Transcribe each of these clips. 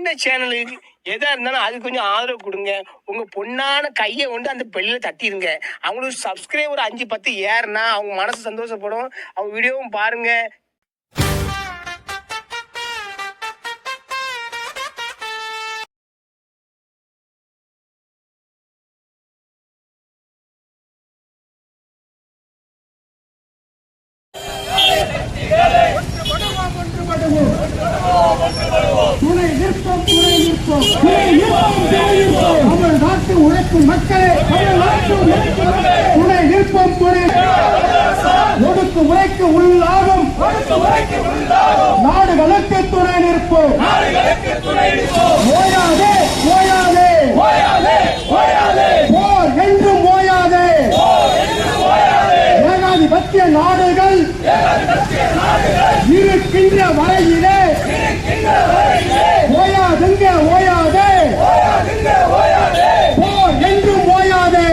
இந்த சேனலுக்கு எதா இருந்தாலும் அது கொஞ்சம் ஆதரவு கொடுங்க. உங்க பொண்ணான கையை கொண்டு அந்த பெல்லில் தட்டிடுங்க. அவங்களுக்கு சப்ஸ்கிரைபர் 5-10 ஏறுனா அவங்க மனசு சந்தோஷப்படும். அவங்க வீடியோவும் பாருங்க. துணை நிற்போம் தமிழ்நாட்டு உழைக்கும் மக்களே, துணை நிற்போம். ஒடுக்கு முறைக்கு உள்ளாகும் நாடுகளுக்கு துணை நிற்போம். ஓயாதே போர் என்றும் ஓயாதே. ஏகாதிபத்திய நாடுகள் இருக்கின்ற வரையிலே ஓயாதே போர் என்றும் ஓயாதே.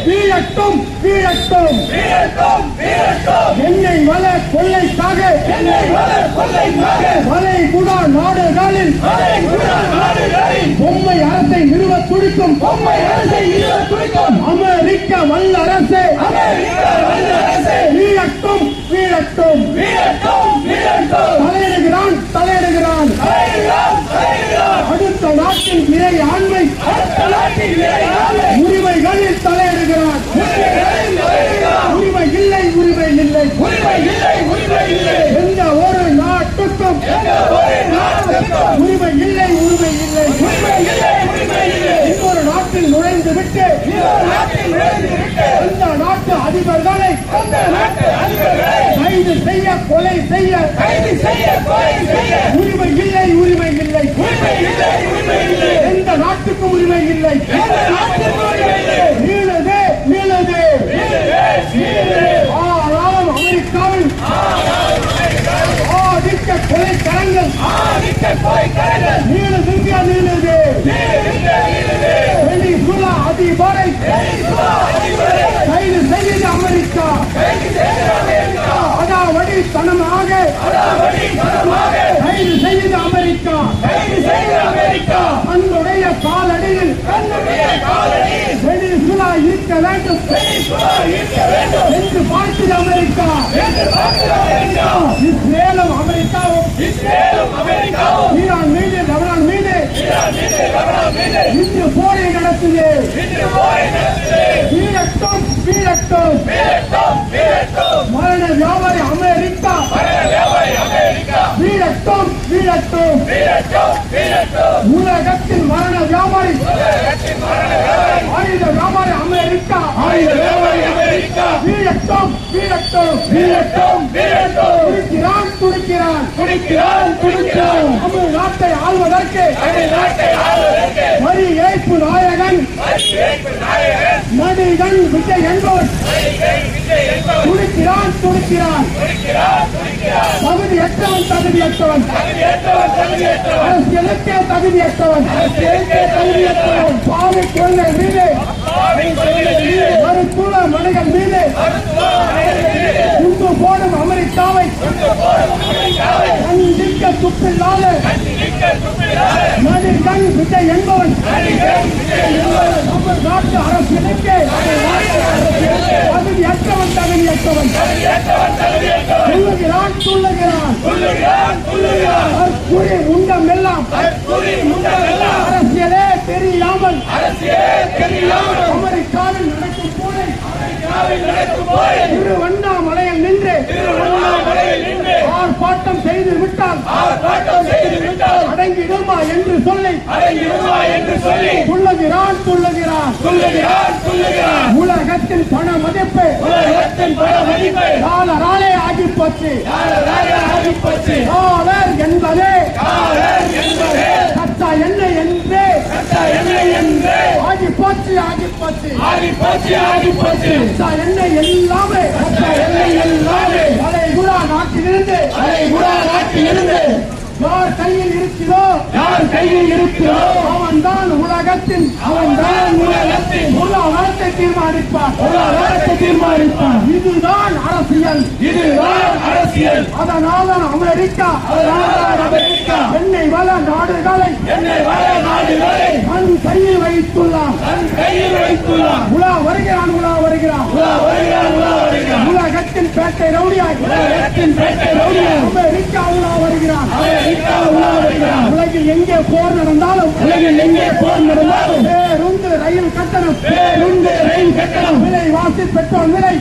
வீழட்டும் எண்ணெய் வள கொள்ளைக்காக வளைகுடா நாடுகளில் பொம்மை அரசை நிறுவ துடிக்கும் அமெரிக்க வல்லரசே வீழட்டும். தலையிடுகிறான் அடுத்த நாட்டின் இறையாண்மை உரிமைகளில் தலையிடுகிறான். உரிமை இல்லை எந்த ஒரு நாட்டுக்கும் உரிமை இல்லை. இன்னொரு நாட்டில் நுழைந்து விட்டு அந்த நாட்டு அதிபர்களை கைது செய்ய கொலை செய்ய உரிமை இல்லை. எந்த நாட்டுக்கும் உரிமை இல்லை. நீளுது ஆனாலும் அமெரிக்காவில் ஆதிக்க கொலைக்கரங்கள் நீளுது. வெனிசுலா அதிபரை கைது செய்தது அமெரிக்கா. அடாவடித்தனமாக கைது செய்தது அமெரிக்கா. தன்னுடைய காலடியில் வெனிசுலா இருக்க வேண்டும் என்று பார்த்தது அமெரிக்கா. இஸ்ரேலும் அமெரிக்காவும் ஈரான் மீது லெபனான் மீது இன்று போரை நடத்துது. வீழட்டும் மரண வியாபாரி அமெரிக்கா. வீழட்டும் உலகத்தின் மரண வியாபாரி ஆயுத வியாபாரி அமெரிக்கா. வீழட்டும் துடிக்கிறான். தமிழ்நாட்டை ஆள்வதற்கு வரி ஏய்ப்பு நாயகன் நடிகன் விஜய் என்பவர் துடிக்கிறான். தகுதியற்றவன் அரசியலுக்கே தகுதியற்றவன். பாவை கொள்கை மீது மருத்துவ மணிகள் மீது குண்டு போடும் அமெரிக்காவை கண்டிக்க துப்பில்லாத நடிகன் விஜய் என்பவன் தமிழ்நாட்டு அரசியலுக்கே தகுதியற்றவன். துள்ளுகிறான். குறி முண்டம் எல்லாம் அரசியலே தெரியாமல் அமெரிக்காவில் நடக்கும் போதை திருவண்ணாமலையில் நின்று ஆர்ப்பாட்டம் செய்து விட்டால் அடங்கிடுமா என்று சொல்லி துள்ளுகிறான். உலகத்தின் பண மதிப்பு டாலராலே ஆகிப்போச்சு. டாலர் என்பதே கச்சா எண்ணெய் என்று ஆகிப்போச்சு. கச்சா எண்ணெய் எல்லாமே வளைகுடா நாட்டிலிருந்து யார் கையில் இருக்கிறதோ அவன்தான் உலகத்தின் பொருளாதாரத்தை தீர்மானிப்பான். இதுதான் அரசியல். அதனால்தான் அமெரிக்கா எண்ணெய் நாடுகளை தன் கையில் வைத்துள்ளான். உலா வருகிறான். உலகத்தின் பேட்டை ரவுடியாய் அமெரிக்கா உலா வருகிறான். உலகில் எங்கே போர் நடந்தாலும் பேருந்து ரயில் கட்டணம் விலைவாசி பெட்ரோல் விலை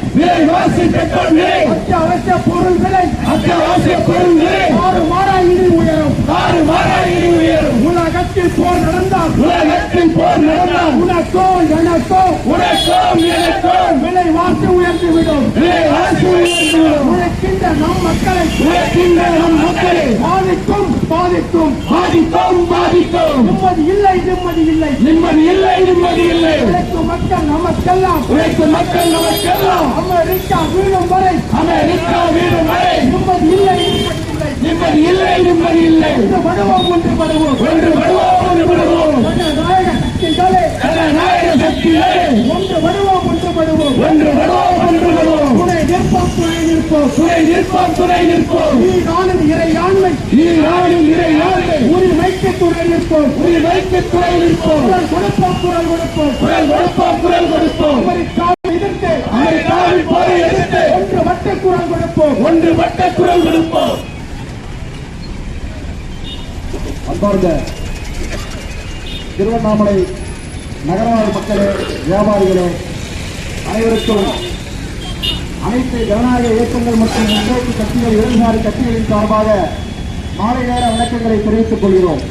அத்தியாவசிய பொருள் விலை மாறாய் இனி உயரும். உலகத்தில் போர் நடந்தால் உனக்கோ எனக்கோ விலைவாசி உயர்த்திவிடும். உழைக்கின்ற நம் மக்களை பாதிக்கும். நிம்மதி இல்லை. உழைக்கும் மக்கள் நமக்கெல்லாம் அமெரிக்கா வீழும் வரை நிம்மதி இல்லை. ஒன்று படுவோம். ஜனநாயக ஒன்று படுவோம். துணை நிற்போம். நீ இறையாண்மை உரிமைக்கு துணை நிற்போம். குரல் கொடுப்போம். அமெரிக்காவை எதிர்த்து ஒன்றுபட்ட குரல் கொடுப்போம். அன்பார்ந்த திருவண்ணாமலை நகரவாழ் மக்களே, வியாபாரிகளே, அனைவருக்கும் அனைத்து ஜனநாயக இயக்கங்கள் மற்றும் முன்னோக்கு கட்சிகள், இடதுசாரி கட்சிகளின் சார்பாக மாலை நேர வணக்கங்களை தெரிவித்துக் கொள்கிறோம்.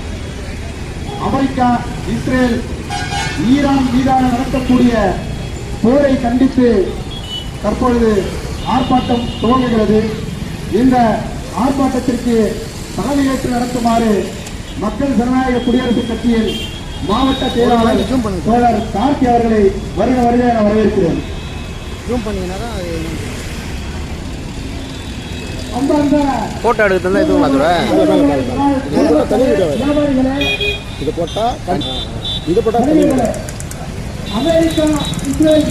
அமெரிக்கா, இஸ்ரேல், ஈரான் மீதான நடத்தக்கூடிய போரை கண்டித்து தற்பொழுது ஆர்ப்பாட்டம் துவங்குகிறது. இந்த ஆர்ப்பாட்டத்திற்கு தலைமையேற்று நடத்துமாறு மக்கள் ஜனநாயக குடியரசுக் கட்சியின் மாவட்ட செயலாளர் தோழர் கார்த்தி அவர்களை வருக என வரவேற்கிறேன். போட்டோ எடுக்கிறது இது போட்டா அமெரிக்கா, இஸ்ரேல்,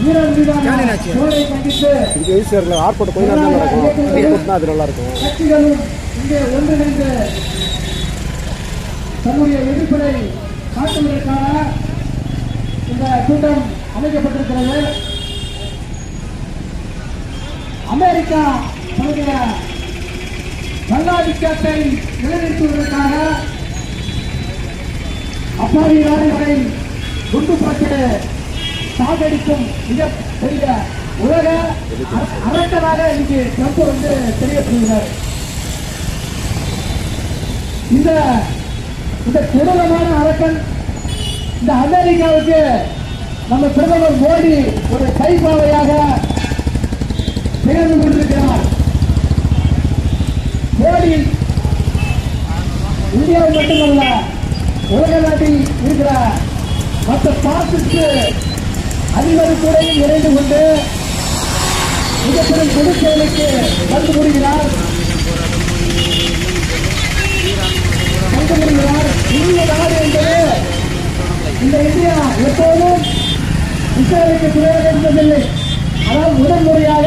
ஈரான் மீதான போரை கண்டித்து ஆர்ப்பாட்டம் கொஞ்ச நேரம் நடக்கும். அது நல்லா இருக்கும். கட்சிகளும் இங்கே ஒன்றிணைந்து தன்னுடைய எதிர்ப்பை காட்டுவதற்காக இந்த கூட்டம் அமைக்கப்பட்டிருக்கிறது. அமெரிக்கா தன்னுடைய தன்னாதிக்கத்தை நிலைநிறுத்துவதற்காக அப்பாவி நாடுகளை குண்டு போட்டு சாகடிக்கும் மிகப்பெரிய உலக அரக்கனாக இங்கு ட்ரம்ப் தெரியப்படுகிறார். இந்த கொடூரமான அரக்கன் இந்த அமெரிக்காவுக்கு நம்ம பிரதமர் மோடி ஒரு கைப்பாவையாக திகழ்ந்து கொண்டிருக்கிறார். மோடி இந்தியாவில் மட்டுமல்ல, உலக நாட்டில் இருக்கிற மற்ற பாசிஸ்ட் அதிபருக்குடையும் இணைந்து கொண்டு மிகப்பெரும் கொடுச்செயலுக்கு வந்து முடிகிறார். இந்திய நாடு என்பது இந்த இந்தியா எப்போதும் இஸ்ரேலுக்கு துணையாக இருந்ததில்லை. ஆனால் முதன்முறையாக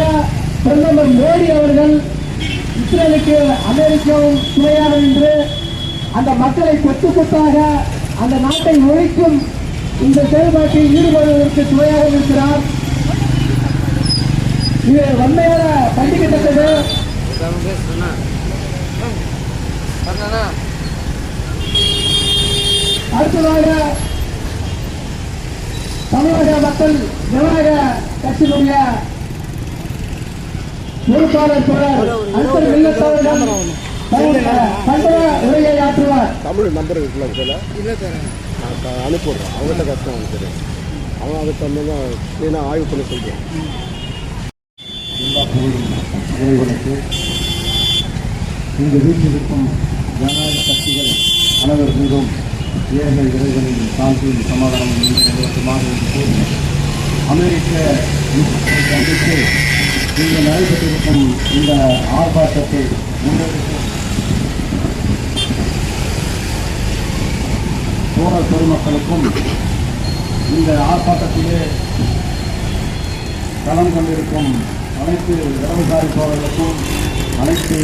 பிரதமர் மோடி அவர்கள் இஸ்ரேலுக்கு அமெரிக்காவும் துணையாக நின்று அந்த மக்களை கொத்தாக அந்த நாட்டை ஒழிக்கும் இந்த செயல்பாட்டில் ஈடுபடுவதற்கு துணையாக இருக்கிறார். இது வன்மையான கண்டிக்கத்தக்கது. அடுத்ததாக தமிழக மக்கள் ஜனநாயக கட்சியினுடைய பொறுப்பாளர் உரையை ஆற்றுவார். தமிழ் நம்பர் இருக்குல்ல, அனுப்பிடுறோம். அவங்கள்ட்ட கஷ்டம் அவனுக்கு தெரியும். அவன் அதை தந்தான் க்ளீனாக ஆய்வு பண்ணி சொல்லுவான். இறைவனுக்கு இங்கு வீட்டிற்கும் ஜனநாயக சக்திகள் அனைவர் மீதும் ஏழை இறைவனின் சாந்தியும் சமாதானம் நிறுவனமாக கூறி அமெரிக்க கண்டித்து இங்கு நடைபெற்றிருக்கும் இந்த ஆர்ப்பாட்டத்தை முன்னெடுத்து தோழர் பெருமக்களுக்கும் இந்த ஆர்ப்பாட்டத்திலே களம் கொண்டிருக்கும் அனைத்து இடதுசாரி தோழர்களுக்கும் அனைத்து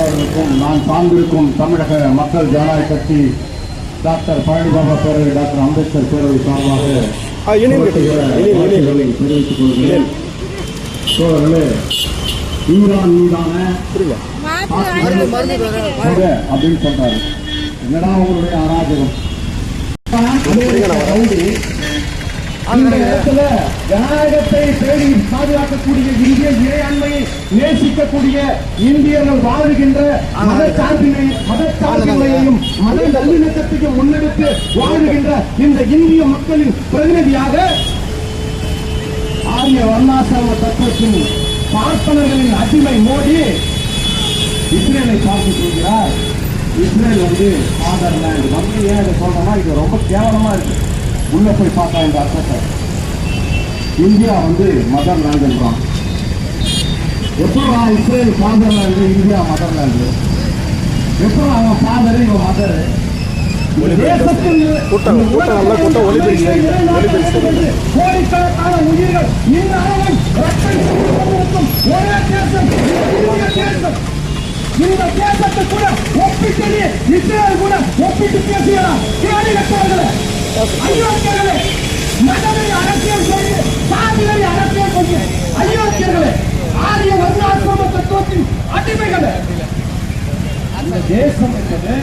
அவர்களுக்கும் நான் சார்ந்திருக்கும் தமிழக மக்கள் ஜனநாயக கட்சி டாக்டர் பழனிபாபா பேரவை, டாக்டர் அம்பேத்கர் பேரவை சார்பாக வாழ்த்துக்களை தெரிவித்துக் கொள்கிறேன். சோழர்களே, ஈரான் மீதான அப்படின்னு சொல்றாரு. என்னடா உங்களுடைய அராஜகம்? அந்த இடத்துல ஜனநாயகத்தை பேணி பாதுகாக்கக்கூடிய இந்திய இறையாண்மையை நேசிக்கக்கூடிய இந்தியர்கள் வாழ்கின்ற மதச்சார்பின்மையையும் மத நல்லிணக்கத்தையும் முன்னெடுத்து வாழ்கின்ற இந்த இந்திய மக்களின் பிரதிநிதியாக ஆரிய வர்ணாசிரம தத்துவத்தின் பார்ப்பனர்களின் அடிமை மோடி இஸ்ரேலை பார்த்து சொல்கிறார். இஸ்ரேல் ஃபாதர்லேண்ட் வந்து ஏன் இதை சொல்றோம்னா இது ரொம்ப கேவலமா இருக்கு. உள்ள போய் பார்த்தா இந்த அர்த்தத்தை இந்தியா மதர்லேண்டுன்றான். எப்படா இஸ்ரேல் ஃபாதர்லேண்டு, இந்தியா மதர்லேண்டு? எப்படா அவன் ஃபாதரு இவன் மதரு? கோடிக்கணக்கான உயிர்கள் இந்த அளவில் ஒரே தேசம், இந்த தேசத்தை கூட ஒப்பிட்டு இஸ்ரேல் கூட ஒப்பிட்டு பேசுகிறார். கேள்வி கட்டவர்களே, அயோக்கியர்களே, மதவை அரசியல் செய்து சாதிகளை அரசியல் செய்து அயோக்கியர்களே, ஆரிய வர்ணாசிரம தத்துவத்தின் அடிமைகளே, இந்த தேசம் என்பது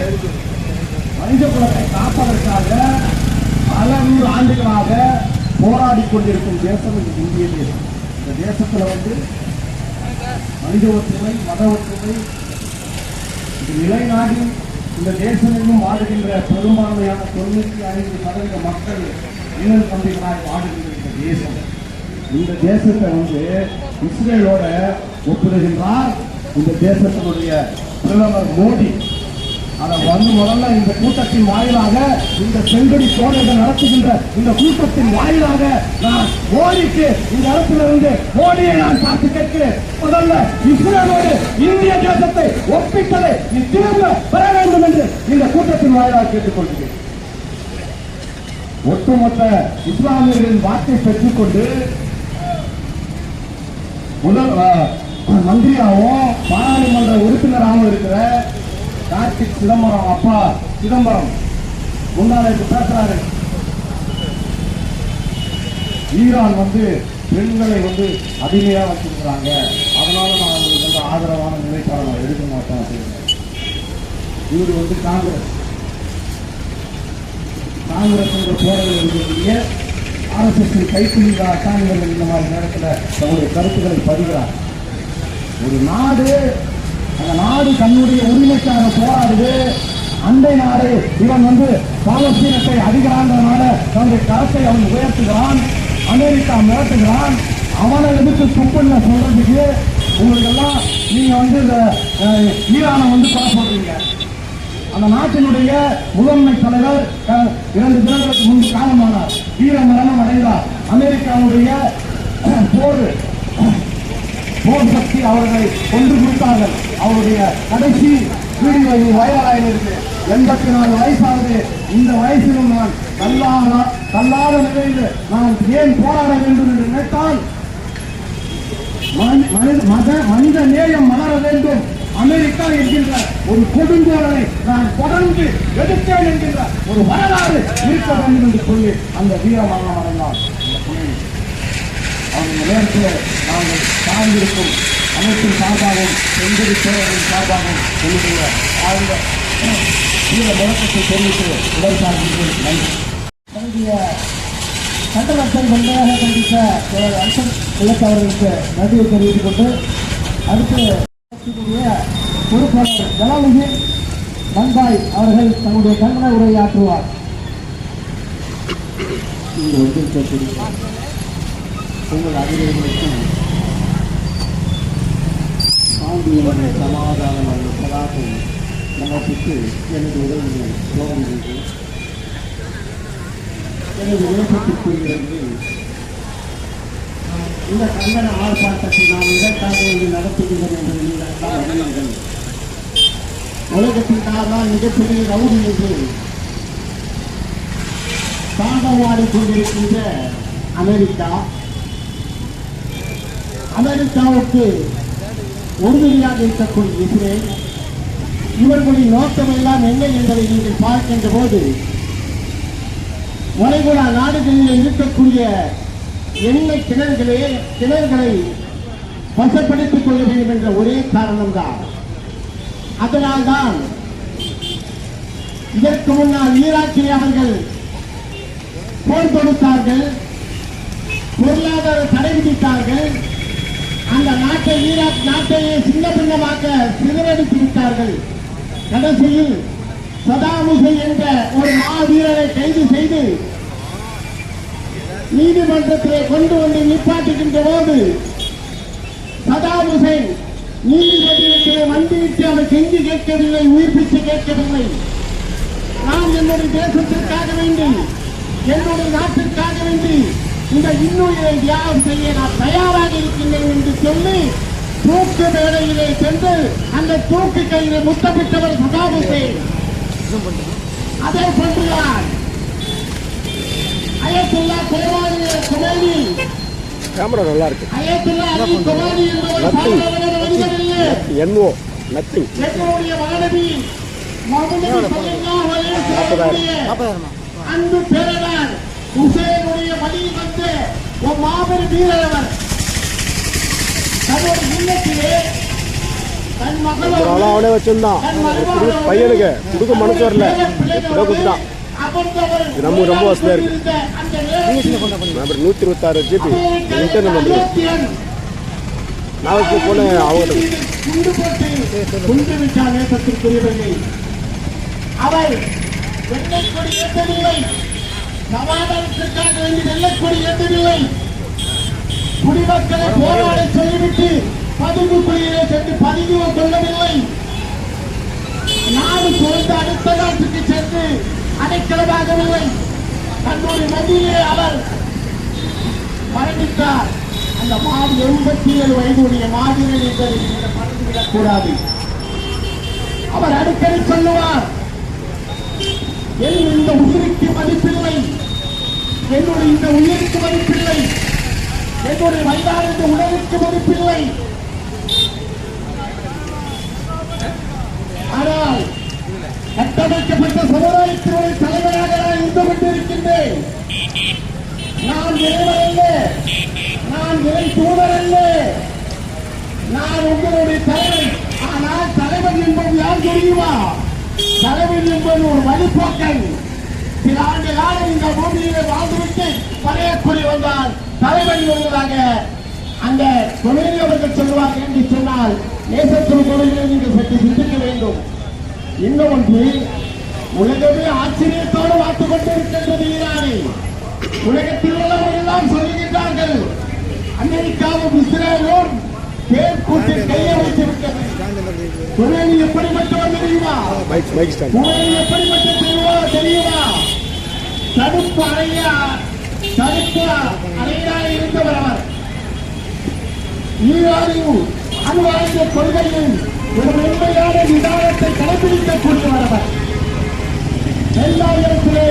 மனித குலத்தை காப்பதற்காக பல நூறு ஆண்டுகளாக போராடி கொண்டிருக்கும் தேசம் இந்த இந்திய தேசம். இந்த தேசத்துல மனித ஒற்றுமை, மத ஒற்றுமை நிலைநாடி இந்த தேசம் எங்கும் வாழுகின்ற பெரும்பான்மையான 95% மக்கள் இனல் பண்டிகளாய் வாழுகின்ற இந்த தேசம், இந்த தேசத்தை இஸ்ரேலோட ஒப்பிடுகின்றார் இந்த தேசத்தினுடைய பிரதமர் மோடி. அதை முதல்ல இந்த கூட்டத்தின் வாயிலாக, இந்த செங்கடி சோழர்கள் நடத்துகின்ற இந்த கூட்டத்தின் வாயிலாக நான் மோடிக்கு இந்த இடத்திலிருந்து மோடியை நான் பார்த்து கேட்கிறேன். முதல்ல இஸ்ரேலோடு இந்திய தேசத்தை ஒப்பிட்டதை நீ திரும்ப பெற வேண்டும் என்று இந்த கூட்டத்தின் வாயிலாக கேட்டுக்கொள்கிறேன். ஒட்டுமொத்த இஸ்லாமியர்களின் வாக்கை பெற்றுக்கொண்டு முதல் மந்திரியாகவும் பாராளுமன்ற உறுப்பினராகவும் இருக்கிற கார்த்திக் சிதம்பரம், அப்பா சிதம்பரம் முன்னாளுக்கு பேசுறாரு. ஈரான் பெண்களை அடிமையா வச்சிருக்கிறாங்க, அதனால நான் அவங்களுக்கு ஆதரவான நிலைப்பாடு நான் எடுக்க மாட்டேன் அப்படின்னு. இவர் காங்கிரஸ் என்ற போராளிகள் இருக்கக்கூடிய RSS கைப்பிடிதான் இவர்கள் இந்த மாதிரி நேரத்தில் தன்னுடைய கருத்துக்களை பதிகிறார். ஒரு நாடு, அந்த நாடு தன்னுடைய உரிமைக்காக போராடுது. அண்டை நாடு இவன் பாலஸ்தீனத்தை அடிக்கிறான்றதுனால தன்னுடைய கரத்தை அவன் உயர்த்துகிறான். அமெரிக்கா மிரட்டுகிறான். அவனை எதிர்த்து துப்புன்னு சொல்றதுக்கு உங்களுக்கு எல்லாம் நீங்க இந்த ஈரானை கொலை போடுறீங்க. அந்த நாட்டினுடைய முதன்மை தலைவர் 2 தினங்களுக்கு முன்பு காலமானார், வீர மரணம் அடைந்தார். அமெரிக்காவுடைய போர் சக்தி அவர்களை கொண்டு கொடுத்தார்கள். அவருடைய கடைசி வீடியோ வைரலாக இருக்கு. 84 வயசானது. இந்த வயசிலும் நான் தள்ளாத நிலையில் நான் ஏன் போராட வேண்டும் என்று நினைத்தால் மனித நேயம் மலர வேண்டும். அமெரிக்கா என்கின்ற ஒரு கொடுங்கோலனை நான் தொடர்ந்து எடுத்தேன் என்கின்ற ஒரு வரலாறு இருக்க வேண்டும் என்று சொல்லி அந்த வீரமாக அடைந்தார். அந்த நேரத்தில் நாங்கள் சார்ந்திருக்கும் அமைப்பின் சார்பாகவும் செங்கடி சேவைகளின் சார்பாகவும் என்னுடைய ஆழ்ந்த வீர முழக்கத்தை தெரிவித்து உடற்சார்பிற்கு நன்றி. தன்னுடைய கண்டனத்தை வன்மையாக கண்டித்த அம்சம் இழப்பவர்களுக்கு நன்றியை தெரிவித்துக் கொண்டு அடுத்து பொறுப்பாளர் ஜலாலுதீன் மந்தாய் அவர்கள் தன்னுடைய கண்டன உரையாற்றுவார். உங்கள் அதிகாரிகளுக்கும் சாந்தியுடைய சமாதானம் அல்ல சலாத்தை நமக்கு எனது உதவியை தோன்றுகிறது. எனது தேசத்திற்குரியது இந்த கண்டன ஆர்ப்பாட்டத்தை நாம் இதற்காக நடத்துகிறோம் என்று நீங்கள் அறியுங்கள். உலகத்திற்காக மிகப்பெரிய ரவுடி என்று தாண்டவாடி கொண்டிருக்கின்ற அமெரிக்காவுக்கு உறுதுணையாக இருக்கக்கூடிய இஸ்ரேல் இவர்களின் நோக்கம் எல்லாம் என்ன என்பதை நீங்கள் பார்க்கின்ற போது வளைகுடா நாடுகளில் இருக்கக்கூடிய எண்ணெய் கிணறுகளை வசப்படுத்திக் கொள்ள வேண்டும் என்ற ஒரே காரணம்தான். அதனால்தான் இதற்கு முன்னால் ஈராக்கிலே அவர்கள் போர் தொடுத்தார்கள், பொருளாதார தடை விதித்தார்கள், அந்த நாட்டை ஈராக் நாட்டையே சின்ன பின்னமாக சிதறடித்து விட்டார்கள். கடைசியில் சதாம் ஹுசைன் என்ற ஒரு மாவீரரை கைது செய்து நீதிமன்றத்திலே கொண்டு வந்து நிப்பாட்டுகின்ற போது சதாம் ஹுசைன் நீதிமன்றத்திலே வந்துவிட்டு அவர் கெஞ்சி கேட்கவில்லை, உயிர்ப்பித்து கேட்கவில்லை. நான் என்னுடைய தேசத்திற்காக வேண்டி, என்னுடைய நாட்டிற்காக வேண்டி இந்த இன்னுயிரை தியாகம் செய்ய நான் தயாராக இருக்கின்றேன் என்று சொல்லி தூக்கு மேடையிலே சென்று அந்த தூக்கு கையிலே முத்தமிட்டவர் சதாம் ஹுசைன். அதே போன்றுதான் அயத்துல்லா கொமேனி, கேமரா நல்லா இருக்கு. அயத்துல்லா அலி கொமேனி என்னோ நத்திங் எங்களுடைய மகனவி முஹம்மது ஸல்லல்லாஹு அலைஹி வஸல்லம் அன்பு பேரனார் ஹுசைனுடைய வழியில் வந்து ஒரு மாபெரும் வீரர் அவர். தன்னுடைய இல்லத்திலே தன் மகளோடு அவனே வச்சிருந்தான். பையனுக்கு கொடுக்க மனசு வரல, எப்படியோ கொடுத்தான். நம்ம ரொம்ப வசதியா இருக்கு. 126 GB இன்டர்நெட் நம்பர் நாளைக்கு போன அவங்க அவர் வெள்ளைக்கொடி ஏற்றவில்லை, சமாதானத்திற்காக வேண்டி வெள்ளைக்கொடி ஏற்றவில்லை. குடிமக்களை போராட சொல்லிவிட்டு பதுங்கு குழியிலே சென்று பதுங்கி கொள்ளவில்லை. நாடு குறைந்து அடுத்த நாட்டுக்கு சென்று அடைக்கலமாகவில்லை. தன்னுடைய நதியிலே அவர் மரணித்தார். அந்த மாடு 87 வயதுடைய மாதிரிகள் என்பதை நீங்கள் மறந்துவிடக் கூடாது. அவர் அடிக்கடி சொல்லுவார், என் இந்த உயிருக்கு மதிப்பில்லை, என்னுடைய இந்த உயிருக்கு மதிப்பில்லை, என்னுடைய வயதான இந்த உடலுக்கு மதிப்பில்லை. ஆனால் கட்டமைக்கப்பட்ட சமுதாயத்தினுடைய தலைவராக நான் இருந்து கொண்டிருக்கின்றேன். நான் இறைவன் அல்ல, நான் இறை தூதர் அல்ல, நான் உங்களுடைய தலைவன். ஆனால் தலைவன் என்பது யார் தெரியுமா? தலைவன் என்பது ஒரு வழிபோக்கன். சில ஆண்டு காலம் இந்த பூமியிலே வாழ்ந்துவிட்டு பழையக்குடி வந்தால் தலைவன் என்பதாக அந்த கொலையை அவர்கள் சொல்வார்கள் என்று சொன்னால் நேசத்தின் கொலைகளை நீங்கள் சற்று சிந்திக்க வேண்டும். இன்னொன்று, உலகமே ஆச்சரியத்தோடு பார்த்துக் கொண்டிருக்கின்றது ஈரானை. உலகத்தில் உள்ளவர்கள் எல்லாம் சொல்லுகின்றார்கள், அமெரிக்காவும் இஸ்ரேலும் பேர்கூட்டில் கையை வைத்து விட்டது. கொலையை எப்படிப்பட்டவர் தெரியுமா? கொலையை எப்படிப்பட்ட தெரியுமா? தடுப்பு அறையாக இருந்தவர் அவர். ஈரானின் அணுவாயுத கொள்கையில் ஒரு உண்மையான விதானத்தை கடைபிடிக்கக்கூடியவர் அவர். எல்லா இடத்திலே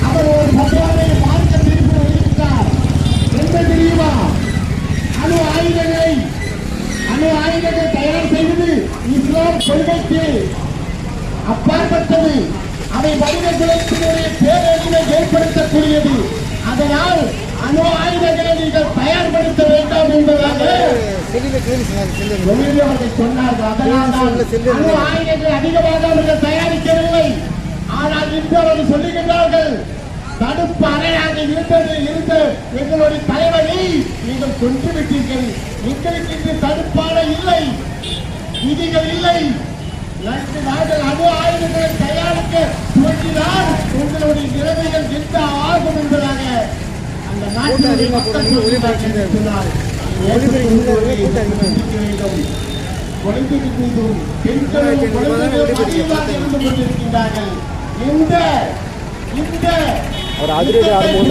அவர் ஒரு பகவானை பார்க்க தீர்ப்பு இருக்கிறார். என்ன தெரியுமா? அணு ஆயுதங்களை தயார் செய்வது இஸ்லாம் கொள்கைக்கு அப்பாற்பட்டது. அவை மனிதர்களுடைய பேரழிவை ஏற்படுத்தக்கூடியது. அதனால் அணு ஆயுதங்களை நீங்கள் தயார்படுத்த வேண்டாம் என்பதாக அவர்கள் சொன்னார்கள். அதனால் அணு ஆயுதங்களை அதிகமாக அவர்கள் தயாரிக்கவில்லை. ஆனால் இன்று அவர்கள் சொல்லுகின்றார்கள், தடுப்பு அறையாக இருந்த எங்களுடைய தலைவரை நீங்கள் கொண்டு விட்டீர்கள். எங்களுக்கு இன்று தடுப்பான இல்லை, விதிகள் இல்லை. 2 நாடுகள் அணு ஆயுதங்களை தயாரிக்க துவங்கினால் உங்களுடைய நிலைமைகள் என்ன ஆகும் என்பதாக அந்த நாட்டினுடைய மக்கள் சொன்னார். குழந்தைகள் மீதும் பெண்களும் குழந்தைகளும் அதிகமாக இருந்து கொண்டிருக்கின்றார்கள். அவர் அதிரடி 6 3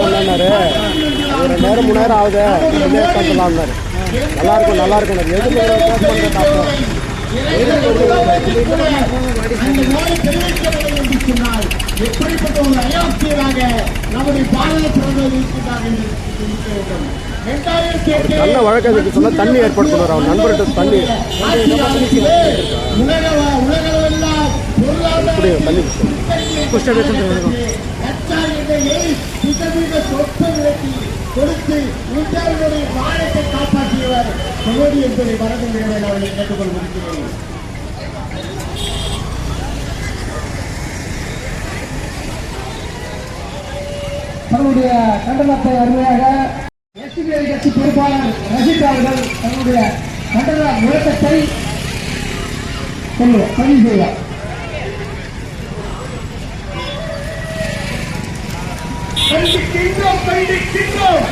ஒரு நேரம் 3 நேரம் ஆகுது. நல்லா இருக்கும் எப்படிப்பட்ட ஒரு அயோக்கியராக நம்முடைய பாரத பிரதமர் இருக்கிறார் என்று நல்ல வழக்கத்துக்கு சொன்னா தண்ணி ஏற்பாடு பண்ணுவார். அவர் நண்பர்கிட்ட தண்ணி உலகளவில் இப்படி தள்ளி கச்சா எண்ணெயை சுதந்திர சொத்து விலக்கி கொடுத்து உங்களுடைய வாழத்தை காப்பாற்றியவர் மோடி என்பதை மறந்து விடவேன் அவர்களை கேட்டுக்கொள்கிறேன். தன்னுடைய கண்டனத்தை அருமையாக எஸ்டிபிஐ கட்சி பொறுப்பாளர் ரஷீத் அவர்கள் தன்னுடைய கண்டன முழக்கத்தை பதிவு செய்வார். கண்டிக்கின்றோம் கண்டிக்கின்றோம்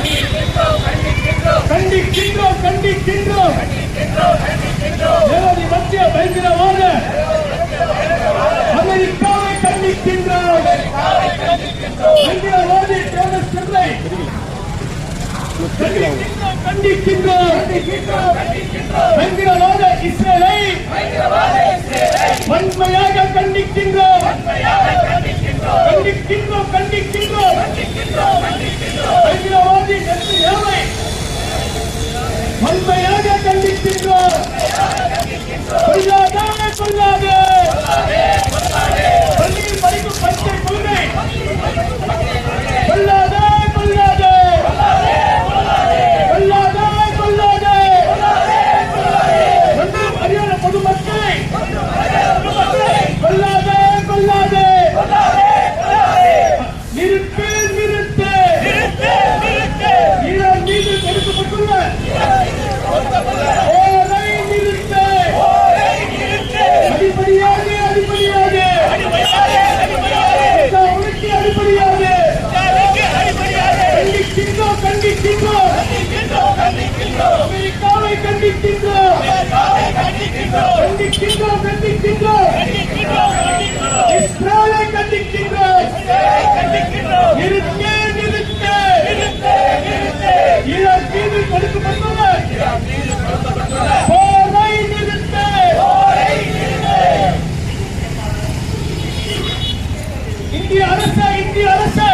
கண்டிக்கின்றோம் கண்டிக்கின்றோம் ஏழை மத்திய பயங்கரவாத அமெரிக்காவை கண்டிக்கின்றோம். பயங்கரவாதி டோனஸ்டரை கண்டிக்கின்றோம். பயங்கரவாத இஸ்ரேலை வன்மையாக கண்டிக்கின்றோம். கண்டிக்கின்றோம் கண்டிக்கின்றோம். பயங்கரவாதி நெத்தியாவை வன்மையாக கண்டிக்கின்றோம். கொல்லாதே கொல்லாதே பள்ளியில் படிக்கும் பச்சை கொள்கை கொல்லாதே கொல்லாதே கொல்லாதே கொல்லாதே ஒன்றும் அறியாத பொதுமக்களை கொல்லாதே கொல்லாதே நிறுத்து நிறுத்து ஈரான் மீது கொடுக்கப்பட்டுள்ள போரை நிறுத்து. அடிப்படையாக அடிப்படையாக உனக்கு அடிப்படையாக கண்டிக்கின்றோம் கண்டிக்கின்றோம். அமெரிக்காவை கண்டிக்கின்றோம் கண்டிக்கின்றோம் கண்டிக்கின்றோம். இஸ்ரேலை கண்டிக்கின்றோம். நிறுத்து நிறுத்து ஈரான் மீது கொடுக்கப்பட்டுள்ள போரை நிறுத்து. இந்திய அரசு இந்திய அரசு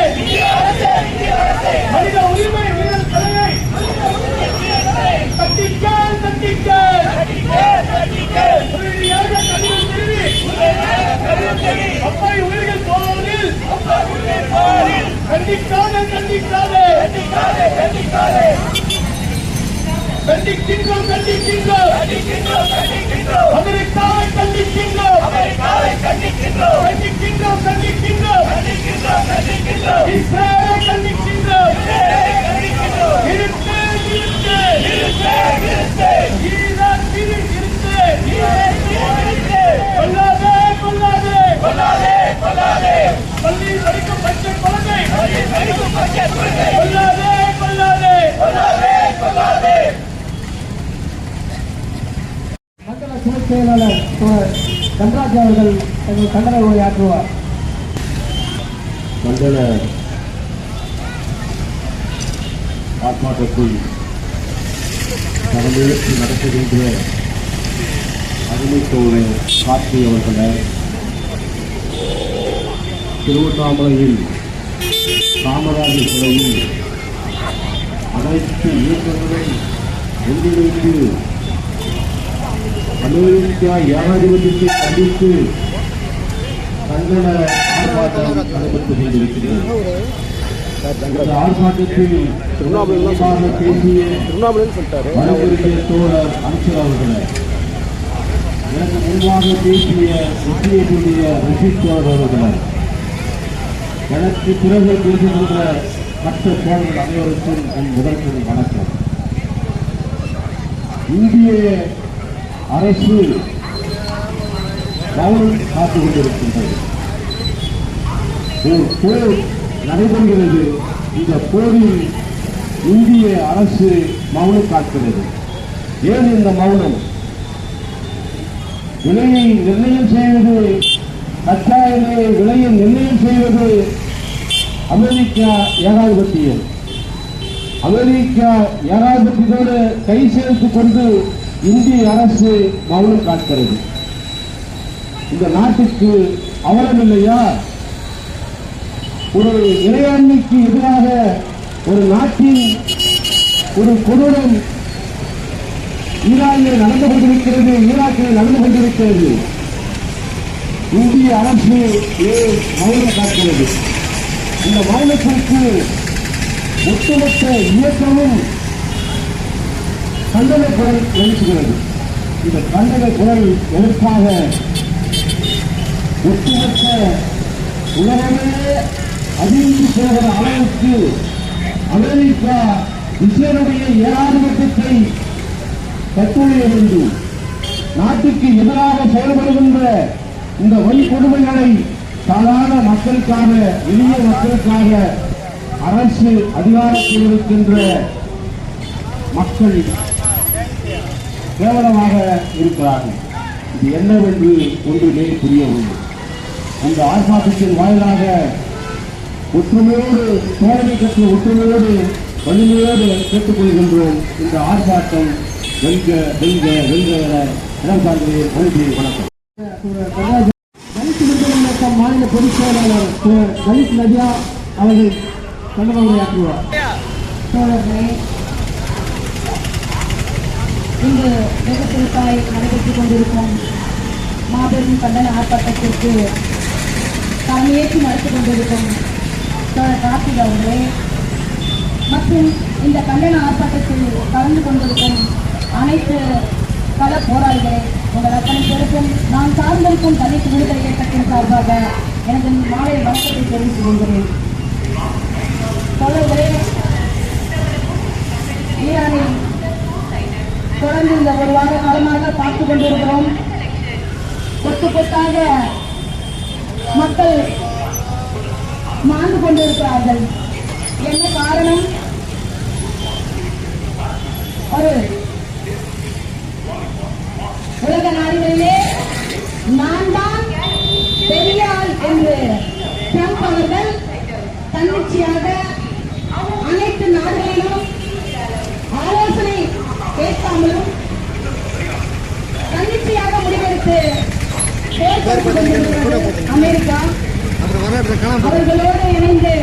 மனித உரிமை மீறல் தலையை தட்டிக்கால் தட்டிக்கால் உறுதியாக கடிதம் தெரிவி அப்பா உயிர்கள் போவதில் கண்டிக்காத கண்டிக்காத கண்டிக்கின்றோம் கண்டிக்கின்றோம். அமெரிக்காவை கண்டிக்கின்றோம் கண்டிக்கின்றோம் கண்டிக்கின்றோம். இஸ்ரேலை கண்டிக்கின்றோம். நிறுத்து நிறுத்து ஈரான் மீது நிறுத்து. கொல்லாதே கொல்லாதே பள்ளியில் படிக்கும் பச்சை குழந்தை கொல்லாதே கொல்லாதே. மண்டல துணை செயலாளர் தன்ராஜ் அவர்கள் தங்கள் கண்டன உரையாற்றுவார். மண்டல ஆர்ப்பாட்டத்தில் தலைமையேற்று நடத்துகின்ற அருமைத்தோழர் கார்த்தி அவர்களை திருவண்ணாமலையில் காமராஜர் சிலையில் அனைத்து இயக்கங்களும் ஒன்றிணைந்து அமெரிக்கா ஏகாதிபத்தியத்தை கண்டித்து கண்டன ஆர்ப்பாட்டம் நடைபெற்று கொண்டிருக்கிறது. இந்த ஆர்ப்பாட்டத்தில் பேசிய வழக்கறிஞர் தோழர் அமைச்சர் அவர்களை, எனக்கு முன்பாக பேசிய முக்கியக்கூடிய ரஷீத் தோழர் அவர்களை, எனக்கு பிறகு பேசுகின்ற மற்ற தோழர்கள் அனைவருக்கும் என் முதற்கொள் வணக்கம். இந்திய அரசு மௌனம் காத்துக் கொண்டிருக்கின்றது. ஒரு போர் நடைபெறுகிறது. இந்த போரில் இந்திய அரசு மௌனம் காக்கிறது. ஏன் இந்த மௌனம்? விலையை நிர்ணயம் செய்வது, கச்சா எண்ணெயை விலையை நிர்ணயம் செய்வது அமெரிக்கா ஏகாதிபத்தியம். அமெரிக்கா ஏகாதிபத்தியத்தோடு கை சேர்த்துக் கொண்டு இந்திய அரசு மௌனம் காக்கிறது. இந்த நாட்டுக்கு அவலம் இல்லையா? ஒரு இறையாண்மைக்கு எதிராக ஒரு நாட்டின் ஒரு கொடூரம் ஈரானில் நடந்து கொண்டிருக்கிறது, ஈராக்கில் நடந்து கொண்டிருக்கிறது. இந்திய அரசு மௌனம் காக்கிறது. இந்த மௌனத்திற்கு ஒட்டுமொத்த இயக்கமும் கண்டன குரல் எழுப்புகிறது. இந்த கண்டன குரல் எதற்காக? ஒட்டுமொத்த உலகமே அதிர்ச்சி போகிற அளவுக்கு அமெரிக்கா இஸ்ரேலுடைய ஏகாதிபத்தியத்தை கட்டுரைய வேண்டும். நாட்டுக்கு எதிராக செயல்படுகின்ற இந்த வன்கொடுமைகளை சாதாரண மக்களுக்காக, எளிய மக்களுக்காக அரசு அதிகாரத்தில் இருக்கின்ற மக்கள் கேவலமாக இருக்கிறார்கள். இது என்னவென்று ஒன்றுமே புரியவில்லை. இந்த ஆர்ப்பாட்டத்தின் வாயிலாக ஒற்றுமையோடு தோழமை கற்று ஒற்றுமையோடு வலிமையோடு கேட்டுக்கொள்கின்றோம். இந்த ஆர்ப்பாட்டம் வெல்க வெல்க வெல்க என இடம் சார்ந்தேன். நன்றி, வணக்கம். தலித் விடுதலை இயக்கம் மாநில பொதுச் செயலாளர் தலித் நதியா அவர்கள் கண்டன உரையாற்றுவார். இங்கு வெகு சிறப்பாய் நடைபெற்றுக் கொண்டிருக்கும் மாபெரும் கண்டன ஆர்ப்பாட்டத்திற்கு தலைமையேற்று நடத்திக் கொண்டிருக்கும் கார்த்திக் அவர்களே மற்றும் இந்த கண்டன ஆர்ப்பாட்டத்தில் கலந்து கொண்டிருக்கும் அனைத்து கள போராளிகளே, உங்கள் அத்தனை பேருக்கும் நான் சார்ந்திருக்கும் தலித் விடுதலை இயக்கத்தின் சார்பாக எனது மாலை வணக்கத்தை தெரிவித்துக் கொள்கிறேன். தோழர்களே, ஈரானில் தொடர்ந்து இந்த ஒரு வார காலமாக பார்த்துக் கொண்டிருக்கிறோம். கொத்து கொத்தாக மக்கள் மாண்டு கொண்டிருக்கிறார்கள். என்ன காரணம்? ஒரு உலக நாடுகளிலே நான் தான் பெரிய ஆள் என்று ட்ரம்ப் அவர்கள் தன்னிச்சையாக அனைத்து நாடுகளிலும் ஆலோசனை கேட்காமலும் தன்னிச்சையாக முடிவெடுத்து அமெரிக்கா அவர்களோடு இணைந்து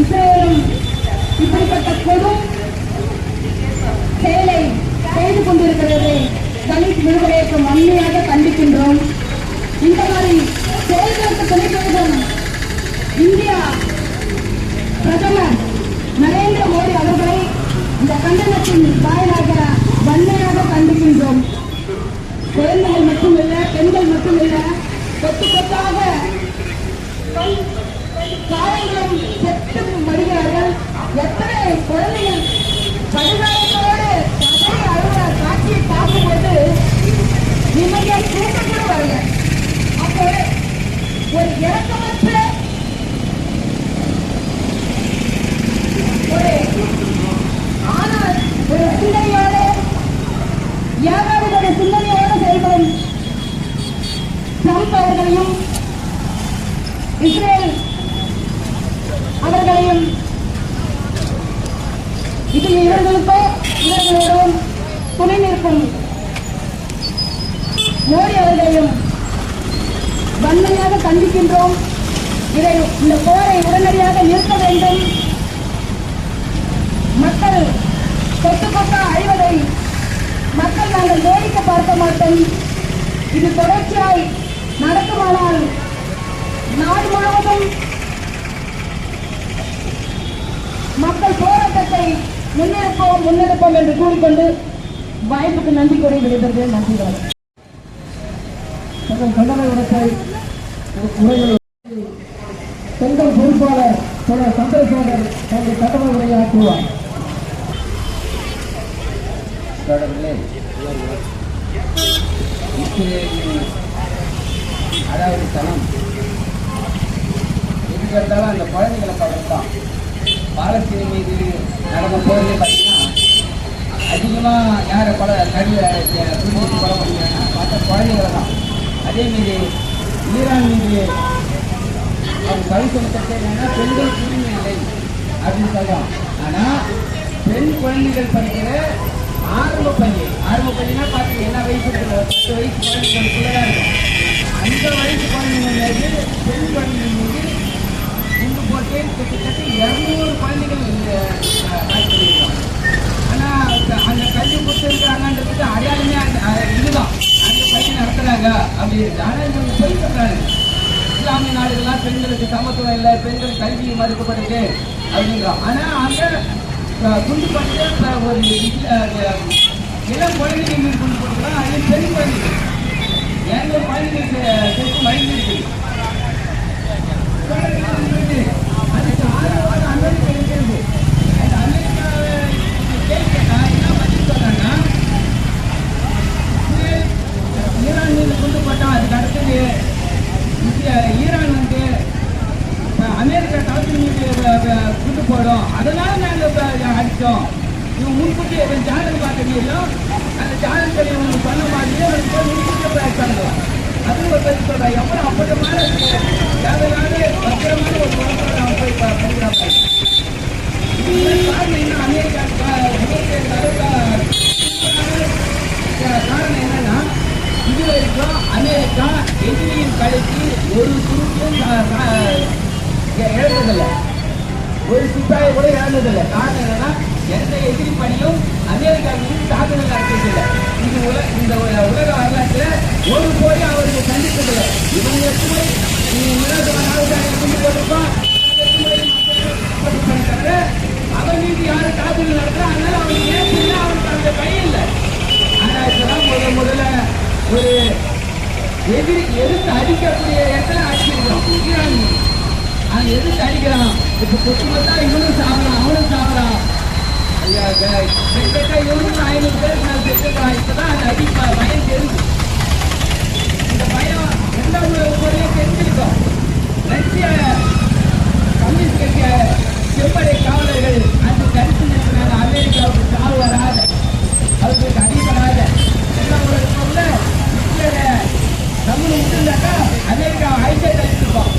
இஸ்ரேலும் இப்படிப்பட்ட கொடும் செயலை செய்து கொண்டிருக்கிறது. தலித் விடுதலை இயக்கம் வன்மையாக கண்டிக்கின்றோம். இந்த மாதிரி செயல்களுக்கு துணை போகும் இந்தியா பிரதமர் நரேந்திர மோடி அவர்களை இந்த கண்டனத்தின் வாயிலாக வன்மையாக கண்டிக்கின்றோம். குழந்தைகள் மட்டுமில்ல, பெண்கள் மட்டுமில்ல, கொத்து கொத்தாக காயங்களும் செத்து மடிகிறார்கள். எத்தனை குழந்தைகள் படுகாயத்தோடு கதறி அழுகிற காட்சியை பார்க்கும்போது நிம்மதியாக தூக்க கூட வரல. அப்போ ஒரு இறக்கமற்ற ஒரு ஆனால் ஒரு சிந்தனையோடு ஏகாதிபதி சிந்தனையோடு செயல்படும் ட்ரம்ப் அவர்களையும் இஸ்ரேல் அவர்களையும் இது இவர்களுக்கோ இவர்களோடும் துணை நிற்கும் மோடி அவர்களையும் வன்மையாக கண்டிக்கின்றோம். இந்த போரை உடனடியாக நிறுத்த வேண்டும். மக்கள் கொத்து கொத்தா அழிவதை மக்கள் நாங்கள் வேடிக்கை பார்க்க மாட்டோம். இது தொடர்ச்சியாய் நடக்குமானால் நாடு முழுவதும் மக்கள் போராட்டத்தை முன்னெடுப்போம் என்று கூறிக்கொண்டு வாய்ப்புக்கு நன்றி கூறி விடைபெறுகிறேன். நன்றி. கண்டன உரையை பெண்கள் பொறுப்பாளர் சந்திரசேகர் தங்கள் கண்டன உரையாற்றுவார். அதாவது தனம் எது கேட்டாலும் அந்த குழந்தைகளை படுத்தான். பாலஸ்தீன் மீது நடந்த போதிலே பார்த்தீங்கன்னா அதிகமாக யாரை புரிஞ்சு கொலை பண்ணுறாங்கன்னா மற்ற குழந்தைகளை தான். அதேமாரி ஈரான் மீது அவங்க கவி சுமத்தத்தை என்னன்னா பெண்கள் உரிமை இல்லை அப்படின்னு சொல்லலாம். ஆனால் பெண் குழந்தைகள் படிக்கிற ஆரம்ப பள்ளினா பார்த்தீங்க என்ன வயசு இருக்குது, 10 வயசு குழந்தைகளுக்குள்ளே தான் இருக்கும். அந்த வயசு குழந்தைகள் மீது பெண் குழந்தைகள் மீது குண்டு போட்டு கிட்டத்தட்ட 200 குழந்தைகள் பண்ணியிருக்காங்க. ஆனால் அந்த கல்வி கொடுத்துருக்காங்கன்றதுக்கு அடையாளமே இதுதான், அந்த பள்ளி நடத்துகிறாங்க அப்படி இருக்கு. ஆனால் இவங்க போய் சொல்கிறாங்க நாடுகள்லாம் பெண்களுக்கு சமத்துவம் இல்லை, பெண்கள் கல்வி மறுக்கப்படுது அப்படிங்கிறோம். ஆனா அங்க குண்டு பட்டு ஒரு இளம் குழந்தைகள் மீது குண்டு போட்டுக்கலாம், அது பெண் குழந்தைகள் எங்க குழந்தைகள் செத்து மறைஞ்சிருக்கு. அதுக்கு ஆதரவாக அமெரிக்கா இருக்கிறது. அந்த அமெரிக்காவை கேட்கா என்ன பதில் சொன்னாங்கன்னா, ஈரான் மீது குண்டு போட்டோம், அதுக்கு அடுத்தது ஈரான் வந்து அமெரிக்கா தளத்தின் மீது குண்டு போடும், அதனால நாங்கள் அடித்தோம். இவங்க முன்கூட்டி ஜாதகம் பார்க்க முடியும், அந்த ஜாதகத்தை இவங்க சொன்ன மாதிரியே முன்கூட்டியே பேசுறாங்க. அது ஒரு பதில் சொல்றாங்க. அப்புறம் அப்பட்டமான தேவையான பத்திரமான ஒரு குழந்தை அவங்க போய் படிக்கிறாங்க. காரணம் என்ன? அமெரிக்கா காரணம் என்னன்னா, இதுவரைக்கும் அமெரிக்கா எதிரியின் கடைக்கு ஒரு துருக்கியும் இழந்ததில்லை, ஒரு சிப்பாயை கூட இழந்ததில்லை. காரணம் என்னன்னா, எந்த எதிரி பணியும் அமெரிக்கா மீது தாக்குதல் நடத்தியதில்லை. இது இந்த உலக வரலாற்றில் ஒரு போய் அவருக்கு சந்தித்ததில்லை. இவங்க எட்டு கொண்டு போட்டிருப்பான், அவன் மீது யாரும் தாக்குதல் நடத்துறா, அதனால அவனுக்கு ஏற்று அவனுக்கு அந்த பயம் இல்லை. ஆனா இப்பதான் முதல்ல ஒரு எதிரி எதிர்த்து அடிக்கக்கூடிய இடத்துல அடிச்சிருக்கிறோம். ஈரான் அவன் எதிர்த்து அடிக்கிறான். இப்ப கொத்து கொத்தா இவனும் சாப்பிடறான், அவனும் சாப்பிடறான். இவனும் 500 பேருக்கு நான் செத்துக்கிறான். இப்பதான் அந்த அடி பயம் தெரிஞ்சு, இந்த பயம் இரண்டாவது முறையும் தெரிஞ்சிருக்கோம். ரஷ்ய கம்யூனிஸ்ட் கட்சிய செம்படை காவலர்கள் அந்த கருத்து நிறுத்தினாங்க, அமெரிக்காவுக்கு சாவு வராத, அவர்களுக்கு அடிபடாத எல்லா உலகத்துல தமிழ் விட்டுருந்தாக்கா அமெரிக்கா ஹைஜெட் அடிச்சிருக்கோம்.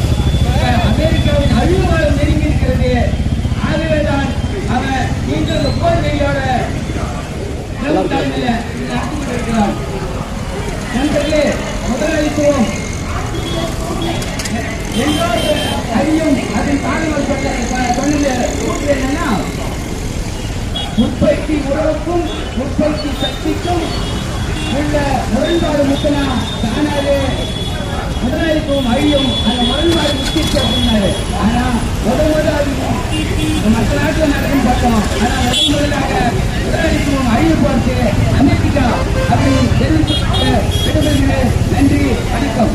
அமெரிக்காவின் அழிவுகாலம் நெருங்கி இருக்கிறது. ஆகவேதான் அவன் நீங்கள் போர் வெறியோட தலைமையில நடத்தி இருக்கிறான். நண்பர்களே, முதலாளித்துவம் எல்லோரு அறியும் அதன் காரணம் சொன்னது என்னன்னா, உற்பத்தி உறவுக்கும் உற்பத்தி சக்திக்கும் உள்ள முரண்பாடு முக்கினா தானாலே முதலாளித்துவம் அழியும். அந்த முரண்பாடு முக்கிச்சு அப்படின்னாரு. ஆனா முதலாளி மற்ற நாட்டில் நடக்கும் பார்த்தோம். ஆனா முதலாக முதலாளித்துவம் அழிவு பார்த்து அமெரிக்கா அப்படி தெரிவிக்கப்பட்ட விடுதலை. நன்றி, வணக்கம்.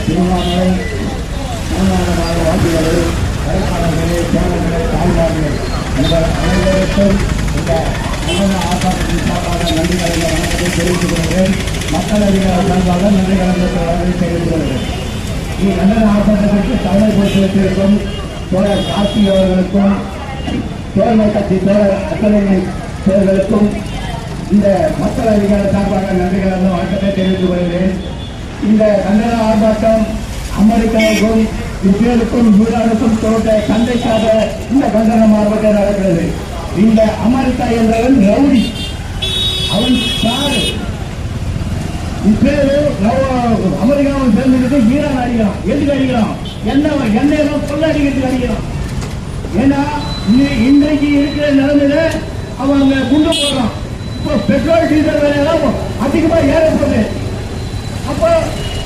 திருவண்ணாமலை தமிழ்நாடு வாசிகளே, வயசாளர்களே, சேனர்களே, தாய்மார்களே, உங்கள் அனைவருக்கும் இந்த கண்டன ஆர்ப்பாட்டத்தின் சார்பாக நன்றி கலந்த வணக்கத்தை தெரிவித்துக் கொள்கிறேன். மக்கள் அதிகார சார்பாக நன்றி கலந்த வணக்கத்தை தெரிவித்துக் கொள்கிறேன். கண்டன ஆர்ப்பாட்டத்திற்கு தலைமை பொறுத்து வைத்திருக்கும் தோழர் கார்த்திக் அவர்களுக்கும் தோழமை கட்சி தோழர் அத்தனை தேர்தலுக்கும் இந்த மக்கள் அதிகார சார்பாக நன்றி கலந்த வணக்கத்தை தெரிவித்துக் கொள்கிறேன். இந்த கண்டன ஆர்ப்பாட்டம் அமெரிக்காவுக்கும் இஸ்ரேலுக்கும் ஈரானுக்கும் தோட்ட சண்டைக்காக இந்த கண்டன ஆர்ப்பாட்டம் நடக்கிறது. இந்த அமெரிக்கா என்றவன் ரவுடி, அவன் சாரு. இஸ்ரேலு அமெரிக்காவும் சேர்ந்துக்கிட்டு ஈரான் அடிக்கிறான். எதுக்கு அடிக்கிறான்? எண்ணெய் கொள்ள அடிக்கிறதுக்கு அடிக்கிறான். ஏன்னா இன்றைக்கு இருக்கிற நிலைமையில அவங்க குண்டு போடுறான். இப்போ பெட்ரோல் டீசல் விலையெல்லாம் அதிகமா ஏறப்படுது. அப்போ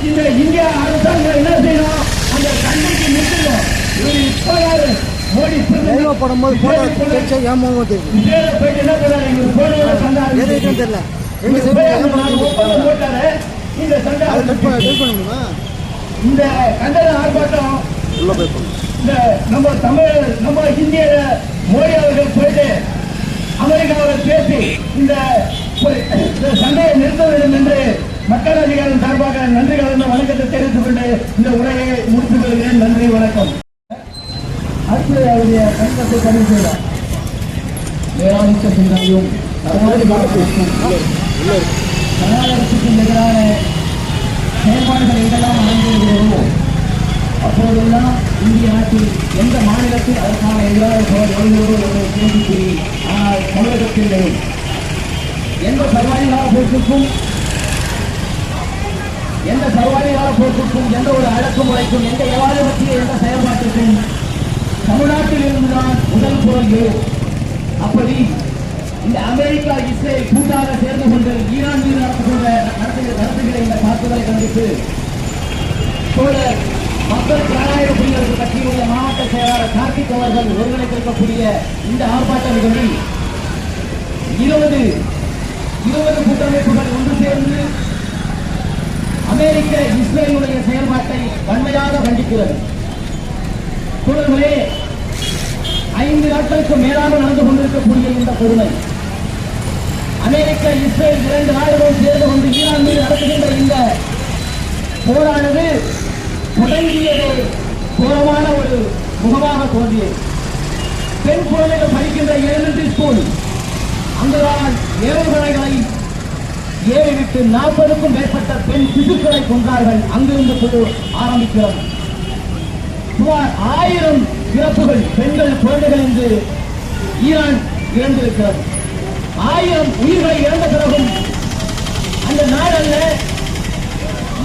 இந்த இந்தியா அரசாங்கம் என்ன செய்யணும்? அந்த சண்டைக்கு நிற்கணும். இவர் இப்ப யாரு மோடி போடும்போது போயிட்டு என்ன பண்ணாரு? இவர் போன சண்டை தெரியல. போட்டாரு. இந்த சண்டை இந்த கண்டன ஆர்ப்பாட்டம் இந்த நம்ம இந்திய மோடி அவர்கள் போயிட்டு அமெரிக்காவில் பேசி இந்த சண்டையை நிறுத்த வேண்டும் என்று மக்கள் அதிகாரம் சார்பாக நன்றி கலந்த வணக்கத்தை தெரிவித்துக் கொண்டு இந்த உரையை முடித்துக் கொள்கிறேன். நன்றி, வணக்கம். அடுத்து அவருடைய கருத்தை பதிவு செய்தார். வேளாண்மை சிந்தனையும் கர்நாடகத்துக்கு எதிரான செயல்பாடுகள் எங்கெல்லாம் நடந்திருக்கிறதோ அப்போதெல்லாம் இந்திய நாட்டில் எந்த மாநிலத்தில் அதற்கான எதிராக ஒரு கேள்விக்குறி. ஆனால் தமிழகத்தில் எந்த சர்வாதிகார போக்குக்கும் எந்த ஒரு அடக்குமுறைக்கும் எந்த ஏவாதிபத்திய எந்த செயல்பாட்டுக்கும் தமிழ்நாட்டில் வருகிறோம். அப்படி இந்த அமெரிக்கா இஸ்ரேல் கூட்டாக சேர்ந்து கொண்டு ஈரான் மீது நடத்துகிற இந்த தாக்குதலை கண்டித்து தோழர் மக்கள் ஜனநாயக குடியரசு கட்சியினுடைய மாவட்ட செயலாளர் கார்த்திக் அவர்கள் ஒருங்கிணைத்திருக்கக்கூடிய இந்த ஆர்ப்பாட்ட நிகழ்ச்சி 20 கூட்டமைப்புகள் ஒன்று சேர்ந்து அமெரிக்க இஸ்ரேலுடைய செயல்பாட்டை வன்மையாக கண்டிக்கிறது. தோழர்களே, 5 நாட்களுக்கு மேலாக நடந்து கொண்டிருக்கக்கூடிய இந்த கொடுமை, அமெரிக்க இஸ்ரேல் 2 நாடுகளும் சேர்ந்து கொண்டு ஈரான் மீது நடத்துகின்ற இந்த போரானது தொடங்கியதே கோரமான ஒரு முகமாக தோன்றியது. பெண் குழந்தைகள் படிக்கின்ற எலிமெண்டரி ஸ்கூல், அங்குதான் ஏவுகணைகளை ஏறிவிட்டு 40க்கும் மேற்பட்ட பெண் சிசுக்களை கொன்றார்கள். அங்கிருந்து குழு ஆரம்பிக்கிறது. சுமார் 1000 இறப்புகள் பெண்கள் குழந்தைகள் என்று ஈரான் இழந்திருக்கிறது. 1000 உயிர்களை இழந்த பிறகும் அந்த நாடல்ல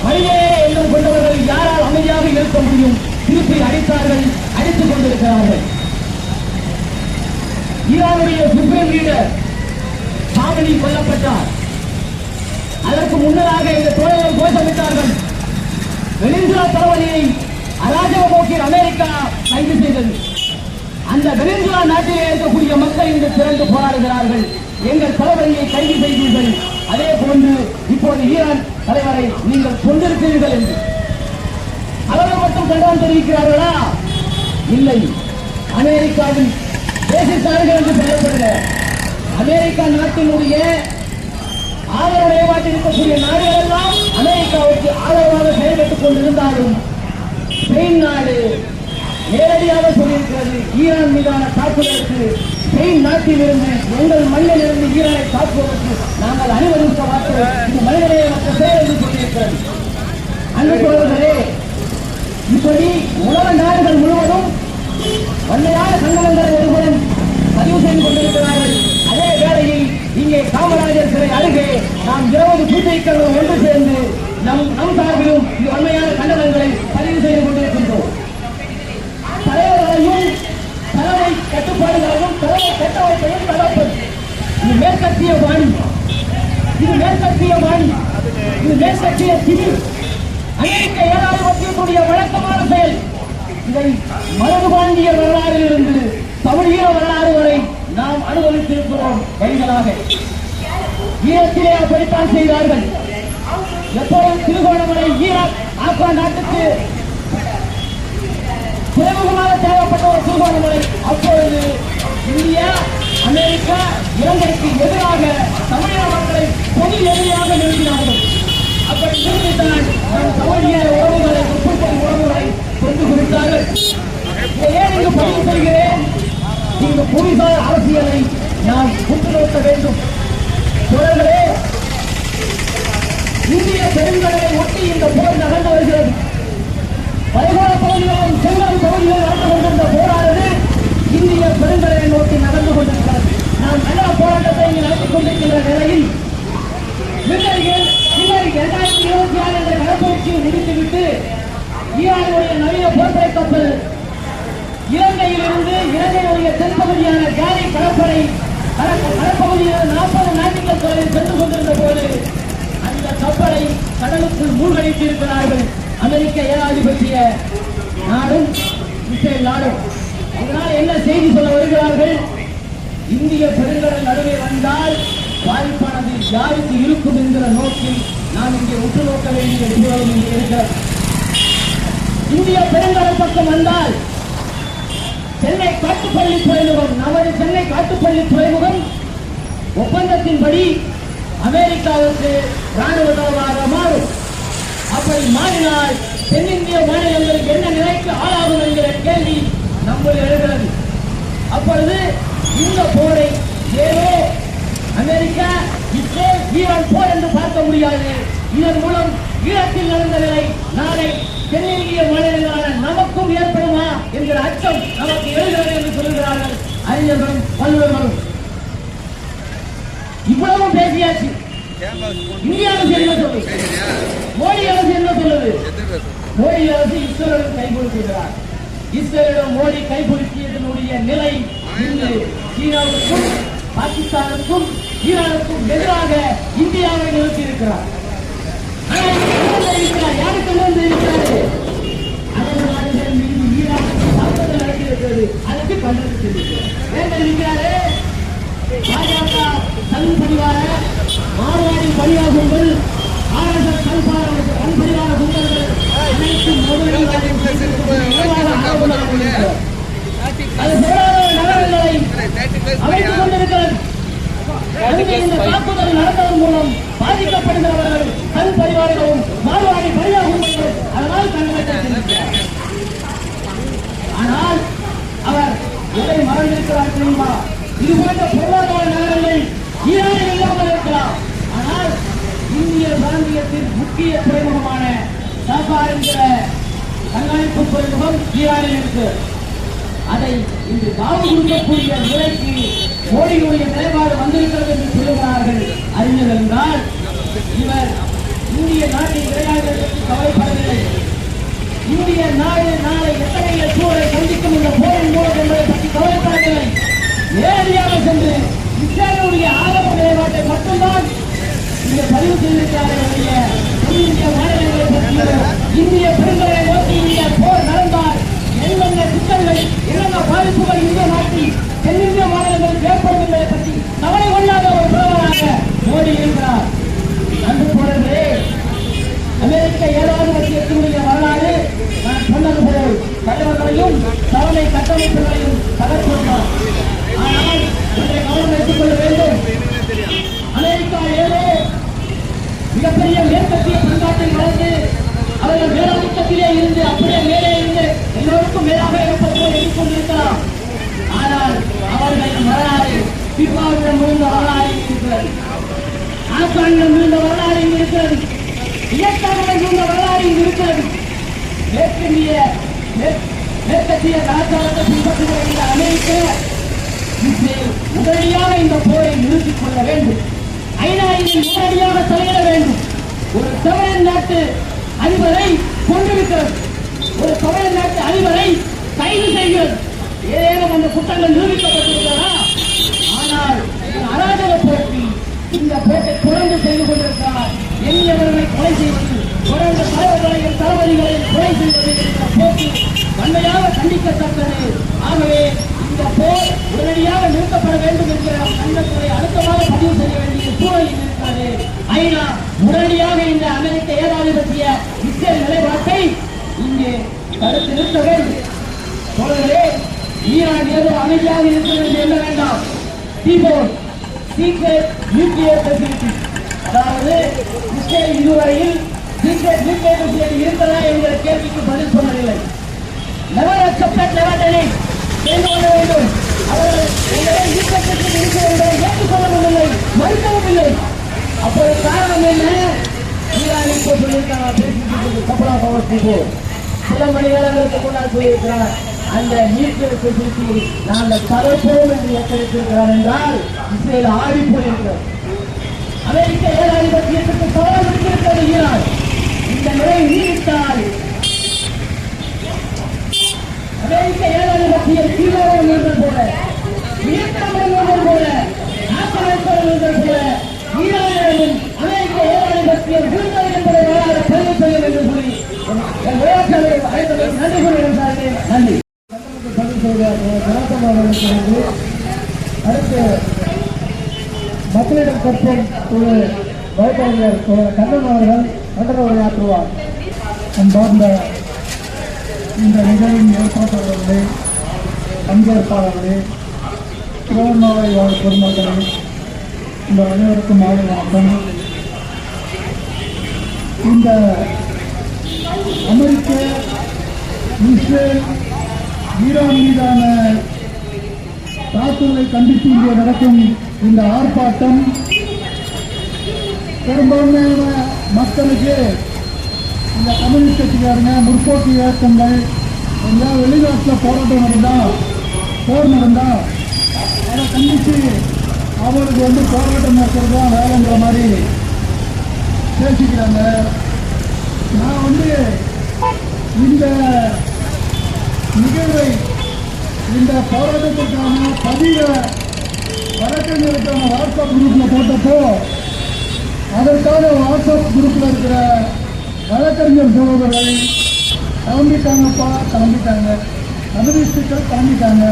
மனிதனே எண்ணம் கொண்டவர்கள் யாரால் அமைதியாக இருக்க முடியும்? திருப்பி அடித்தார்கள், அடித்துக் கொண்டிருக்கிறார்கள். ஈரானுடைய சுப்ரீம் லீடர் சாமனி கொல்லப்பட்டார். அதற்கு முன்னதாக இந்த தோழர்கள் கோஷமிட்டார்கள். வெனிசுலா தளபதியை அராஜக போக்கில் அமெரிக்கா கைது செய்தது. அந்த வெனிசுலா நாட்டிலே இருக்கக்கூடிய மக்கள் இன்று திரண்டு போராடுகிறார்கள். எங்கள் தளபதியை கைது செய்தீர்கள், அதே போன்று இப்போது ஈரான் தலைவரை நீங்கள் கொண்டிருக்கிறீர்கள் என்று அவர்கள் மட்டும் கண்டனம் தெரிவிக்கிறார்களா? இல்லை. அமெரிக்காவின் தேசியத்தார்கள் என்று சொல்லப்படுகிற அமெரிக்கா நாட்டினுடைய ஆதரவு ஏமாற்றிருக்கக்கூடிய நாடுகள் எல்லாம் அமெரிக்காவுக்கு ஆதரவாக செயல்பட்டுக் கொண்டிருந்தாலும் ஸ்பெயின் நாடு நேரடியாக சொல்லியிருக்கிறது, ஈரான் மீதான தாக்குதலுக்கு ஸ்பெயின் நாட்டிலிருந்து எங்கள் மண்ணிலிருந்து ஈரானை தாக்குவதற்கு நாங்கள் அனுமதிக்க மாட்டோம், இது மனிதநேயமற்ற செயல் என்று சொல்லியிருக்கிறது. அன்பு தோழர்களே, இப்படி உலக நாடுகள் முழுவதும் வன்மையான கண்டனங்களை ஒருபுறம் பதிவு செய்து கொண்டிருக்கிறார்கள். அதே வேளையில் இங்கே காமராஜர் சிலை அருகே நாம் 20 பூஜைக்கள் ஒன்று சேர்ந்து நம் சார்பிலும் இந்த வன்மையான கண்டனங்களை பதிவு செய்து கொண்டிருக்கின்றோம். தலைவர்களையும் தலைமை கட்டுப்பாடுகளையும் தலைமை கட்டமைப்பையும் தகர்ப்பது இது மேற்கத்திய வாணி, இது மேற்கத்திய வாணி, இது மேற்கத்திய திமிர், அமெரிக்க ஏகாதிபத்தியத்துடைய வழக்கமான செயல். இதை மரபுபாண்டிய வரலாறில் இருந்து தமிழீழ வரலாறு வரை நாம் அனுபவித்திருக்கிறோம். வழிகளாக ஈரத்திலே அப்படித்தான் செய்தார்கள். எப்போதும் திருகோணமலை ஈராக் ஆப்கான் நாட்டுக்கு துறைமுகமாக தேவைப்பட்ட ஒரு திருகோணமலை. அப்பொழுது இந்தியா, அமெரிக்கா, இலங்கைக்கு எதிராக தமிழக மக்களை பொது எதிரியாக நிறுத்தினார்கள். அப்படி நிறுத்தித்தான் நம் தமிழிய உறவுகளை முற்படுத்தும் உறவுகளை கொண்டு கொடுத்தார்கள். ஏன் இங்கு பதிவு செய்கிறேன்? இந்த புவிசார் அரசியலை நாம் உற்று நோக்க வேண்டும். தோழர்களே, இந்திய பெருங்கடலை ஒட்டி இந்த போர் நகர்ந்து வருகிறது. வளைகுடா பகுதிகளிலும் செங்கல் பகுதிகளில் நடந்து கொண்டிருந்த போரானது இந்திய பெருங்கடலை நோக்கி நகர்ந்து கொண்டிருக்கிறது. நாம் நல்ல போராட்டத்தை இங்கு நடத்திக் கொண்டிருக்கின்ற நிலையில் 2026 என்ற கடற்பயிற்சியை முடித்துவிட்டு ஈரானுடைய நவீன போர்ப்படை கப்பல் இலங்கையிலிருந்து இலங்கையுடைய தென்பகுதியான காலி கடற்பகுதியில் 40 நாட்டிகள் தொலைவில் சென்று கொண்டிருந்த போது அந்த கப்பலை கடலுக்குள் மூழ்கடித்து இருக்கிறார்கள் அமெரிக்க ஏகாதிபத்திய நாடும் இஸ்ரேல் நாடும். இதனால் என்ன செய்தி சொல்ல வருகிறார்கள்? இந்திய பெருங்கடல் நடுவே வந்தால் வாய்ப்பானது யாருக்கு இருக்கும் என்கிற நோக்கில் நாம் இங்கே உற்று நோக்க வேண்டிய சூழலும் இங்கே இருக்கிறது. இந்திய பெருங்கடல் பக்கம் வந்தால் சென்னை காட்டுப்பள்ளி துறைமுகம், நமது சென்னை காட்டுப்பள்ளி துறைமுகம் ஒப்பந்தத்தின்படி அமெரிக்காவுக்கு ராணுவ தளமாக மாறும். அப்படி மாறினால் தென்னிந்திய மாநிலங்களுக்கு என்ன நிலைக்கு ஆளாகும் என்கிற கேள்வி நம்முடைய எழுகிறது. அப்பொழுது இந்த போரை ஏதோ அமெரிக்கா, இஸ்ரேல், ஈரான் போர் என்று பார்க்க முடியாது. இதன் மூலம் ஈழத்தில் நடந்த நிலை நாளை தென்னிந்திய மாநிலங்களான நமக்கும் ஏற்படுமா என்கிற அச்சம் நமக்கு எழுகிறது என்று சொல்கிறார்கள் அறிஞர்களும் வல்லுநர்களும். இவ்வளவும் பேசியாச்சு. இந்திய அரசு என்ன சொல்லுது? மோடி அரசு என்ன சொல்லுது? மோடி அரசு இஸ்ரேலுடன் கைகுலுக்குகிறார். இஸ்ரேலிடம் மோடி கைகுலுக்கியதனுடைய நிலை இன்று சீனாவுக்கும் பாகிஸ்தானுக்கும் ஈரானுக்கும் எதிராக இந்தியாவை நிறுத்தியிருக்கிறார். யாருக்கு இருக்கிறாரு? அரபு நாடுகள் மீது ஈரானுக்கு தாக்குதல் நடத்தியிருக்கிறது. அதுக்கு கண்டனம் தெரிவிக்கிறாரு. பாஜக தன்படிவார மார்வாடி பணியாகுங்கள், RSS தன்படிவார குண்டர்கள் அனைத்து அது நகரங்களை அமைத்துக் கொண்டிருக்கிறது. இந்த தாக்குதல் நடந்ததன் மூலம் பாதிக்கப்படுகிறவர்கள் தன் பரிவாரங்களும் மார்வாடி பணியாகுங்கள். அதனால் கண்டனம். ஆனால் அவர் எதை மறந்திருக்கிறார் தெரியுமா? இது போன்ற பொருளாதார நகரங்கள் ஈரானில் இல்லாமல் இருக்கலாம். ஆனால் இந்திய பிராந்தியத்தின் முக்கிய துறைமுகமான சாபா என்கிற கண்காணிப்பு துறைமுகம் ஈரானில் இருக்கு. அதை இன்று காவு கொடுக்கக்கூடிய நிலைக்கு மோடியுடைய நிலைப்பாடு வந்திருக்கிறது என்று சொல்லுகிறார்கள் அறிஞர்கள். என்றால் இவர் இந்திய நாட்டின் இளைஞர்கள் பற்றி கவலைப்படவில்லை. இந்திய நாடு நாளை எத்தனை சூழலை சந்திக்கும் இந்த போரின் மூலம் என்பதை பற்றி கவலைப்படவில்லை. நேரடியாக சென்று இஸ்ரேலுடைய ஆரம்ப நிலைப்பாட்டை மட்டும்தான் இங்கே பதிவு செய்திருக்கிறார்கள். இந்திய மாநிலங்களை பற்றியோ இந்திய பெருங்கடலை நோக்கி இந்திய போர் நடந்தால் என்னென்ன சிக்கல்கள் என்னென்ன பாதிப்புகள் இந்திய நாட்டில் தென்னிந்திய மாநிலங்களுக்கு ஏற்படும் என்பதை பற்றி கவலை கொள்ளாத ஒரு பிரதமராக மோடி இருக்கிறார். அன்று போலவே அமெரிக்க ஏகாதிபத்தியத்தினுடைய வரலாறு நான் சொன்னது போல் தலைவர்களையும் தலைமை கட்டமைப்புகளையும் தகர்த்துள்ளார். ஆனால் ஒன்றை கவனம் வைத்துக் கொள்ள வேண்டும். அமெரிக்கா ஏதோ மிகப்பெரிய மேற்கத்திய பண்பாட்டில் வளர்ந்து அவர்கள் மேலாதிக்கத்திலே இருந்து அப்படியே மேலே இருந்து எல்லோருக்கும் மேலாக இருப்பது போல் எண்ணிக்கொண்டிருக்கலாம். ஆனால் அவர்களின் வரலாறு பிபாவிடம் விழுந்த வரலாறு இருக்கிறது. ஆப்கானிடம் விழுந்த வரலாறு இங்கு இருக்கிறது. இயற்கையுடன் விழுந்த வரலாறு இங்கு இருக்கிறது. மேற்கத்திய கலாச்சாரத்தை பின்பற்றுகிற இந்த அமெரிக்க இஸ்ரேல் உடனடியாக இந்த போரை நிறுத்திக் கொள்ள வேண்டும். ஐநா இதில் உடனடியாக தலையிட வேண்டும். ஒரு தமிழ் நாட்டு அதிபரை கொண்டிருக்கிறது. ஒரு தமிழ் நாட்டு அதிபரை கைது செய்கிறது. ஏதேனும் அந்த குற்றங்கள் நிரூபிக்கப்பட்டிருக்கிறதா? ஆனால் அராஜக போட்டி இந்த போட்டை தொடர்ந்து செய்து கொண்டிருக்கிறார். எளியவர்களை கொலை செய்வது, தொடர்ந்து தலைவர்களையும் தளபதிகளையும் கொலை செய்வது என்ற போட்டி வன்மையாக கண்டிக்கத்தக்கது. ஆகவே இந்த போர் உடனடியாக நிறுத்தப்பட வேண்டும் என்கிற கண்டனத்தை அழுத்தமாக பதிவு செய்ய வேண்டிய சூழலில் இருக்கிறது. ஐநா உடனடியாக இந்த அமெரிக்க ஏகாதிபத்திய இஸ்ரேல் நிலைப்பாட்டை இங்கே தடுத்து நிறுத்த வேண்டும். தொடர்ந்து ஈரான் ஏதோ அமைதியாக இருக்கிறது என்று எண்ண வேண்டாம். சீக்ரெட் நியூக்ளியர் ஃபெசிலிட்டி, அதாவது இஸ்ரேல் இதுவரையில் சீக்ரெட் நியூக்ளியர் ஃபெசிலிட்டி இருக்கிறதா என்கிற கேள்விக்கு பதில் சொல்லவில்லை. நெவர் அக்செப்டட் லெவல் செய்து கொள்ள வேண்டும். அவர்கள் ஏற்றுக்கொள்ளவில்லை, மறுக்கவும் இல்லை. அப்போது காரணம் என்ன? ஈரான் இப்போ சொல்லியிருக்காங்க, சில மணி நேரங்களுக்கு முன்னால் சொல்லியிருக்கிறார் அந்த நியூக்ளியர் ஃபெசிலிட்டி நாங்கள் தரப்போம் என்று எச்சரித்திருக்கிறார். என்றால் இஸ்ரேல் ஆடி போயிருக்கிறது. அமெரிக்க ஏகாதிபத்தியத்துக்கு சவால் விடுத்திருக்கிறது ஈரான். இந்த நிலை நீடித்தால் அமெரிக்க ஏகாதிபத்தியம் தீவிரம் இருந்தது போல, வியட்நாம் இருந்தது போல, ஆப்கானிஸ்தான் இருந்தது போல ஈரானிடமும் அமெரிக்க ஏகாதிபத்தியம் விழுந்தது என்பதை வரலாறு பதிவு செய்யும் என்று சொல்லி நன்றி கூறுகிறேன். நன்றி. அடுத்து மக்களிடம் கற்போம் ஒரு வழக்கறிஞர் கண்ணன் அவர்கள் கண்டன உரையாற்றுவார். அன்பார்ந்த இந்த நிகழ்வின் ஏற்பாட்டாளர்களே, பங்கேற்பாளர்களே, திருவண்ணாமலை வாழ் பொதுமக்களே, இந்த அனைவருக்கும் மாலை வணக்கம். இந்த அமெரிக்க இஸ்ரேல் ஈரான் மீதான தாக்குதலை கண்டித்து இங்கே நடக்கும் இந்த ஆர்ப்பாட்டம் பெரும்பான்மையான மக்களுக்கு இந்த கம்யூனிஸ்ட் கட்சிக்காரங்க முற்போக்கு இயக்கங்கள் எங்கேயாவது வெளிநாட்டில் போராட்டம் போர் நடந்தா அதை கண்டித்து அவருக்கு போராட்டம் நடத்துறது தான் வேலைங்கிற மாதிரி பேசிக்கிறாங்க. நான் இந்த நிகழ்வை இந்த போராட்டத்திற்கான பதிவை வழக்கறிஞருக்கான வாட்ஸ்அப் குரூப்பில் போட்டப்போ அதற்கான வாட்ஸ்அப் குரூப்பில் இருக்கிற வழக்கறிஞர் சகோதரர்கள் கிளம்பிட்டாங்கப்பா, கிளம்பிட்டாங்க, கம்யூனிஸ்டுகள் கிளம்பிட்டாங்க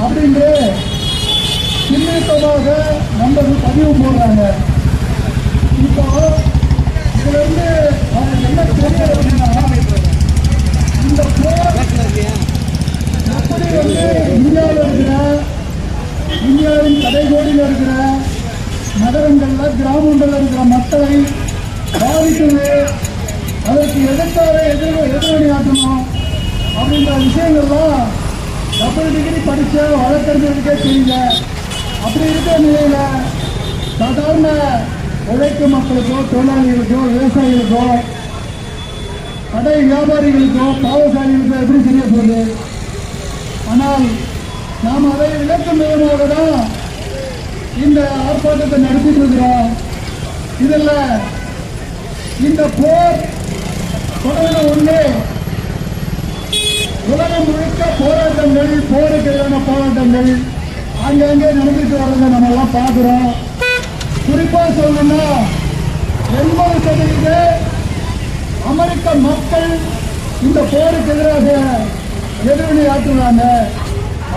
அப்படின்ற பின்னூட்டமாக நம்பர்கள் பதிவு போடுறாங்க. இப்போ இதுல இருந்து அவங்களுக்கு என்ன தெரியல அப்படின்னா, இந்த போர் எப்படி வந்து இந்தியாவில் இருக்கிற இந்தியாவின் கடைகோடியில் இருக்கிற நகரங்கள்ல கிராமங்களில் இருக்கிற மக்களை பாதிக்குது, அதற்கு எதிரணியாற்றணும் அப்படின்ற விஷயங்கள்லாம் டபுள் டிகிரி படித்த வழக்கறிஞருக்கே தெரியல. அப்படி இருக்கிற நிலையில சாதாரண உழைக்கும் மக்களுக்கோ, தொழிலாளிகளுக்கோ, விவசாயிகளுக்கோ, கடை வியாபாரிகளுக்கோ, பாவசாலிகளுக்கோ எப்படி தெரிய போகுது? ஆனால் நாம் அதை விளக்கும் விதமாக தான் இந்த ஆர்ப்பாட்டத்தை நடத்திட்டு இருக்கிறோம். இதில் இந்த போர் தொடர்ந்து ஒன்று உலகம் முழுக்க போராட்டங்கள், போருக்கு எதிரான போராட்டங்கள் அங்கங்கே நடந்துட்டு வர்றதை நம்ம எல்லாம் பார்க்கிறோம். குறிப்பா சொல்லணும்னா 80% அமெரிக்க மக்கள் இந்த போருக்கு எதிராக எதிர்வினை ஆற்றுறாங்க.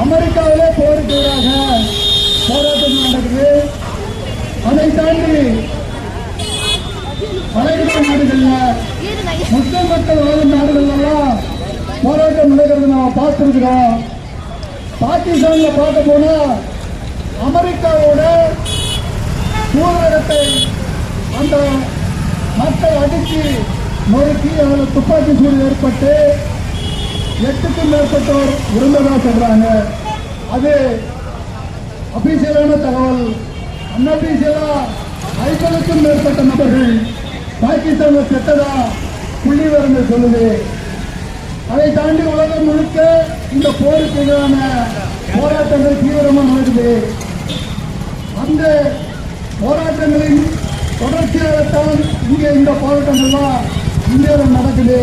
அமெரிக்காவிலே போருக்கு எதிராக போராட்டம் நடக்குது. அதை தாண்டி வளைகுடா நாடுகளில் முஸ்லிம் மக்கள் வாழும் நாடுகள்லாம் போராட்டம் நடக்கிறது நாம் பார்த்துருக்கிறோம். பாகிஸ்தான்ல பார்க்க போனா அமெரிக்காவோட தூதரகத்தை அந்த மக்கள் அடித்து நொறுக்கி அதில் துப்பாக்கி சூடு ஏற்பட்டு 8க்கும் மேற்பட்டோர் இருந்ததா சொல்றாங்க. அது அபிஷியலான தகவல். அன்அபிஷியலா 50க்கும் மேற்பட்ட நபர்கள் பாகிஸ்தானில் செத்ததா புள்ளி விவரங்கள் சொல்லுது. அதை தாண்டி உலகம் முழுக்க இந்த போருக்கு எதிரான போராட்டங்கள் தீவிரமாக நடக்குது. அந்த போராட்டங்களின் தொடர்ச்சியாகத்தான் இங்கே இந்த போராட்டங்கள்லாம் இந்தியாவில் நடக்குது.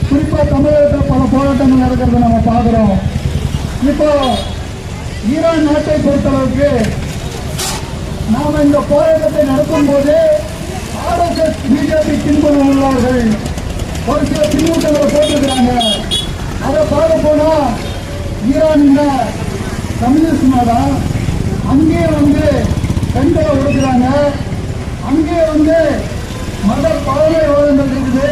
குறிப்பாக தமிழகத்தில் பல போராட்டங்கள் நடக்கிறத நம்ம பார்க்குறோம். இப்போ ஈரான் நாட்டை பொறுத்தளவுக்கு நாம் இந்த போராட்டத்தை நடத்தும் போது RSS பிஜேபி பின்புலம் உள்ளவர்கள் ஒரு சில பின்னூட்டங்களை போட்டிருக்கிறாங்க. அதை பார்க்க போனா ஈரான் கம்யூனிஸ்ட் நாடா, அங்கே வந்து பெண்களை ஒடுக்கிறாங்க, அங்கே வந்து மத பழமைவாதங்கள் இருக்குது.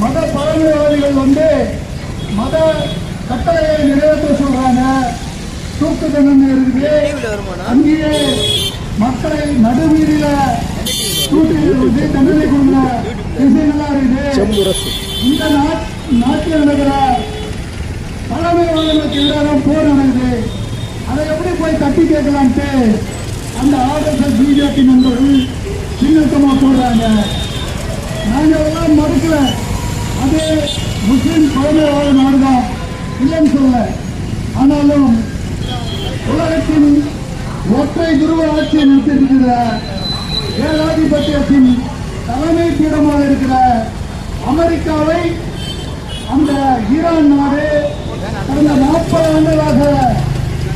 மத பழமைவாதிகள் வந்து மத கட்டளையை நிறைவேற்ற சொல்றாங்க. தூக்கு தண்டனை இருக்குது. அங்கேயே மக்களை நடுவீதியில தூக்கி தண்டனை கொடுக்கிற விஷயங்கள்லாம் இருக்குது. இந்த நாட்டில் நடக்கிற பழமைவாதங்களுக்கு எதிராக போர் நடக்குது. அதை எப்படி போய் தட்டி கேட்கலான்ட்டு அந்த RSS பிஜேபி நண்பர்கள் பின்னூட்டமாக போடுறாங்க. நாங்கள் எல்லாம் மறுக்கல, அது முஸ்லிம் பழமைவாத நாடுதான், இல்லைன்னு சொல்ல. ஆனாலும் உலகத்தின் ஒற்றை துருவ ஆட்சியை நடத்திருக்கிற ஏகாதிபத்தியத்தின் தலைமை பீடமாக இருக்கிற அமெரிக்காவை அந்த ஈரான் நாடு கடந்த 40 ஆண்டுகளாக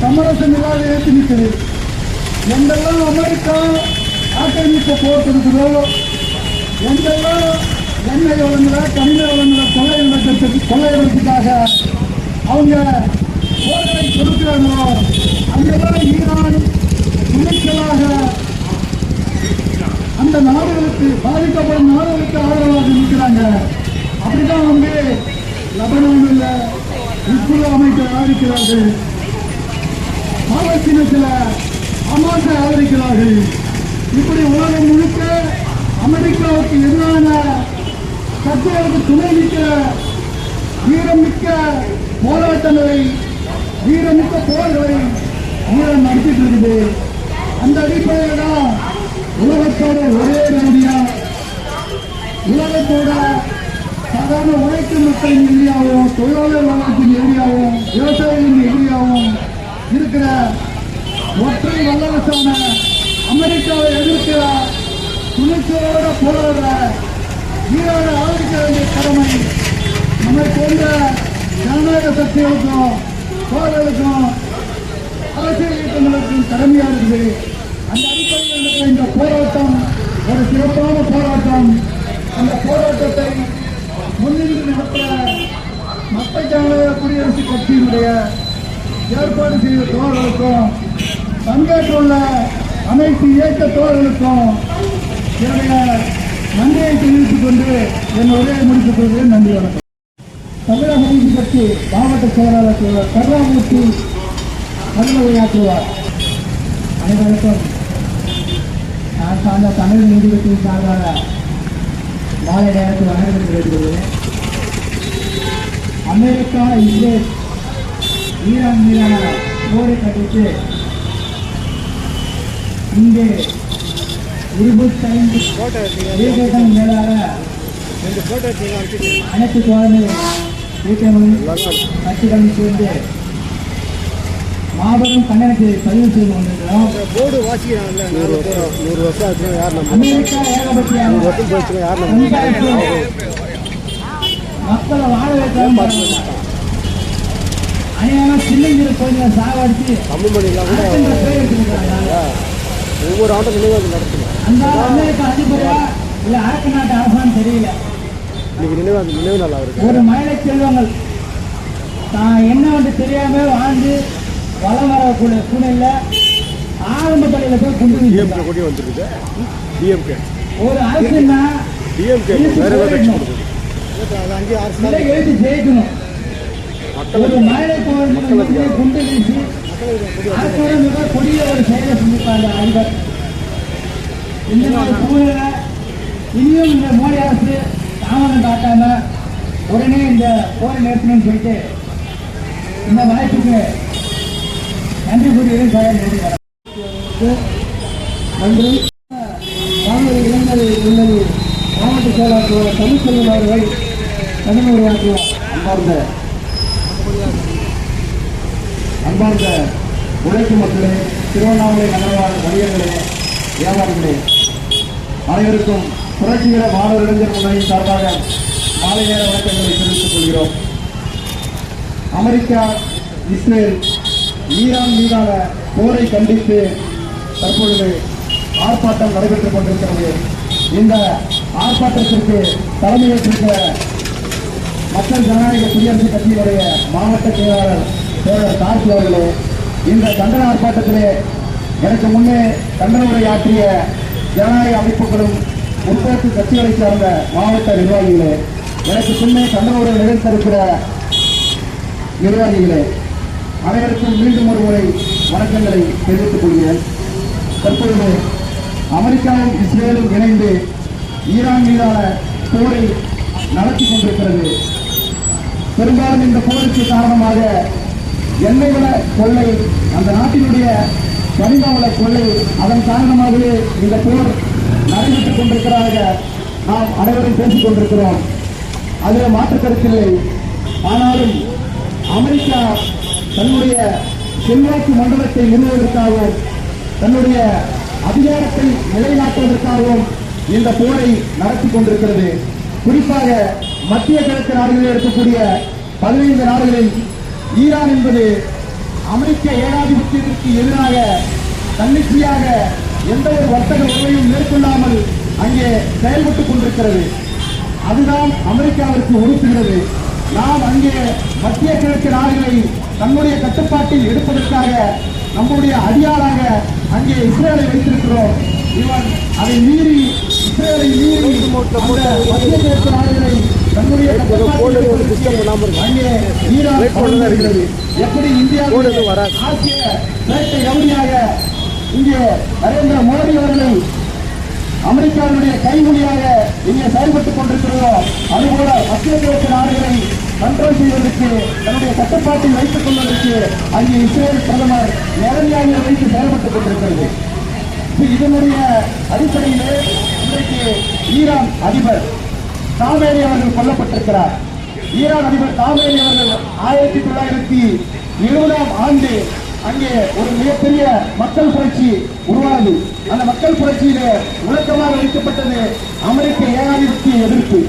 சமரச நிலையில் ஏற்றி நிற்கிறது. எங்கெல்லாம் அமெரிக்கா ஆக்கிரமிப்பு போட்டிருக்கிறதோ, எங்கெல்லாம் எண்ணெய் வளங்களை, கனிம வளங்களை கொள்ளையிடறதுக்காக அவங்க போர்களை கொடுக்கிறாங்களோ, அங்கெல்லாம் ஈரான் துணிச்சலாக அந்த நாடுகளுக்கு, பாதிக்கப்படும் நாடுகளுக்கு ஆதரவாக நிற்கிறாங்க. அப்படிதான் வந்து லெபனானில் ஹிஸ்புல்லா அமைப்பை ஆதரிக்கிறார்கள், பாலஸ்தீனத்தில் ஹமாஸை ஆதரிக்கிறார்கள். இப்படி உலகம் முழுக்க அமெரிக்காவுக்கு எதிரான சக்திகளுக்கு துணை நிற்கிற வீரமிக்க போராட்டங்களை, வீரமிக்க போர்களை ஈரான் நடத்திட்டு இருக்குது. அந்த அடிப்படையில் தான் உலகத்தோட ஒரே ரீதியா உலகத்தோட சாதாரண உழைக்கும் மக்களின் எதிரியாகவும், தொழிலாளர் வளர்ச்சியின் எதிரியாகவும், விவசாயிகளின் எதிரியாகவும் இருக்கிற ஒற்றை வல்லரசான அமெரிக்காவை எதிர்க்கிற துணிச்சலோட போராடுற ஈரானை ஆதரிக்க வேண்டிய கடமை நம்மை போன்ற ஜனநாயக சக்திகளுக்கும் தோழர்களுக்கும் அரசியல் இயக்கங்களுக்கும் கடமையா இருக்குது. அந்த அடிப்படையில் நடக்கிற இந்த போராட்டம் ஒரு சிறப்பான போராட்டம். அந்த போராட்டத்தை முன்னின்று நடத்த மக்கள் ஜனநாயக குடியரசுக் கட்சியினுடைய ஏற்பாடு செய்த தோழர்களுக்கும் பங்கேற்றுள்ள அனைத்து இயக்க தோழர்களுக்கும் என்னுடைய நன்றியை தெரிவித்துக் கொண்டு என் உரையை முடித்துக் கொள்கிறேன். நன்றி, வணக்கம். தமிழக நீதி கட்சி மாவட்ட செயலாளர் கருணாமூர்த்தி உரையாற்றுவார். அனைவருக்கும் நான் சார்ந்த தமிழக நீதி கட்சியின் சார்பாக மாலை நேரத்தில் வணக்கம் தெரிவித்துள்ளேன். அமெரிக்கா, இஸ்ரேல், ஈரான் மீதான போரை கண்டித்து இங்கே 25 மேலாக அனைத்து தோழர்கள் கட்சிகளும் சேர்ந்து மாபெரும் கண்டனத்தை பதிவு செய்து கொண்டிருக்கிறோம். போர்டு வாசிக்கிறாங்கல்ல 100 வருஷம் ஆச்சுன்னா யார் நம்ம அமெரிக்கா ஏகபட்சியாக மக்களை வாழ வைக்கலாம் அநியாயமா சின்னஞ்சிறு கோயிலை சாவடிச்சு தமிழ் மொழியெல்லாம் கூட பேர் எடுத்துக்கிறாங்க. ஒவ்வொரு ஆண்டும் நினைவாக நடத்தணும். அந்த அமெரிக்கா அதிபரா இல்ல அரசு நாட்டு அரசான்னு தெரியல. இன்னைக்கு நினைவு நாள் அவருக்கு. ஒரு மழை செல்வங்கள் தான் என்ன வந்து தெரியாம வாழ்ந்து வளம் வரக்கூடிய சூழ்நிலை ஆரம்ப பள்ளியில போய் கொண்டு டிஎம்கே கொடி வந்துருக்கு. டிஎம்கே ஒரு அரசுன்னா டிஎம்கே வேற வேற கட்சி கொடுக்குது. அங்கேயே அரசு எழுதி ஜெயிக்கணும். ஒரு மழை கொண்டு வீசி அரசு கொடிய ஒரு செயலை செஞ்சிருப்பாங்க அதிபர். இந்த மாதிரி சூழ்நிலை இனியும் இந்த மோடி அரசு தாமதம் காட்டாம உடனே இந்த போரை நிறுத்தணும்னு சொல்லிட்டு இந்த வாய்ப்புக்கு நன்றி கூறுகிறேன். நன்றி. மாநில இளைஞர் முன்னணி மாவட்ட செயலாளர் தமிழ்ச்செல்வன் அவர்கள் கடன் உரையாற்றுவார். அன்பார்ந்த உழைக்கும் மக்களே, திருவண்ணாமலை நகரவாழ் வணிகர்களே, வியாபாரிகளே, அனைவருக்கும் புரட்சிகர மாணவர் இளைஞர் முன்னணியின் சார்பாக மாலை நேர வணக்கங்களை தெரிவித்துக் கொள்கிறோம். அமெரிக்கா, இஸ்ரேல், ஈரான் மீதான போரை கண்டித்து தற்பொழுது ஆர்ப்பாட்டம் நடைபெற்றுக் கொண்டிருக்கிறது. இந்த ஆர்ப்பாட்டத்திற்கு தலைமையேற்றிருக்கிற மக்கள் ஜனநாயக குடியரசுக் கட்சியினுடைய மாவட்ட செயலாளர் தோழர் கார்த்தி அவர்களே, இந்த கண்டன ஆர்ப்பாட்டத்திலே எனக்கு முன்னே கண்டன உரையாற்றிய ஜனநாயக அமைப்புகளும் முற்போக்கு கட்சிகளை சார்ந்த மாவட்ட நிர்வாகிகளே, எனக்கு பின்னே கண்டன உரை நிகழ்த்திருக்கிற நிர்வாகிகளே, அனைவருக்கும் மீண்டும் ஒரு முறை வணக்கங்களை தெரிவித்துக் கொள்கிறேன். தற்பொழுது அமெரிக்காவும் இஸ்ரேலும் இணைந்து ஈரான் மீதான போரை நடத்தி கொண்டிருக்கிறது. பெரும்பாலும் இந்த போருக்கு காரணமாக எண்ணெய் வள கொள்ளை, அந்த நாட்டினுடைய கனிம வள கொள்ளை, அதன் காரணமாகவே இந்த போர் நடைபெற்றுக் கொண்டிருக்கிறதாக நாம் அனைவரும் பேசிக் கொண்டிருக்கிறோம். அதில் மாற்று கருத்தில்லை. ஆனாலும் அமெரிக்கா தன்னுடைய செல்வாக்கு மண்டலத்தை நிறுவுவதற்காகவும் தன்னுடைய அதிகாரத்தை நிலைநாட்டுவதற்காகவும் இந்த போரை நடத்தி கொண்டிருக்கிறது. குறிப்பாக மத்திய கிழக்கு நாடுகளில் இருக்கக்கூடிய 15 நாடுகளில் ஈரான் என்பது அமெரிக்க ஏகாதிபத்தியத்திற்கு எதிராக தன்னிச்சையாக எந்த ஒரு வர்த்தக உறவையும் மேற்கொள்ளாமல் அங்கே செயல்பட்டுக் கொண்டிருக்கிறது. அதுதான் அமெரிக்காவிற்கு உறுத்துகிறது. நாம் அங்கே மத்திய கிழக்கு நாடுகளை தன்னுடைய கட்டுப்பாட்டில் எடுப்பதற்காக நம்முடைய அடியாளாக அங்கே இஸ்ரேலை வைத்திருக்கிறோம். இவன் அதை மீறி இஸ்ரேலை மீறி மத்திய கிழக்கு நாடுகளை தன்னுடைய அங்கே ஈரான் இருக்கிறது. எப்படி இந்தியாவில் ஆசிய வேட்டை ரவுடியாக இங்கே நரேந்திர மோடி அவர்களை அமெரிக்காவுடைய கைமொழியாக இங்கே செயல்பட்டுக் கொண்டிருக்கிறதோ, அதுபோல மத்திய கிழக்கு நாடுகளை கண்ட்ரோல் செய்வதற்கு தன்னுடைய கட்டுப்பாட்டில் வைத்துக் கொள்வதற்கு அங்கே இஸ்ரேல் பிரதமர் நேரடியாக வைத்து செயல்பட்டுக் கொண்டிருக்கிறது. இதனுடைய அடிப்படையிலே இன்றைக்கு ஈரான் அதிபர் காமேனி அவர்கள் கொல்லப்பட்டிருக்கிறார். ஈரான் அதிபர் காமேனி அவர்கள் 1970ஆம் ஆண்டு அங்கே ஒரு மிகப்பெரிய மக்கள் புரட்சி உருவானது. அந்த மக்கள் புரட்சியிலே முழக்கமாக வைக்கப்பட்டது அமெரிக்க ஏகாதிபத்திய எதிர்ப்பு.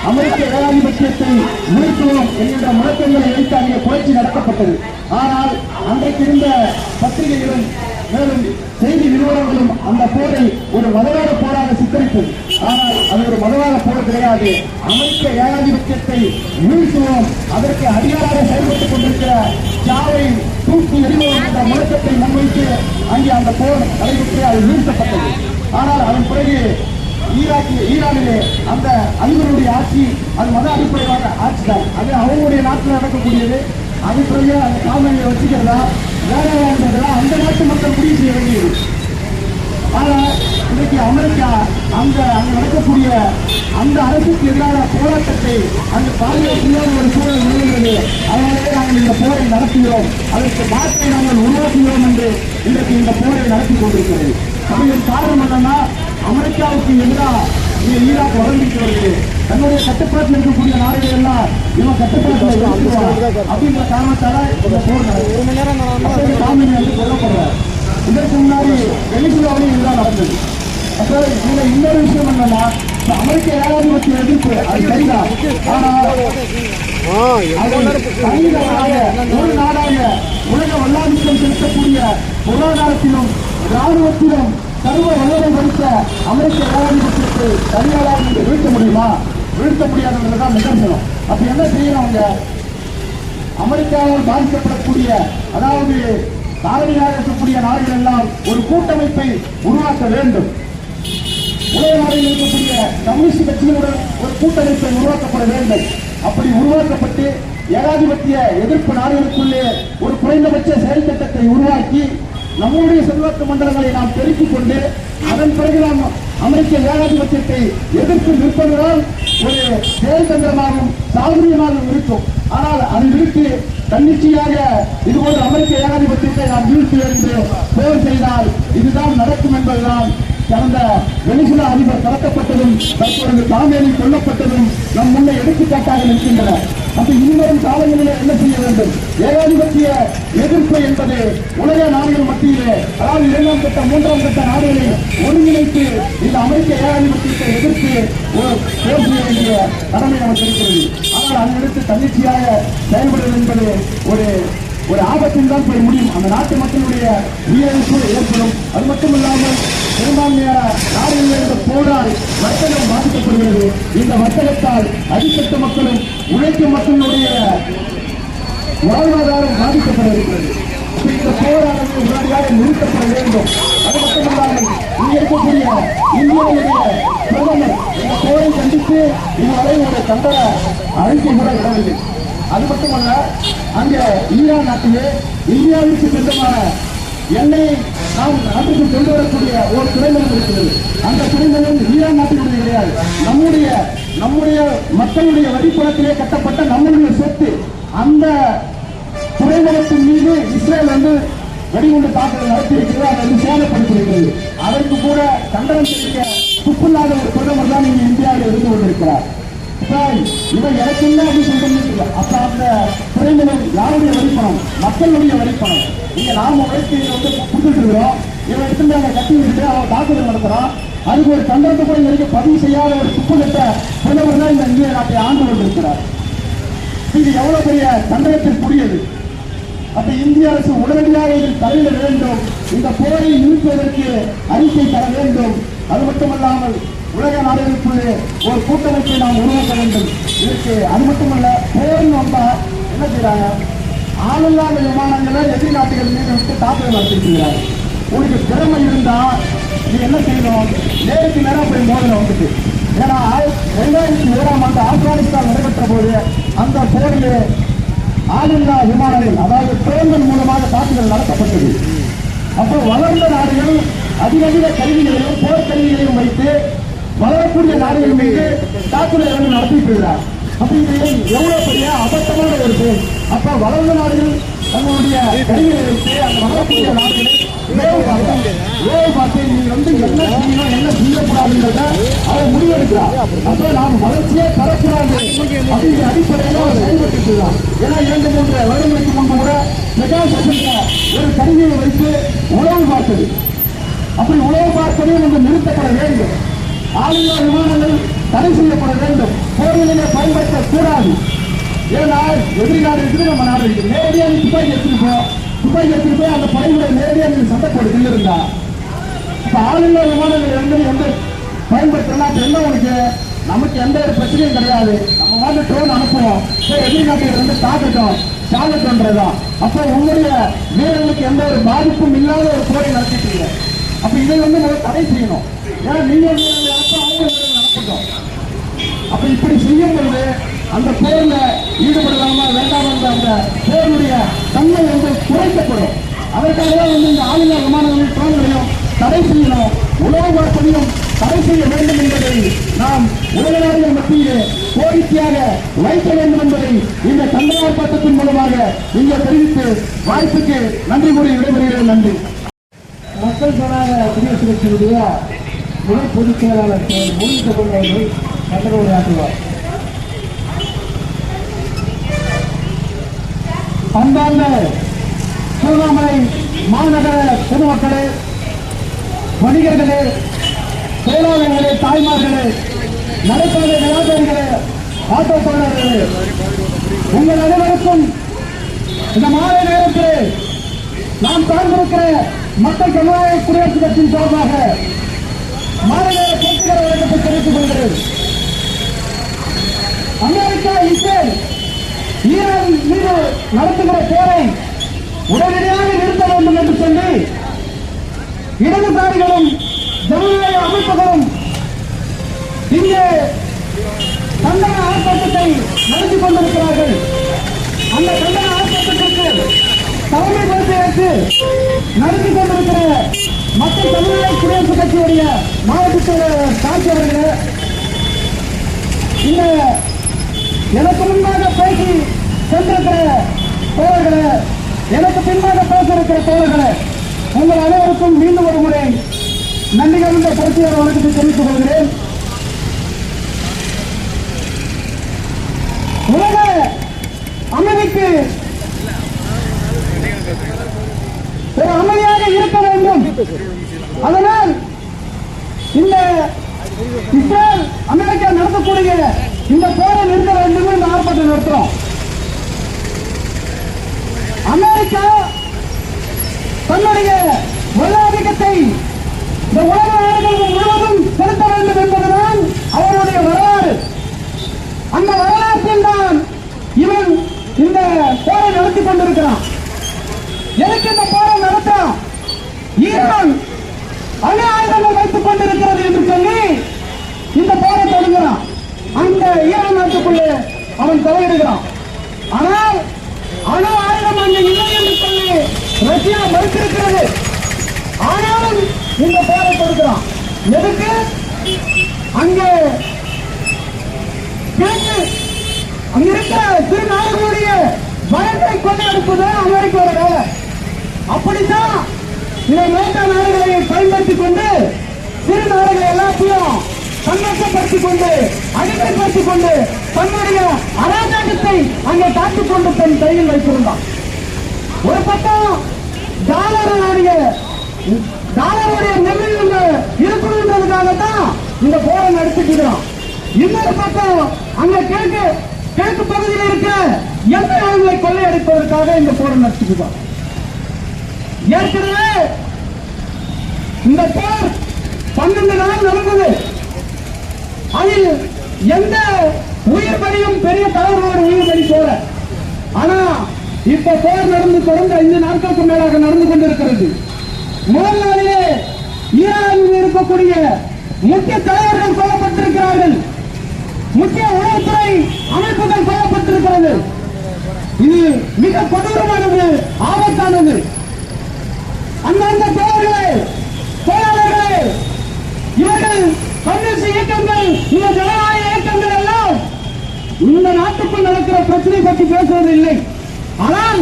அமெரிக்க ஏகாதிபத்தியத்தை வீழ்த்துவோம் என்கின்ற முழக்கங்களை வைத்து அங்கே புரட்சி நடத்தப்பட்டது. ஆனால் அன்றைக்கு இருந்த பத்திரிகைகளும் மேலும் செய்தி நிறுவனங்களும் அந்த போரை ஒரு மதவாத போராக சித்தரித்தது. ஆனால் அது ஒரு மதவாத போர் கிடையாது. அமெரிக்க ஏகாதிபத்தியத்தை வீழ்த்துவோம், அதற்கு அதிகாராக செயல்பட்டுக் கொண்டிருக்கிற சாவை தூக்கி எறிவோம் என்ற முழக்கத்தை முன்வைத்து அங்கே அந்த போர் நடைபெற்று அது வீழ்த்தப்பட்டது. ஆனால் அதன் பிறகு ஈரானிலே அந்த அதிபருடைய ஆட்சி அது மத அடிப்படையிலான ஆட்சி தான். அது அவங்களுடைய நாட்டில் நடக்கக்கூடியது. அது பிறகு அந்த காமெடியை வச்சுக்கிறதா வேற வேண்டதெல்லாம் அந்த நாட்டு மக்கள் முடிவு செய்ய வேண்டியது. ஆனால் இன்றைக்கு அமெரிக்கா அங்க நடக்கக்கூடிய அந்த அரசுக்கு எதிரான போராட்டத்தை அங்கு பாதுகாப்பு ஒரு சூழல் நிலவுகிறது. அதனாலே நாங்கள் இந்த போரை நடத்துகிறோம், அதற்கு மாற்றை நாங்கள் உருவாக்குகிறோம் என்று இன்றைக்கு இந்த போரை நடத்தி கொண்டிருக்கிறது. அதன் காரணம் என்னன்னா, அமெரிக்காவுக்கு எதிராக ஈராக் வளர்ந்துட்டு வருது. தன்னுடைய கட்டுப்பாட்டில் இருக்கக்கூடிய நாடுகள் எல்லாம் இவன் கட்டுப்பாட்டில் அப்படின்ற காரணத்தால இந்த போர் நடக்கும் சொல்லப்படுறார். இதற்கு முன்னாடி வெனிசுலாவிலும் இதுதான் நடந்தது. அப்ப இதுல இன்னொரு விஷயம் என்னன்னா, அமெரிக்க ஏகாதிபத்திய எதிர்ப்பு அது சரிதான். ஆனால் ஒரு நாடாக உலக வல்லாதிக்கம் செலுத்தக்கூடிய பொருளாதாரத்திலும் ராணுவத்திலும் சர்வ வல்லமை படித்த அமெரிக்க ஏகாதிபத்தியத்தை தனியாளர் என்று வீழ்த்த முடியுமா? வீழ்த்த முடியாதவங்கதான் நிதர்சனம். அப்ப என்ன செய்யணும்? அவங்க அமெரிக்காவால் பாதிக்கப்படக்கூடிய, அதாவது காலனியாக இருக்கக்கூடிய நாடுகள் எல்லாம் ஒரு கூட்டமைப்பை உருவாக்க வேண்டும். உலக நாடுகளில் இருக்கக்கூடிய கம்யூனிஸ்ட் கட்சிகளுடன் ஒரு கூட்டமைப்பை உருவாக்கப்பட வேண்டும். அப்படி உருவாக்கப்பட்டு ஏகாதிபத்திய எதிர்ப்பு நாடுகளுக்குள்ளே ஒரு குறைந்தபட்ச செயல் திட்டத்தை உருவாக்கி நம்முடைய செல்வாக்கு மண்டலங்களை நாம் பெருக்கிக் கொண்டு அதன் பிறகு நாம் அமெரிக்க ஏகாதிபத்தியத்தை எதிர்த்து நிற்பதனால் ஒரு செயல் தந்திரமாகவும் சாதுரியமாகவும் இருக்கும். ஆனால் அதை விடுத்து தன்னிச்சையாக இதுபோன்ற அமெரிக்க ஏகாதிபத்தியத்தை நாம் வீழ்த்துவோம் என்று போர் செய்தால் இதுதான் நடக்கும் என்பதுதான் கடந்த வெனிசுலா அதிபர் கடத்தப்பட்டதும் தற்பொழுது காமேனி கொல்லப்பட்டதும் நம் முன்னே எடுத்துக்காட்டாக நிற்கின்றன. அப்ப இன்னொரு காலங்களிலே என்ன செய்ய வேண்டும்? ஏகாதிபத்திய எதிர்ப்பு என்பது உலக நாடுகள் மத்தியிலே, அதாவது 2ஆம் கட்ட 3ஆம் கட்ட நாடுகளை ஒருங்கிணைத்து இந்த அமெரிக்க ஏகாதிபத்தியத்தை எதிர்த்து போர் செய்ய வேண்டிய கடமை நமக்கு இருக்கிறது. ஆனால் அதனடுத்து தன்னிச்சையாக செயல்படுவது என்பது ஒரு ஆபத்தில் தான் போய் முடியும். அந்த நாட்டு மக்களுடைய உயிரிழப்பு ஏற்படும். அது மட்டுமில்லாமல் பெரும்பான்மையான நாடுகளில் இருந்த போரால் வர்த்தகம் பாதிக்கப்படுகிறது. இந்த வர்த்தகத்தால் அடித்தட்டு மக்களும் உழைக்கும் மக்களுடைய வாழ்வாதாரம் பாதிக்கப்பட இருக்கிறது. இந்த போரானது உடனடியாக நிறுத்தப்பட வேண்டும். அது மட்டுமில்லாமல் இங்கே இருக்கக்கூடிய இந்தியாவுடைய பிரதமர் இந்த போரை கண்டித்து இதுவரை ஒரு கண்டன அறிக்கை கூட இடவில்லை. அது மட்டுமல்ல, அங்கே ஈரான் நாட்டிலே இந்தியாவிற்கு சொந்தமான எண்ணெயை நாம் நாட்டுக்கு கொண்டு வரக்கூடிய ஒரு துறைமுகம் இருக்கிறது. அந்த துறைமுகம் ஈரான் நாட்டினுடைய கிடையாது, நம்முடைய மக்களுடைய வரிப்பணத்திலே கட்டப்பட்ட நம்முடைய சொத்து. அந்த துறைமுகத்தின் மீது இஸ்ரேல் வெடிகுண்டு தாக்குதல் நடத்தியிருக்கிறது. அதை சேதப்படுத்தியிருக்கிறது. அதற்கு கூட கண்டனம் தெரிவிக்க துப்பில்லாத ஒரு பிரதமர் தான் இங்கே இந்தியாவில் இருந்து கொண்டிருக்கிறார். இவன் எனக்கு இல்லை அப்படின்னு சொல்லிட்டு அப்ப அந்த துறைமுகம் யாருடைய வரிப்பணம்? மக்களுடைய வரிப்பணம். இங்க நாம உழைத்து கொடுத்துட்டு இருக்கிறோம். இவன் எடுத்து அங்க கட்டி விட்டு அவன் தாக்குதல் நடத்துறான். அதுக்கு ஒரு கண்டனத்தை கூட இங்க பதிவு செய்யாத ஒரு துப்புகட்ட பிரதமர் தான் இந்த இந்திய நாட்டை ஆண்டு கொண்டிருக்கிறார். இது எவ்வளவு பெரிய கண்டனத்திற்குரியது. அப்ப இந்திய அரசு உடனடியாக இதில் தலையிட வேண்டும். இந்த போரை நிறுத்துவதற்கு அறிக்கை தர வேண்டும். அது மட்டுமல்லாமல் உலக நாடுகளுக்குள்ளே ஒரு கூட்டமைப்பை நாம் உருவாக்க வேண்டும். இதுக்கு அது மட்டுமல்ல, போர்னு வந்தா என்ன செய்யறாங்க? ஆளில்லாத விமானங்களை எதிரி நாட்டுகள் மீது விட்டு தாக்குதல் நடத்திருக்கிறார். உங்களுக்கு திறமை இருந்தா நீ என்ன செய்யணும்? நேருக்கு நேரம் போய் மோதல வந்துட்டு. ஏன்னா 2001ஆம் ஆண்டு ஆப்கானிஸ்தான் நடைபெற்ற போது அந்த போரிலே ஆளில்லா விமானங்கள், அதாவது ட்ரோன்கள் மூலமாக தாக்குதல் நடத்தப்பட்டது. அப்போ வளர்ந்த நாடுகள் அதிக கருவிகளையும் போர் கருவிகளையும் வைத்து வளரக்கூடிய நாடுகள் மீது தாக்குதல் நடத்திட்டு இருக்கிறார். அப்ப இது எவ்வளவு பெரிய அபத்தமான ஒரு செயல். அப்ப வளர்ந்த நாடுகள் தங்களுடைய கருவிகளை வைத்து அந்த வளரக்கூடிய நாடுகளை வேவு பார்த்து நீங்க என்ன செய்யணும், என்ன செய்யக்கூடாதுன்றத அதை முடிவெடுக்கிறார். அப்ப நாம் வளர்ச்சியே தரக்கூடாது அப்படிங்கிற அடிப்படையில் அவர் செயல்பட்டு இருக்கிறார். ஏன்னா 2-3 வருடங்களுக்கு முன்பு கூட ஒரு கருவியை வைத்து உளவு பார்த்தது. அப்படி உளவு பார்ப்பதே நிறுத்தப்பட வேண்டும். ஆளில்லா விமானங்கள் தடை செய்யப்பட வேண்டும். போர்களிலே பயன்படுத்தக்கூடாது. ஏன்னா எதிரி நாடு இருக்குது, நம்ம நாடு இருக்குது. நேரடியாக துப்பாக்கி எடுத்துட்டு போய் அந்த படைமுறை நேரடியாக நீங்க சண்டை போடுறது இருந்தா இப்ப ஆளுநர் விமானங்கள் எந்த பயன்படுத்தலாம் என்ன உனக்கு நமக்கு எந்த ஒரு பிரச்சனையும் கிடையாது. நம்ம வந்து ட்ரோன் அனுப்புவோம், எதிரி நாட்டில் வந்து சாகட்டோன்றதான். அப்போ உங்களுடைய வீரர்களுக்கு எந்த ஒரு பாதிப்பும் இல்லாத ஒரு போரை நடத்திட்டு. அப்ப இதை வந்து தடை செய்யணும். ஏன்னா நீங்க நடத்திட்டோம். அப்ப இப்படி செய்யும் பொழுது அந்த போர்ல ஈடுபடலாமா வேண்டாம் என்ற அந்த போருடைய தன்மை வந்து குறைக்கப்படும். அதற்காக வந்து இந்த ஆளுநர் விமானங்களின் ட்ரோன்களையும் தடை செய்யணும், உணவு வாசலையும் தடை செய்ய வேண்டும் என்பதை நாம் உலக நாடுகள் மத்தியிலே கோரிக்கையாக வைக்க வேண்டும் என்பதை இந்த கண்டன ஆர்ப்பாட்டத்தின் மூலமாக இங்கே தெரிவித்து வாய்ப்புக்கு நன்றி கூறி விடைபெறுகிறேன். நன்றி. மக்கள் ஜனநாயக குடியரசு கட்சியுடைய துணை பொதுச் செயலாளர் முருகன் அவர்கள் கண்டன உரையாற்றுவார். அன்பார்ந்த திருவண்ணாமலை மாநகர பொதுமக்களே, வணிகர்களே, தொழிலாளர்களே, தாய்மார்களே, நடைபாதை வியாபாரிகளே, ஆட்டோ தொழிலாளர்களே, உங்கள் அனைவருக்கும் இந்த மாலை நேரத்தில் நாம் சார்ந்திருக்கிற மக்கள் ஜனநாயக குடியரசு கட்சியின் சார்பாக மாலை நேர போட்டிகளை வழக்கத்தை தெரிவித்துக் கொள்கிறேன். அமெரிக்கா இஸ்ரேல் ஈரான் மீது நடத்துகிற போரை உடனடியாக நிறுத்த வேண்டும் என்று சொல்லி இடதுசாரிகளும் ஜனநாயக அமைப்புகளும் இங்கே கண்டன ஆர்ப்பாட்டத்தை நடத்தி கொண்டிருக்கிறார்கள். அந்த கண்டன ஆர்ப்பாட்டத்திற்கு தலைமை பொறுப்பேற்று நடத்தி கொண்டிருக்கிற மக்கள் ஜனநாயக குடியரசு கட்சியுடைய மாவட்ட செயலர் காட்சி அவர்களே, இந்த எனக்கு முன்பாக பேசி சென்றிருக்கிற தோழர்களே, எனக்கு பின்பாக பேச இருக்கிற தோழர்களே, உங்கள் அனைவருக்கும் மீண்டும் ஒரு முறை நன்றி கலந்த பரிசுகளை வணக்கத்தை தெரிவித்துக் கொள்கிறேன். உலக அமைதிக்கு ஒரு அமைதியாக இருக்க வேண்டும். அதனால் இந்த இஸ்ரேல் அமெரிக்கா நடத்தக்கூடிய இந்த போரை நிறுத்த வேண்டும். இந்த ஆர்ப்பாட்டம் நடத்துறோம். அமெரிக்கா தன்னுடைய பொருளாதாரத்தை இந்த உலக நாடுகள் முழுவதும் செலுத்த வேண்டும் என்பதுதான் அவருடைய வரலாறு. அந்த வரலாற்றில் தான் இவன் இந்த போரை நடத்தி கொண்டிருக்கிறான். எதுக்கு இந்த போரை நடத்தான்? ஈரான் அணு ஆயுதங்கள் வைத்துக் கொண்டிருக்கிறது என்று சொல்லி இந்த போரை தொடங்குகிறான். அந்த ஈரான் நாட்டுக்குள்ளே அவன் தலையிடுகிறான். ஆனால் அணு ஆயுதம் அங்கே இல்லை என்று சொல்லி ரஷ்யா மறுத்திருக்கிறது. ஆனாலும் இந்த போரை கொடுக்கிறான். எதுக்கு? அங்கே அங்க இருக்கிற சிறு நாடுகளுடைய பயத்தை கொள்ளையடிப்பதுதான் அமெரிக்காவோட வேலை. அப்படித்தான் இதை மேற்க நாடுகளை பயன்படுத்திக் கொண்டு சிறு நாடுகளை எல்லாத்தையும் சந்தோஷப்படுத்திக் கொண்டு அடிமைப்படுத்திக் கொண்டு தன்னுடைய அராஜகத்தை அங்கே காட்டிக் கொண்டு தன் கையில் வைத்திருந்தான். ஒரு பக்கம் டாலருடைய நெல்லில் இருக்கணுன்றதுக்காகத்தான் இந்த போரை நடத்திக்கிறான். இன்னொரு பக்கம் அங்க கிழக்கு பகுதியில் இருக்க எந்த நாடுகளை கொள்ளையடிப்பதற்காக இந்த போரை நடத்திக்கிறான். ஏற்கனவே இந்த போர் 12 நாள் நடந்தது. அதில் எந்த உயிர் பலியும் பெரிய தலைவர்களோட உயிர் பலி போல. ஆனா இப்ப போர் நடந்து தொடர்ந்து 5 நாட்களுக்கு மேலாக நடந்து கொண்டிருக்கிறது. முதல் நாளிலே ஈரானில் இருக்கக்கூடிய முக்கிய தலைவர்கள் கொல்லப்பட்டிருக்கிறார்கள். முக்கிய உளவுத்துறை அமைப்புகள் கொல்லப்பட்டிருக்கிறது. இது மிக கொடூரமானது, ஆபத்தானது. அந்தந்த தொழிலாளர்களே, இவர்கள் கம்யூனிஸ்ட் இயக்கங்கள், இந்த ஜனநாயக இயக்கங்கள் எல்லாம் இந்த நாட்டுக்குள் நடக்கிற பிரச்சனை பற்றி பேசுவது இல்லை. ஆனால்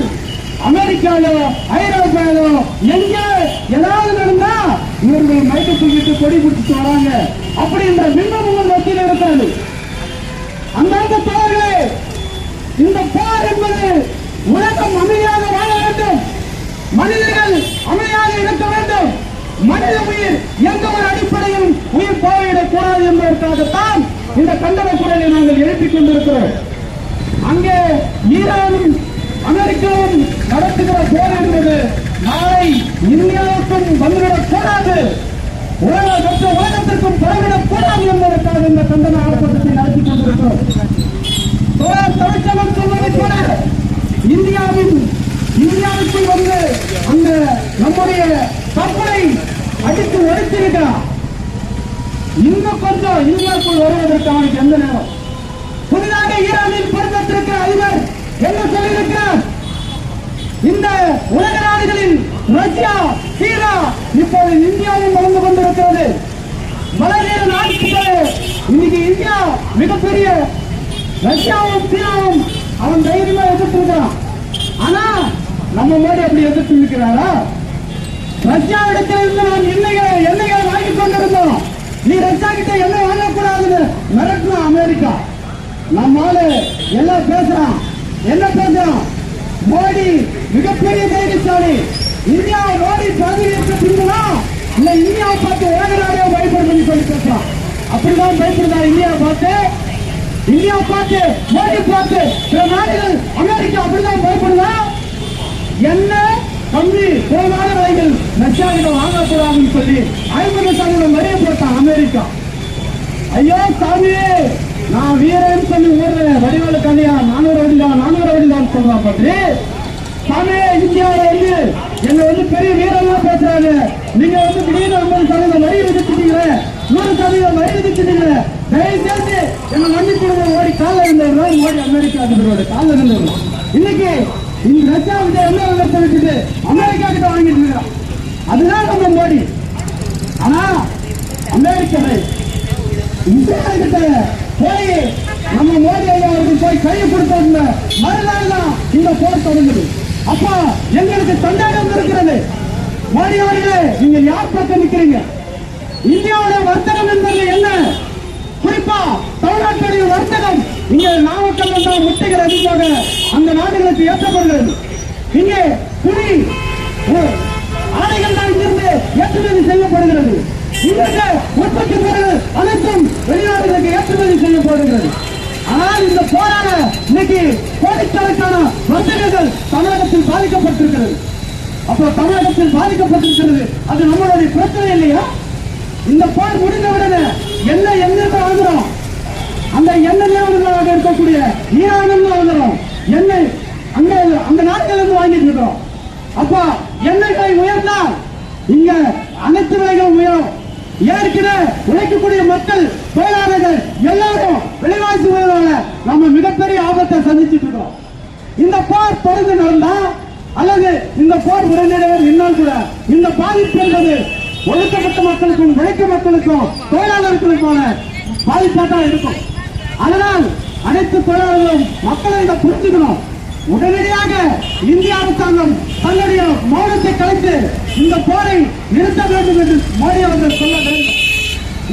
அமெரிக்காலோ ஐரோப்பாலோ எங்க ஏதாவது நடந்தா இவர்கள் மைக்கை தூக்கிட்டு கொடி பிடிச்சிட்டு வராங்க அப்படின்ற பிம்பம் உங்கள் மத்தியில் இருக்கிறது. அந்தந்த தோழர்களே, இந்த போர் என்பது உலகம் அமைதியாக வாழ வேண்டும், மனிதர்கள் அமைதியாக இருக்க வேண்டும், மனித உயிர் எந்த ஒரு அடிப்படையில் உயிர் போய்விடக் கூடாது என்பதற்காகத்தான் இந்த கண்டன குரலை நாங்கள் எழுப்பிக் கொண்டிருக்கிறோம். அங்கே ஈரானும் அமெரிக்காவும் நடத்துகிற போர் என்பது நாளை இந்தியாவுக்கும் வந்துவிடக் கூடாது, மற்ற உலகத்திற்கும் பரவிடக் கூடாது என்பதற்காக இந்த கண்டன ஆர்ப்பாட்டத்தை நடத்தி கொண்டிருக்கிறோம். தமிழ்ச்சங்கம் சொல்வதை போல இந்தியாவுக்குள் வந்து அந்த நம்முடைய கப்பலை அடித்து ஒழித்திருக்கிறார். இன்னும் கொஞ்சம் இந்தியாவுக்குள் வருவதற்கு அவனுக்கு எந்த நேரம்? புதிதாக ஈரானில் பொறுப்பேற்றிருக்கிற அதிபர் என்ன சொல்லியிருக்கிறார்? இந்த உலக நாடுகளில் ரஷ்யா, சீனா இப்போது இந்தியாவில் வளர்ந்து கொண்டிருக்கிறது. வளர்கிற நாட்டுக்கு இன்னைக்கு இந்தியா மிகப்பெரிய ரஷ்யாவும் சீனாவும் அவன் தைரியமா எதிர்த்திருக்கிறான். ஆனா நம்ம மோடி அப்படி எதிர்த்து இருக்கிறாரா? ரஷ்யா இடத்திலிருந்து நாம் எண்ணெய்களை வாங்கிக் கொண்டிருந்தோம். நீ ரஷ்யா கிட்ட எண்ணெய் வாங்கக்கூடாதுன்னு மிரட்டினா அமெரிக்கா. நம்மால எல்லாம் பேசுறான். என்ன பேசுறான்? மோடி மிகப்பெரிய தைரியசாலி. இந்தியா மோடி பதவியேற்ற பின்புனா இல்ல இந்தியாவை பார்த்து உலக நாடே பயப்படுதுன்னு சொல்லி பேசுறான். அப்படிதான் பயப்படுதா இந்தியாவை பார்த்து? இந்தியாவை பார்த்து மோடி பார்த்து சில நாடுகள் அமெரிக்கா அப்படிதான் பயப்படுதா? என்ன கம்மி குறைவான விலைகள் ரஷ்யாவிட வாங்கக்கூடாதுன்னு சொல்லி 50% வரைய போட்டான் அமெரிக்கா. ஐயோ சாமி, நான் வீரன் சொல்லி ஊர்ல வடிவேலு கதையா 400 அடிதான் சொல்றான் பற்றி. சாமி, இந்தியாவில வந்து எங்க வந்து பெரிய வீரம்லாம் பேசுறாங்க. நீங்க வந்து திடீர்னு 50% வரி விதிச்சிட்டீங்களே, 100% வரி விதிச்சிட்டீங்களே, தயவு செய்து எங்க மன்னிப்பு ஓடி காலில் இருந்தவர்கள் மோடி அமெரிக்கா அதிபரோட காலில் இருந்தவர்கள். இன்னைக்கு இந்த ரஷ்யா வந்து என்ன விட்டு அமெரிக்கா கிட்ட வாங்கிட்டு இருக்கிறோம். அதுதான் நம்ம மோடி. ஆனா அமெரிக்காவை இஸ்ரேல் கிட்ட போய் நம்ம மோடி ஐயா அவருக்கு போய் கையை கொடுத்த மறுநாள் தான் இந்த போர் தொடங்குது. அப்ப எங்களுக்கு சந்தேகம் இருக்கிறது. மோடி அவர்களே, நீங்க யார் பக்கம் நிக்கிறீங்க? இந்தியாவுடைய வர்த்தகம் என்பது என்ன? குறிப்பா தமிழ்நாட்டுடைய வர்த்தகம் இங்கே நாமக்கல் வந்தால் முட்டைகள் அதிகமாக அந்த நாடுகளுக்கு ஏற்றப்படுகிறது. இங்கே துணி ஆடைகள் தான் இங்கிருந்து ஏற்றுமதி செய்யப்படுகிறது. இங்கே உற்பத்தி பொருட்கள் அனைத்தும் வெளிநாடுகளுக்கு ஏற்றுமதி செய்யப்படுகிறது. ஆனால் இந்த போராட இன்னைக்கு கோடிக்கணக்கான வர்த்தகர்கள் தமிழகத்தில் பாதிக்கப்பட்டிருக்கிறது. அப்போ தமிழகத்தில் பாதிக்கப்பட்டிருக்கிறது, அது நம்மளுடைய பிரச்சனை இல்லையா? இந்த போர் முடிந்தவுடனே என்ன எங்கிருந்து வாங்குறோம்? அந்த எண்ணெய் நிறுவனங்களாக இருக்கக்கூடிய ஈரானில் வாங்குறோம். எண்ணெய் அந்த நாடுகள் இருந்து வாங்கிட்டு இருக்கிறோம். அப்ப எண்ணெய் விலை உயர்ந்தால் இங்க அனைத்து விலைகளும் உயரும். ஏற்கனவே உழைக்கக்கூடிய மக்கள், தொழிலாளர்கள் எல்லாரும் விலைவாசி உயர்வால நம்ம மிகப்பெரிய ஆபத்தை சந்திச்சுட்டு இருக்கிறோம். இந்த போர் தொடர்ந்து நடந்தா அல்லது இந்த போர் உடனடியாக நின்றால் கூட இந்த பாதிப்பு என்பது ஒடுக்கப்பட்ட மக்களுக்கும் உழைக்கும் மக்களுக்கும் தொழிலாளர்களுக்கான பாதிப்பாக இருக்கும். அதனால் அனைத்து தொழிலாளர்களும் மக்களை இதை புரிஞ்சுக்கணும். உடனடியாக இந்திய அரசாங்கம் தன்னுடைய மௌனத்தை கலைத்து இந்த போரை நிறுத்த வேண்டும் என்று மோடி அவர்கள் சொல்ல வேண்டும்.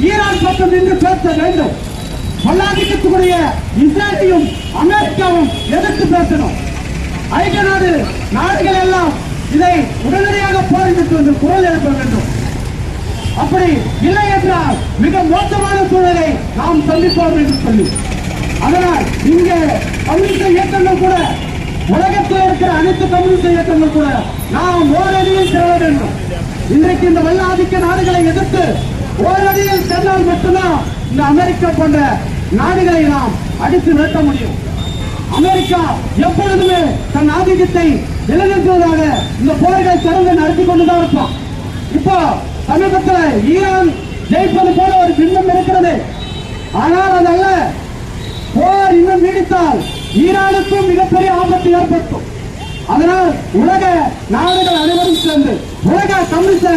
ஈரான் பக்கம் நின்று பேச வேண்டும். கொள்ளாதிக்கக்கூடிய இஸ்ரேலையும் அமெரிக்காவும் எதிர்த்து பேசணும். ஐக்கிய நாடுகள் எல்லாம் இதை உடனடியாக போரிட்டு வந்து குரல் எழுப்ப வேண்டும். அப்படி இல்லை என்றால் மிக மோசமான சூழலை நாம் சந்திப்போம் என்று சொல்லி, அதனால் இங்கே கம்யூனிஸ்ட் இயக்கங்கள் கூட, உலகத்தில் இருக்கிற அனைத்து கம்யூனிஸ்ட் இயக்கங்கள் கூட நாம் ஓரடியில் செல்ல வேண்டும். இன்றைக்கு இந்த வெள்ள ஆதிக்க நாடுகளை எதிர்த்து ஓரடியில் சென்றால் மட்டும்தான் இந்த அமெரிக்கா போன்ற நாடுகளை நாம் அடித்து நிறுத்த முடியும். அமெரிக்கா எப்பொழுதுமே தன் ஆதிக்கத்தை நிலைநிறுத்துவதாக இந்த போர்களை தொடர்ந்து நடத்தி கொண்டுதான் இருப்பான். இப்போ சமீபத்தில் ஈரான் ஜெயிப்பது போல ஒரு பின்பம் இருக்கிறது. ஆனால் அதல்ல, போர் இன்னும் நீடித்தால் ஈரானுக்கும் மிகப்பெரிய ஆபத்து ஏற்படுத்தும். அதனால் உலக நாடுகள் அனைவரும் சேர்ந்து, உலக கம்யூனிஸ்ட்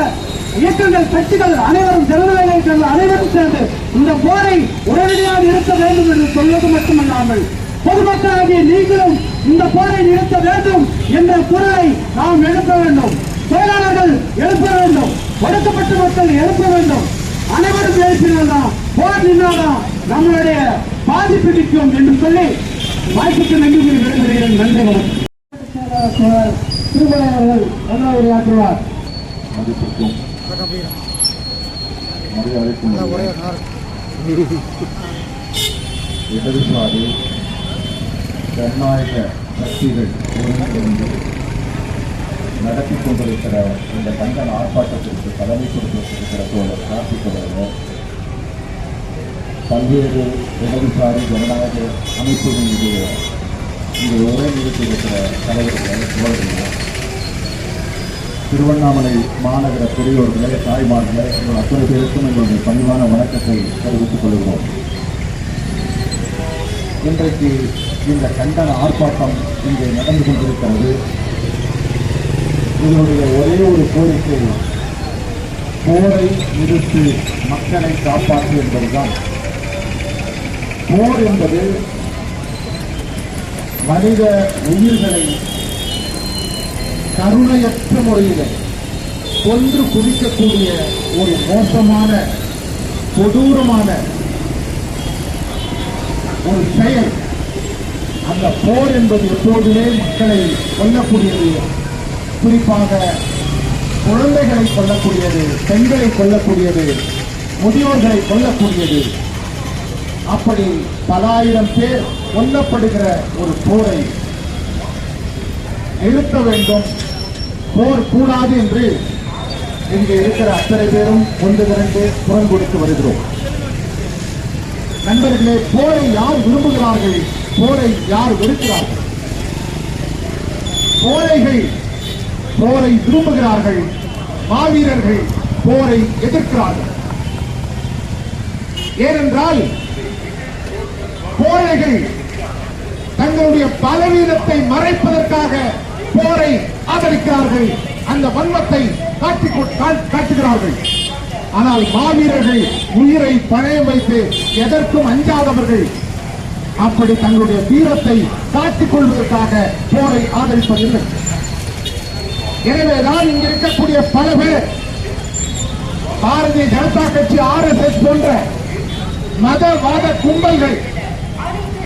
இயக்கங்கள், கட்சிகள் அனைவரும், ஜனநாயக இயக்கங்கள் அனைவரும் சேர்ந்து இந்த போரை உடனடியாக நிறுத்த வேண்டும் என்று சொல்வது மட்டுமல்லாமல் பொதுமக்களாகிய நீங்களும் இந்த போரை நிறுத்த வேண்டும் என்ற குரலை நாம் எழுப்ப வேண்டும். தொழிலாளர்கள் எழுப்ப வேண்டும். ஒடுக்கப்பட்ட மக்கள் எழுப்ப வேண்டும். அனைவரும் எழுப்பினால்தான் போர் நின்றால்தான் நம்மளுடைய பாதிப்பு நிற்கும் என்று சொல்லி வாய்ப்புக்கு நன்றி கூறி விடைபெறுகிறேன். நன்றி, வணக்கம். திருமலை அவர்கள் என்ன உரையாற்றுவார்? மதிப்பிற்கும் மரியாதைக்கும் இடதுசாரி ஜனநாயக சக்திகள் ஒருங்கிணைந்து நடத்தி கொண்டிருக்கிற இந்த கண்டன ஆர்ப்பாட்டத்திற்கு தலைமை கொடுத்திருக்கிற தோழர் கார்த்திக் அவர்கள், பல்வேறு இடதுசாரி ஜனநாயக அமைப்புகளுடைய இங்கு உரை நிறுத்தியிருக்கிற தலைவர்கள், தோழர்கள், திருவண்ணாமலை மாநகர பெரியோர்களே, தாய்மார்களே, உங்கள் அத்தனை பேருக்கும் எங்களுடைய பணிவான வணக்கத்தை தெரிவித்துக் கொள்கிறோம். இன்றைக்கு இந்த கண்டன ஆர்ப்பாட்டம் இங்கே நடந்து கொண்டிருக்கிறது. இதனுடைய ஒரே ஒரு கோரிக்கை, போரை நிறுத்தி மக்களை காப்பாற்று என்பதுதான். போர் என்பது மனித உயிர்களை கருணையற்ற முறையில் கொன்று குவிக்கக்கூடிய ஒரு மோசமான கொடூரமான ஒரு செயல். அந்த போர் என்பது எப்போதுமே மக்களை கொல்லக்கூடியது, குறிப்பாக குழந்தைகளை கொல்லக்கூடியது, பெண்களை கொல்லக்கூடியது, முதியோர்களை கொல்லக்கூடியது. அப்படி பல ஆயிரம் பேர் கொல்லப்படுகிற ஒரு போரை நிறுத்த வேண்டும், போர் கூடாது என்று இங்கே இருக்கிற அத்தனை பேரும் ஒன்று திரண்டு குரல் கொடுத்து வருகிறோம். நண்பர்களே, போரை யார் விரும்புகிறார்கள்? போரை யார் வெறுக்கிறார்கள்? போரைகள் போரை விரும்புகிறார்கள், மாவீரர்கள் போரை எதிர்க்கிறார்கள். ஏனென்றால் போரைகள் தங்களுடைய பலவீனத்தை மறைப்பதற்காக போரை ஆதரிக்கிறார்கள், அந்த வன்மத்தை காட்டுகிறார்கள். ஆனால் மாவீரர்கள் உயிரை பணயம் வைத்து எதற்கும் அஞ்சாதவர்கள் அப்படி தங்களுடைய வீரத்தை காட்டிக் கொள்வதற்காக போரை ஆதரிப்பதில்லை. எனவேதான் இங்கு இருக்கக்கூடிய பல பேர் பாரதிய ஜனதா கட்சி, RSS போன்ற மதவாத கும்பல்கள்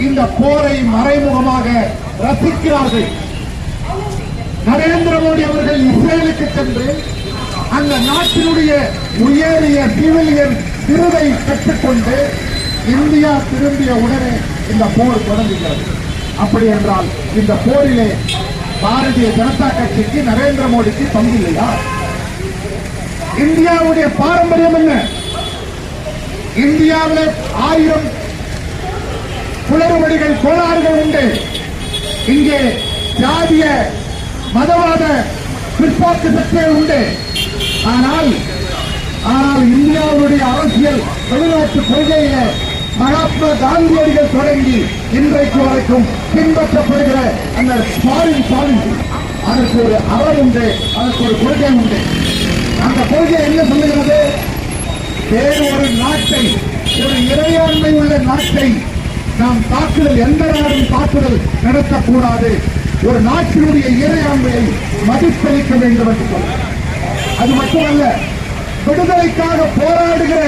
இந்த போரை மறைமுகமாக ரசிக்கிறார்கள். நரேந்திர மோடி அவர்கள் இஸ்ரேலுக்கு சென்று அந்த நாட்டினுடைய உயரிய சிவிலியன் விருதை பெற்றுக்கொண்டு இந்தியா திரும்பிய உடனே இந்த போர் தொடங்குகிறது. அப்படி என்றால் இந்த போரிலே பாரதிய ஜனதா கட்சிக்கு, நரேந்திர மோடிக்கு பங்கு இல்லையா? இந்தியாவுடைய பாரம்பரியம் என்ன? இந்தியாவில் 1000 குளறுபடிகள், கோளாறுகள் உண்டு. இங்கே ஜாதிய மதவாத பிற்போக்கு சக்திகள் உண்டு. ஆனால் இந்தியாவுடைய அரசியல் வெளிநாட்டு கொள்கையில மகாத்மா காந்தியடிகள் தொடங்கி இன்றைக்கு வரைக்கும் பின்பற்றப்படுகிற அந்த ஃபாரின் பாலிசி, அதற்கு ஒரு அறம் உண்டு, அதற்கு ஒரு கொள்கை உண்டு. அந்த கொள்கை என்ன சொல்லுகிறது? வேறு ஒரு நாட்டை, ஒரு இறையாண்மை உள்ள நாட்டை நாம் தாக்குதல், எந்த நாடும் தாக்குதல் நடத்தக்கூடாது, ஒரு நாட்டினுடைய இறையாண்மையை மதிப்பளிக்க வேண்டும் என்று சொல்ல. அது மட்டுமல்ல, விடுதலைக்காக போராடுகிற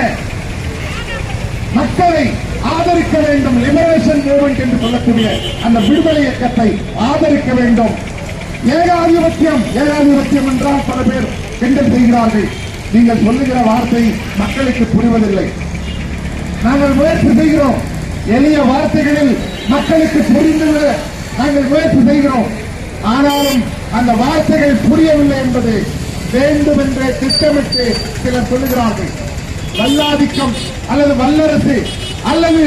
மக்களை ஆதரிக்க வேண்டும், லிபரேஷன் மூவ்மெண்ட் என்று சொல்லக்கூடிய அந்த விடுதலை இயக்கத்தை ஆதரிக்க வேண்டும். ஏகாதிபத்தியம் என்றால் பல பேர் கிண்டல் செய்கிறார்கள். நீங்கள் சொல்லுகிற வார்த்தை மக்களுக்கு புரிவதில்லை. நாங்கள் முயற்சி செய்கிறோம், எளிய வார்த்தைகளில் மக்களுக்கு புரிந்துவிட நாங்கள் முயற்சி செய்கிறோம். ஆனாலும் அந்த வார்த்தைகள் புரியவில்லை என்பது வேண்டும் என்றே திட்டமிட்டு சிலர் சொல்லுகிறார்கள். வல்லாதிக்கம் அல்லது வல்லரசு அல்லது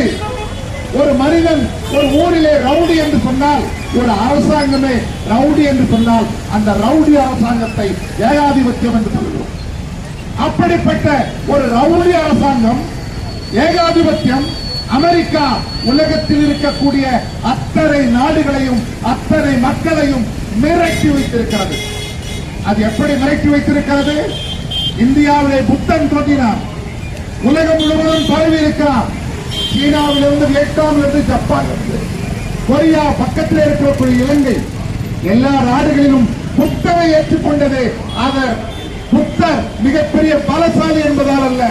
ஒரு மனிதன் ஒரு ஊரிலே ரவுடி என்று சொன்னால், ஒரு அரசாங்கமே ரவுடி என்று சொன்னால் அந்த ரவுடி அரசாங்கத்தை ஏகாதிபத்தியம் என்று சொல்கிறோம். அப்படிப்பட்ட ஒரு ரவுடி அரசாங்கம், ஏகாதிபத்தியம், அமெரிக்கா உலகத்தில் இருக்கக்கூடிய அத்தனை நாடுகளையும் அத்தனை மக்களையும் மிரட்டி வைத்திருக்கிறது. அது எப்படி மிரட்டி வைத்திருக்கிறது? இந்தியாவிலே புத்தன் தோன்றினார், உலகம் முழுவதும் பரவி இருக்கிறார். சீனாவிலிருந்து, வியட்நாமிலிருந்து, ஜப்பானிலிருந்து, கொரியா, பக்கத்தில் இருக்கக்கூடிய இலங்கை, எல்லா நாடுகளிலும் புத்தரை ஏற்றுக்கொண்டது. அவர் புத்தர் மிகப்பெரிய பலசாலி என்பதால் அல்ல,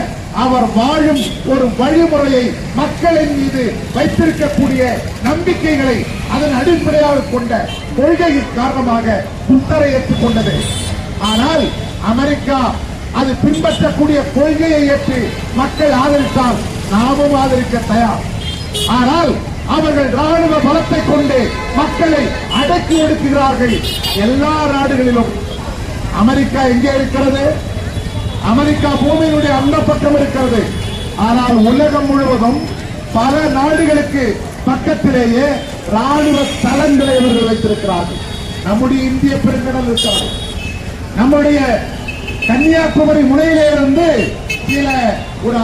அவர் வாழும் ஒரு வழிமுறையை, மக்களின் மீது வைத்திருக்கக்கூடிய நம்பிக்கைகளை அதன் அடிப்படையாக கொண்ட கொள்கையின் காரணமாக புத்தரை ஏற்றுக்கொண்டது. ஆனால் அமெரிக்கா அது பின்பற்றக்கூடிய கொள்கையை ஏற்று மக்கள் ஆதரித்தால் நாமும் ஆதரிக்க தயார். ஆனால் அவர்கள் ராணுவ பலத்தை கொண்டு மக்களை அடக்கி ஒடுக்குகிறார்கள். எல்லா நாடுகளிலும் அமெரிக்கா எங்கே இருக்கிறது? அமெரிக்கா பூமியினுடைய அந்த பக்கம் இருக்கிறது. ஆனால் உலகம் முழுவதும் பல நாடுகளுக்கு பக்கத்திலேயே ராணுவ தளங்களை இவர்கள் வைத்திருக்கிறார்கள். நம்முடைய இந்திய பெருங்கடல் இருக்கிறது. நம்முடைய கன்னியாகுமரி முனையிலே இருந்து சில ஒரு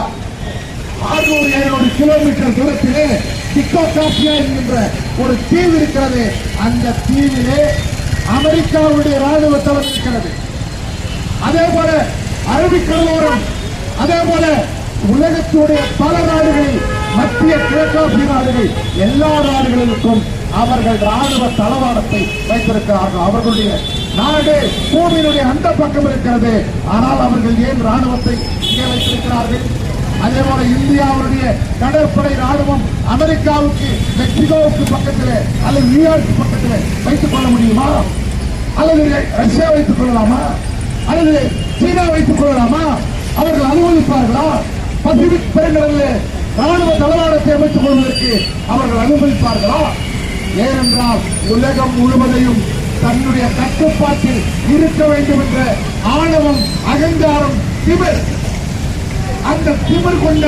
600-700 கிலோமீட்டர் தூரத்திலே டிக்கோகாசியா என்கின்ற ஒரு தீவு இருக்கிறது. அந்த தீவிலே அமெரிக்காவுடைய ராணுவ தளம் இருக்கிறது. அதே போல அரபிக்கடலோரம், அதே போல உலகத்துடைய பல நாடுகளில், மத்திய கிழக்காசிய நாடுகள், எல்லா நாடுகளுக்கும் அவர்கள் ராணுவ தளவாடத்தை வைத்திருக்கிறார்கள். அவர்களுடைய நாடு பூமியினுடைய அந்த பக்கம் இருக்கிறது. ஆனால் அவர்கள் ஏன் ராணுவத்தை இங்கே வைத்திருக்கிறார்கள்? அதே போல இந்தியாவுடைய கடற்படை ராணுவம் அமெரிக்காவுக்கு, மெக்சிகோவுக்கு பக்கத்தில் அல்லது நியூயார்க்கு பக்கத்தில் வைத்துக் கொள்ள முடியுமா? அல்லது ரஷ்யா வைத்துக் கொள்ளலாமா? அல்லது சீனா வைத்துக் கொள்ளலாமா? அவர்கள் அனுமதிப்பார்களா? பசிபிக் பெருங்கடலில் ராணுவ தளவாடத்தை அமைத்துக் கொள்வதற்கு அவர்கள் அனுமதிப்பார்களா? ஏனென்றால் உலகம் முழுவதையும் தன்னுடைய கட்டுப்பாட்டில் இருக்க வேண்டும் என்ற ஆணவம், அகங்காரம், திமிர், அந்த திமிர் கொண்ட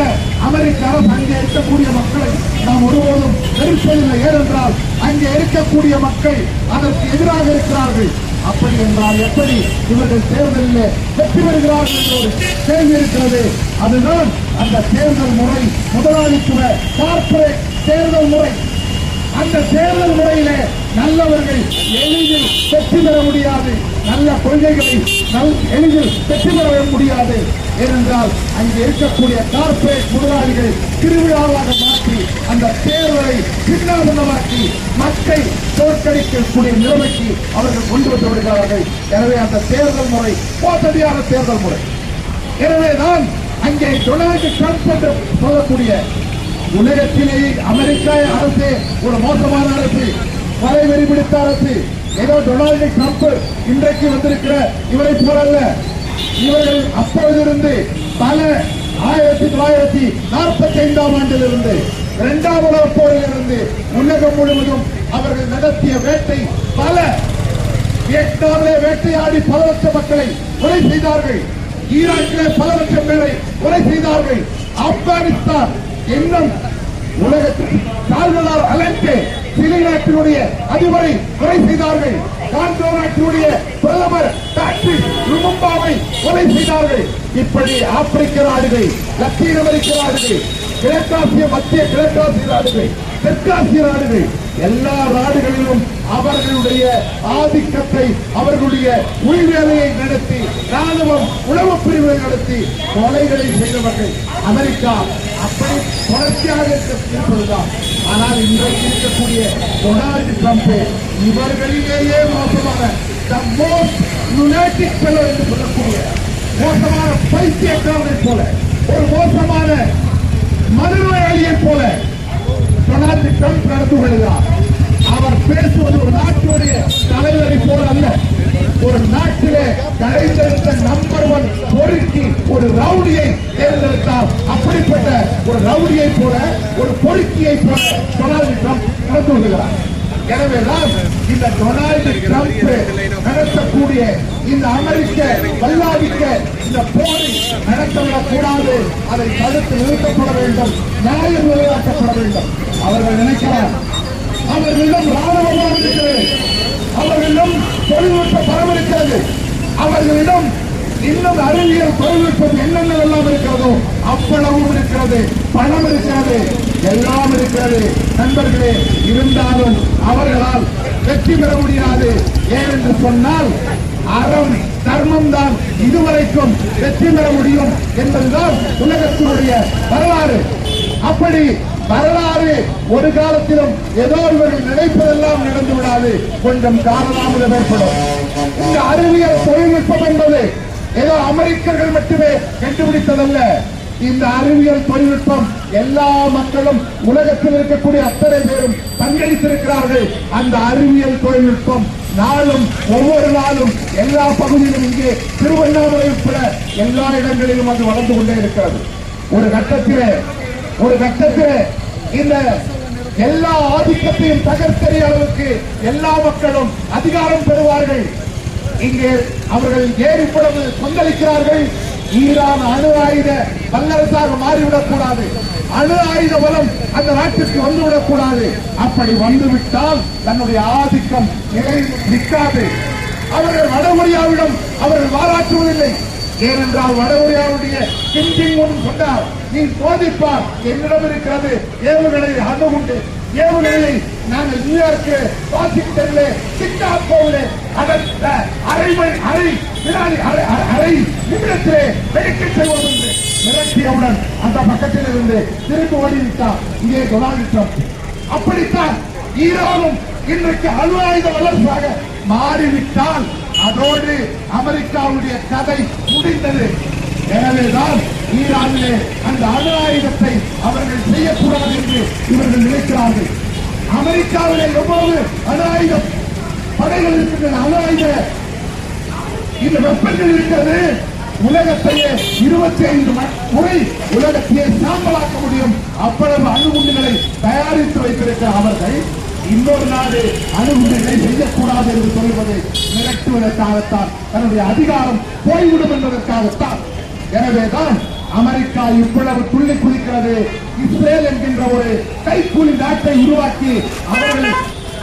அமெரிக்க அரசு அங்கே இருக்கக்கூடிய மக்களை நாம் ஒருபோதும் வெறுப்பதில்லை. ஏனென்றால் அங்கே இருக்கக்கூடிய மக்கள் அதற்கு எதிராக இருக்கிறார்கள். அப்படி என்றால் எப்படி இவர்கள் தேர்தலில் வெற்றி பெறுகிறார்கள் என்ற ஒரு கேள்வி இருக்கிறது. அதுதான் அந்த தேர்தல் முறை, முதலாளித்துவ கார்ப்பரேட் தேர்தல் முறை. அந்த தேர்தல் முறையிலே நல்லவர்கள் எளிதில் வெற்றி பெற முடியாது. நல்ல கொள்கைகளை எளிதில் வெற்றி பெற முடியாது. ஏனென்றால் அங்கே இருக்கக்கூடிய கார்ப்பரேட் முதலாளிகள் திருவிழாவாக மாற்றி அந்த தேர்தலை சின்னாபின்னமாக்கி மக்கள் தோற்கடிக்கக்கூடிய நிலைமைக்கு அவர்கள் கொண்டு வந்து விடுகிறார்கள். எனவே அந்த தேர்தல் முறை மோசடியான தேர்தல் முறை. எனவேதான் அங்கே டொனால்டு ட்ரம்ப் என்று சொல்லக்கூடிய உலகத்திலேயே அமெரிக்கா அரசு ஒரு மோசமான அரசு, வலைவெறி பிடித்த அரசு. ஏதோ டொனால்டு ட்ரம்ப் இன்றைக்கு வந்திருக்கிற இவரை போலல்ல. இவர்கள் அப்பொழுதிருந்து பல 1945ஆம் ஆண்டிலிருந்து 2ஆம் உலகப் போரிலிருந்து உலகம் முழுவதும் அவர்கள் நடத்திய வேட்டை பல. வியட்நாமிலே வேட்டையாடி பல லட்சம் மக்களை கொலை செய்தார்கள். ஈராக்கிலே பல லட்சம் பேரை கொலை செய்தார்கள். ஆப்கானிஸ்தான் இன்னும் உலகத்தில் சால்வடார் அலென்டே சிலி நாட்டினுடைய அதிபரை கொலை செய்தார்கள். காங்கோ நாட்டினுடைய பிரதமர் பேட்ரிக் லுமும்பாவை கொலை செய்தார்கள். இப்படி ஆப்பிரிக்க நாடுகள், லத்தீன் அமெரிக்க நாடுகள், கிழக்காசிய, மத்திய கிழக்காசிய நாடுகள், தெற்காசிய நாடுகள், எல்லா நாடுகளிலும் அவர்களுடைய ஆதிக்கத்தை, அவர்களுடைய உள்வேலையை நடத்தி, ராணுவம், உளவு பிரிவுகளை நடத்தி கொலைகளை செய்தவர்கள் அமெரிக்கா. அப்படி தொடர்ச்சியாக இருப்பதுதான். ஆனால் இன்றைக்கு இருக்கக்கூடிய டொனால்டு ட்ரம்ப் இவர்களிலேயே மோசமான யுனைடெட் ஃபெலோ என்று சொல்லக்கூடிய மோசமான பைத்தியக்காரனை போல, ஒரு மோசமான மனநோயாளியை போல டொனால்டு ட்ரம்ப் நடந்து கொள்கிறார். அவர் பேசுவது ஒரு நாட்டுடைய தலைவரை போல அல்ல. ஒரு நாட்டிலே கடைந்தெடுத்த நம்பர் 1 பொறுக்கி ஒரு ரவுடியை தேர்ந்தெடுத்தார். அப்படிப்பட்ட ஒரு ரவுடியை போல, ஒரு பொறுக்கியை போல டொனால்டு ட்ரம்ப் நடந்து கொள்கிறார். எனவேதான் இந்த டொனால்டு ட்ரம்ப் நடத்தக்கூடிய இந்த அமெரிக்க வல்லாதிக்க இந்த போரை நடத்தவிடக் கூடாது. அதை தடுத்து நிறுத்தப்பட வேண்டும். நியாயம் நிலையாக்கப்பட வேண்டும். அவர்கள் நினைக்கிறார் அவர்களிடம் ராணுவமாக இருக்கிறது, அவர்களிடம் தொழில்நுட்ப பலம் இருக்கிறது, அவர்களிடம் இன்னும் அறிவியல் தொழில்நுட்பம் என்னென்ன எல்லாம் இருக்கிறதோ அவ்வளவும் இருக்கிறது, பணம் இருக்கிறது, எல்லாம் இருக்கிறது. நண்பர்களே, இருந்தாலும் அவர்களால் வெற்றி பெற முடியாது. ஏனென்று சொன்னால் அறம், தர்மம் தான் இதுவரைக்கும் வெற்றி பெற முடியும் என்பதுதான் உலகத்தினுடைய வரலாறு. அப்படி வரலாறு ஒரு காலத்திலும் ஏதோ இவர்கள் நினைப்பதெல்லாம் நடந்து விடாது. கொஞ்சம் காலதாமதம் ஏற்படும். இந்த அறிவியல் தொழில்நுட்பம் என்பது ஏதோ அமெரிக்கர்கள் மட்டுமே கண்டுபிடித்ததல்ல. இந்த அறிவியல் தொழில்நுட்பம் எல்லா மக்களும், உலகத்தில் இருக்கக்கூடிய அத்தனை பேரும் பங்களித்திருக்கிறார்கள். அந்த அறிவியல் தொழில்நுட்பம் நாளும் ஒவ்வொரு நாளும் எல்லா பகுதியிலும், இங்கே திருவண்ணாமலை உட்பட எல்லா இடங்களிலும் அது வளர்ந்து கொண்டே இருக்கிறது. ஒரு கட்டத்திலே இந்த எல்லா ஆதிக்கத்தையும் தகர்த்தெறிய அளவுக்கு எல்லா மக்களும் அதிகாரம் பெறுவார்கள். இங்கே அவர்கள் ஏறிப்படவு கொந்தளிக்கிறார்கள். ஈரான் அணு ஆயுத வல்லரசாக மாறிவிடக் கூடாது. அணு ஆயுத பலம் அந்த நாட்டிற்கு வந்துவிடக் கூடாது. அப்படி வந்துவிட்டால் தன்னுடைய ஆதிக்கம் நிற்காது. அவர்கள் வடகொரியாவிடம் அவர்கள் பாராட்டுவதில்லை. ஏனென்றால் வடகொரியாவுடைய கிம் ஜிங் உன் சொன்னார், நீ சோதிப்பார், என்னிடம் இருக்கிறது ஏவுகணை அணுகுண்டு. ஏவுகணையை நாங்கள் நியூயார்க்கு, வாஷிங்டனில், சிக்காகோவில் அதற்கு அரை நிமிடத்திலே வெடிக்க செய்வோம் என்று மிரட்டியவுடன் அந்த பக்கத்தில் இருந்து திரும்பி ஓடிவிட்டார் இங்கே டொனால்டு ட்ரம்ப். அப்படித்தான் ஈரானும் இன்றைக்கு அணு ஆயுத வல்லரசாக மாறிவிட்டால் அதோடு அமெரிக்காவுடைய கதை முடிந்தது. எனவேதான் ஈரானிலே அந்த அணு ஆயுதத்தை அவர்கள் செய்யக்கூடாது என்று இவர்கள் நினைக்கிறார்கள். அமெரிக்காவிலே எவ்வளவு அணு ஆயுதம் படைகள் இருக்கின்றன, அணு ஆயுத இந்த வெப்பங்கள் இருக்கிறது. உலகத்தையே 25 முறை உலகத்தையே சாம்பலாக்க முடியும். அவ்வளவு அணுகுண்டுகளை தயாரித்து வைத்திருக்கிற அவர்கள் இன்னொரு நாடு அணுகுண்டுகளை செய்யக்கூடாது என்று சொல்வது மிரட்டுவதற்காகத்தான், தன்னுடைய அதிகாரம் போய்விடும் என்பதற்காகத்தான். எனவேதான் அமெரிக்கா இவ்வளவு துள்ளி குதிக்கிறது. இஸ்ரேல் என்கின்ற ஒரு கைக்கூலி நாட்டை உருவாக்கி அவர்கள்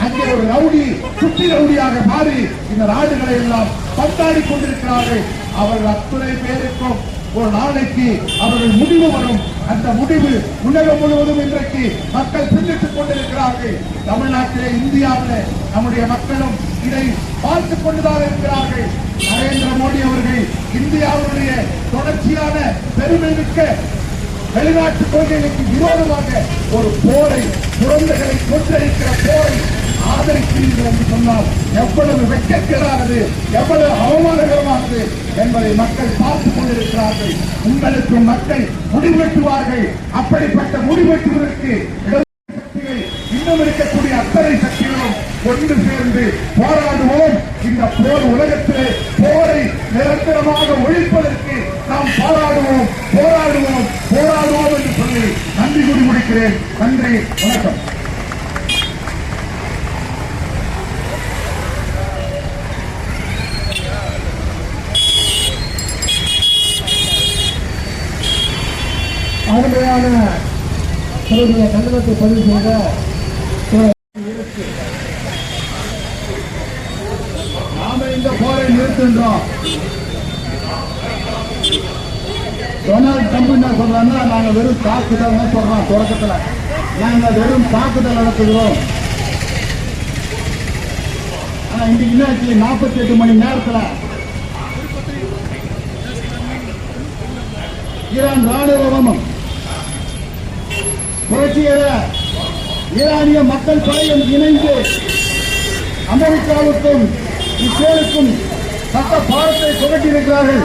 அங்கே ஒரு ரவுடி, சுற்றி ரவுடியாக மாறி இந்த நாடுகளை எல்லாம் பந்தாடி கொண்டிருக்கிறார்கள். அவர்கள் அத்தனை பேருக்கும் ஒரு நாளைக்கு அவர்கள் முடிவு வரும். அந்த முடிவு உலகம் முழுவதும் இன்றைக்கு மக்கள் சிந்தித்துக் கொண்டிருக்கிறார்கள். தமிழ்நாட்டிலே, இந்தியாவிலே நம்முடைய மக்களும் இதை பார்த்துக் கொண்டுதான் இருக்கிறார்கள். நரேந்திர மோடி அவர்கள் இந்தியாவுடைய தொடர்ச்சியான பெருமை மிக்க வெளிநாட்டு கொள்கைகளுக்கு விரோதமாக ஒரு போரை, குழந்தைகளை கொன்றளிக்கிற போரை ஆதரிக்கிறீர்கள் என்று சொன்னால் எவ்வளவு வெட்கக்கேடானது, எவ்வளவு அவமானகரமானது என்பதை மக்கள் பார்த்துக் கொண்டிருக்கிறார்கள். உங்களுக்கு மக்கள் முடிவெட்டுவார்கள். அப்படிப்பட்ட முடிவெட்டுவதற்கு இன்னும் இருக்கக்கூடிய அத்தனை சக்திகளும் ஒன்று சேர்ந்து போராடுவோம். இந்த போர் உலகத்திலே போரை நிரந்தரமாக ஒழிப்பதற்கு நாம் போராடுவோம், போராடுவோம், போராடுவோம் என்று சொல்லி நன்றி கூறி முடிக்கிறேன். நன்றி, வணக்கம். அருமையான தன்னுடைய கண்டனத்தை பதிவு செய்த நாம இந்த போரை நிறுத்துகின்றோம். டொனால்டு ட்ரம்ப் என்ன சொல்றாங்கன்னா, நாங்க வெறும் தாக்குதல் சொல்றோம். தொடக்கத்துல நாங்க வெறும் தாக்குதல் நடத்துகிறோம். ஆனா இன்னைக்கு என்னாச்சு, 48 மணி நேரத்துல ஈரான் ராணுவமும் புரட்சிகர ஈரானிய மக்கள் படையும் இணைந்து அமெரிக்காவுக்கும் இஸ்ரேலுக்கும் சட்ட பாடத்தை புகட்டியிருக்கிறார்கள்.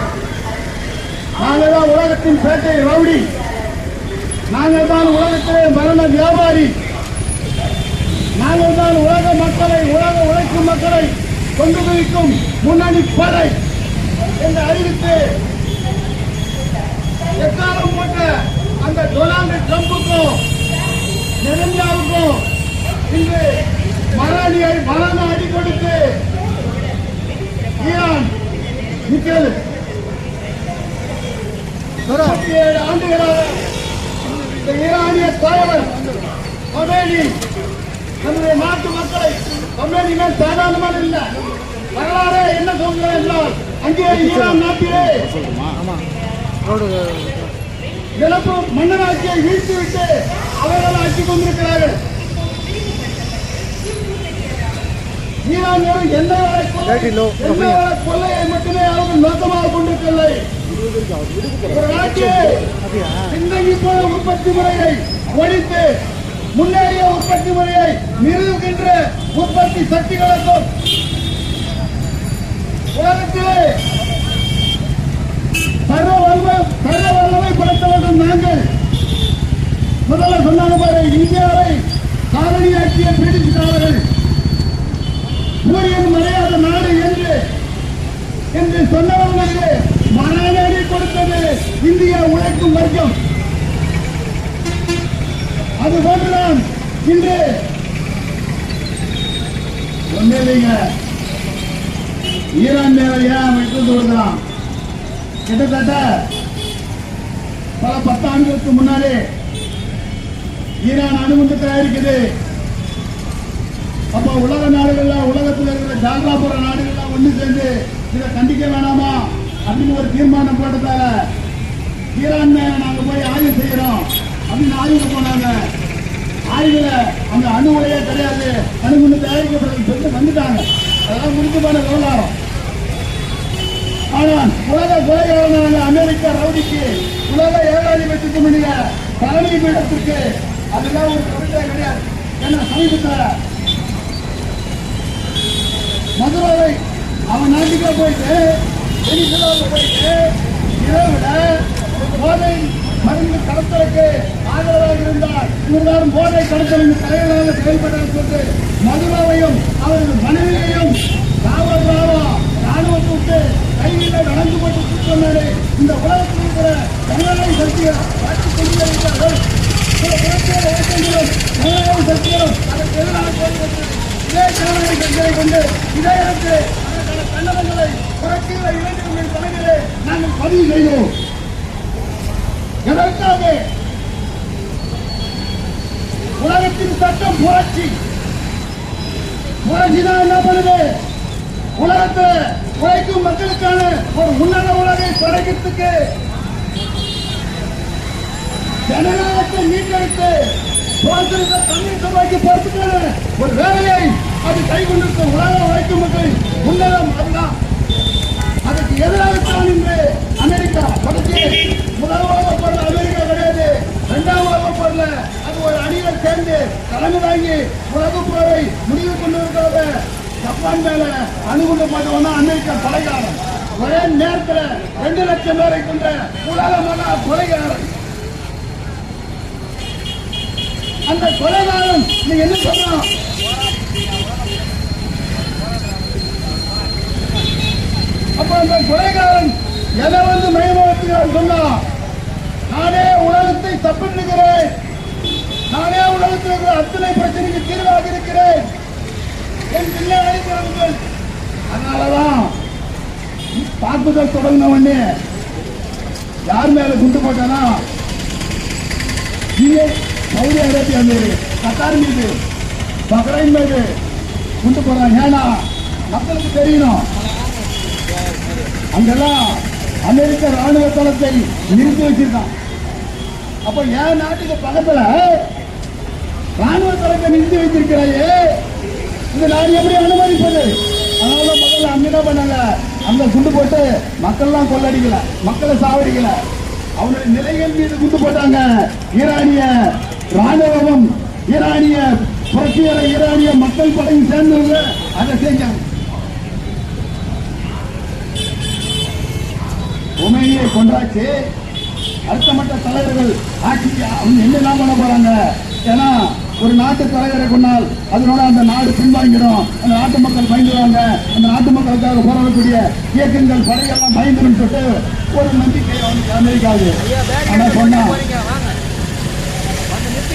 நாங்கள் தான் உலகத்தின் பேட்டை ரவுடி, நாங்கள் தான் உலகத்திலே மரண வியாபாரி, நாங்கள் தான் உலக மக்களை, உலக உழைக்கும் மக்களை கொண்டு குவிக்கும் முன்னணி படை என்று அறிவித்து எக்காலம் போட்ட அந்த டொனால்டு ட்ரம்புக்கும் நெதன்யாவுக்கும் இன்று மரண அடி கொடுத்து ஈரான் நிற்கிறது. 37 ஆண்டுகளாக இந்த ஈரானிய தலைவர் கொமேனி நம்முடைய நாட்டு மக்களை, கொமேனி மேல் சாதாரணமாக இல்லை, வரலாறு என்ன சொல்கிறேன் என்றால் அங்கே ஈரான் நாட்டிலே நிலப்பு மன்னராட்சியை வீழ்த்திவிட்டு அவர்கள் ஆட்சி கொண்டிருக்கிறார்கள். ஈரான் எண்ணெய் கொள்ளையை மட்டுமே அவர்கள் நோக்கமாக கொண்டிருக்கவில்லை. ஒரு நாட்டிலே பின்தங்கி போன உற்பத்தி முறையை ஒழித்து முன்னேறிய உற்பத்தி முறையை நிறுவுகின்ற உற்பத்தி சக்திகளுக்கும் உலகத்திலே சர்வ வல்லமை படைத்தவர்கள் நாங்கள். முதல்ல சொன்னாங்க பாரு, இந்தியாவை காலனியாக்கிய பிரிட்டிஷ்காரர்கள் சூரியன் மறையாத நாடு என்று சொன்னவர்களுக்கு மரணி கொடுத்தது இந்தியா உழைக்கும் வர்க்கம். அது போன்றுதான் இன்று ஒன்றில்லைங்க. ஈரான் மேல ஏன் விட்டு கொடுக்கலாம்? கிட்டத்தட்ட பல 10 ஆண்டுகளுக்கு முன்னாலே ஈரான் அணுகுண்டு தயாரிக்குது. அப்ப உலக நாடுகள்லாம், உலகத்தில் இருக்கிற ஜாகிரா போற நாடுகள்லாம் ஒண்ணு சேர்ந்து இதை கண்டிக்க வேணாமா அப்படின்னு ஒரு தீர்மானம் போட்டதால ஈரான் மேல நாங்க போய் ஆய்வு செய்யறோம் அப்படின்னு ஆய்வுக்கு போனாங்க. ஆய்வுல அந்த அணு உலையே கிடையாது, அணுகுண்டு தயாரிக்கப்படுறது சொல்லி வந்துட்டாங்க. அதெல்லாம் முடிஞ்சு போன விவகாரம். ஆனால் உலக கொலைகாரனான அமெரிக்கா ரவுடிக்கு, உலக ஏகாதிபத்தியத்தினுடைய தலைமை பீடத்திற்கு அதெல்லாம் ஒரு பொருட்டே கிடையாது. ஏன்னா சமீபத்தில் மதுராவை அவன் நாட்டுக்கே போயிட்டு வெனிசுலாவுக்கு போயிட்டு இரவுல போதை மருந்து கடத்தலுக்கு ஆதரவாக இருந்தார். இவர்தான் போதை கடத்தலின் தலைவராக செயல்பட்டார் சொல்லிட்டு மதுராவையும் அவரது மனைவியையும் ராணுவத்துக்கு கையில நடந்து போட்டு சொன்னாரு. இந்த உலகத்தில் இருக்கிற ஜனநாயக சக்திகள் காட்டிக் கொண்டிருக்கிறார்கள். சில புரட்சியாளர் இயக்கங்களும் ஜனநாயக சக்திகளும் அதற்கு எதிராக போய்விட்டது. இதே ஜனநாயக சக்திகளை கொண்டு இதே இடத்தில் அதற்கான கண்டனங்களை புரட்சிகளை இளைஞர்களின் தலைமையிலே நாங்கள் பதிவு செய்கிறோம். எதற்காக? உலகத்தின் சட்டம் புரட்சி. புரட்சிதான் என்ன பண்ணுது? உலகத்தில் உழைக்கும் மக்களுக்கான ஒரு உன்னத உலகை படைக்கிறதுக்கு, ஜனநாயகத்தை மீட்டெடுத்து தமிழ் சபைக்கு பொறுப்புக்கான ஒரு வேலையை அது கைகொண்டிருக்கும் உலக உழைக்கும் மக்கள் உன்னதம். அதுதான் அதுக்கு எதிராகத்தான் இன்று அமெரிக்கா தொடர்ச்சி. முதல் உலக போரில் அமெரிக்கா கிடையாது, 2ஆம் உலக போரில் அது ஒரு அணியில் சேர்ந்து தலைமை தாங்கி உலக போரை முடிவு கொண்டு இருக்கிறது. ஜப்பான் மேல அணுகுண்டு போட்டவனா அமெரிக்கா கொலைகாரன். ஒரே நேரத்தில் 2 லட்சம் பேரை கொண்ட உலக மகா கொலைகாரன். அந்த கொலைகாரன் நீங்க என்ன சொல்றான்? அப்ப அந்த கொலைகாரன் எதை வந்து மையமாவத்துக்கு சொன்னா, நானே உலகத்தை தப்பிடுகிறேன், நானே உலகத்தில் இருக்கிற அத்தனை பிரச்சனைக்கு தீர்வாக இருக்கிறேன், என் பிள்ளை அழைக்கிறார்கள். அதனாலதான் தாக்குதல் தொடங்கின உடனே யார் மேல குண்டு போட்டானா, சவுதி அரேபியா மீது, கத்தார் மீது, பஹ்ரைன் மீது குண்டு போறாங்க. ஏன்னா மக்களுக்கு தெரியணும், அங்கெல்லாம் அமெரிக்க ராணுவ தளத்தை நிறுத்தி வச்சிருக்கான். அப்ப என் நாட்டுக்கு பக்கத்துல ராணுவ தளத்தை நிறுத்தி வச்சிருக்கிறாயே, இந்த நாடு எப்படி அனுமதிப்பது? அதனால முதல்ல அங்க என்ன பண்ணாங்க, அங்க குண்டு போட்டு மக்கள்லாம் கொள்ளடிக்கல, மக்களை சாவடிக்கல, அவனுடைய நிலைகள் மீது குண்டு போட்டாங்க. ஈரானிய ராணுவமும் ஈரானிய புரட்சியாளர் ஈரானிய மக்கள் படையும் சேர்ந்தவங்க அதை செஞ்சாங்க. உண்மையை கொண்டாச்சு. அடுத்த மட்ட தலைவர்கள் ஆட்சிக்கு அவங்க என்னெல்லாம் பண்ண போறாங்க? ஏன்னா ஒரு நாட்டு தலைவரை கொண்டால் அதனோட அந்த நாடு பின்வாங்கிடும், அந்த நாட்டு மக்கள் பயந்துருவாங்க, அந்த நாட்டு மக்களுக்காக போராடக்கூடிய இயக்கங்கள் படையெல்லாம் பயந்துடும் சொல்லிட்டு ஒரு நம்பிக்கை அமெரிக்காவுக்கு. ஆனா சொன்னா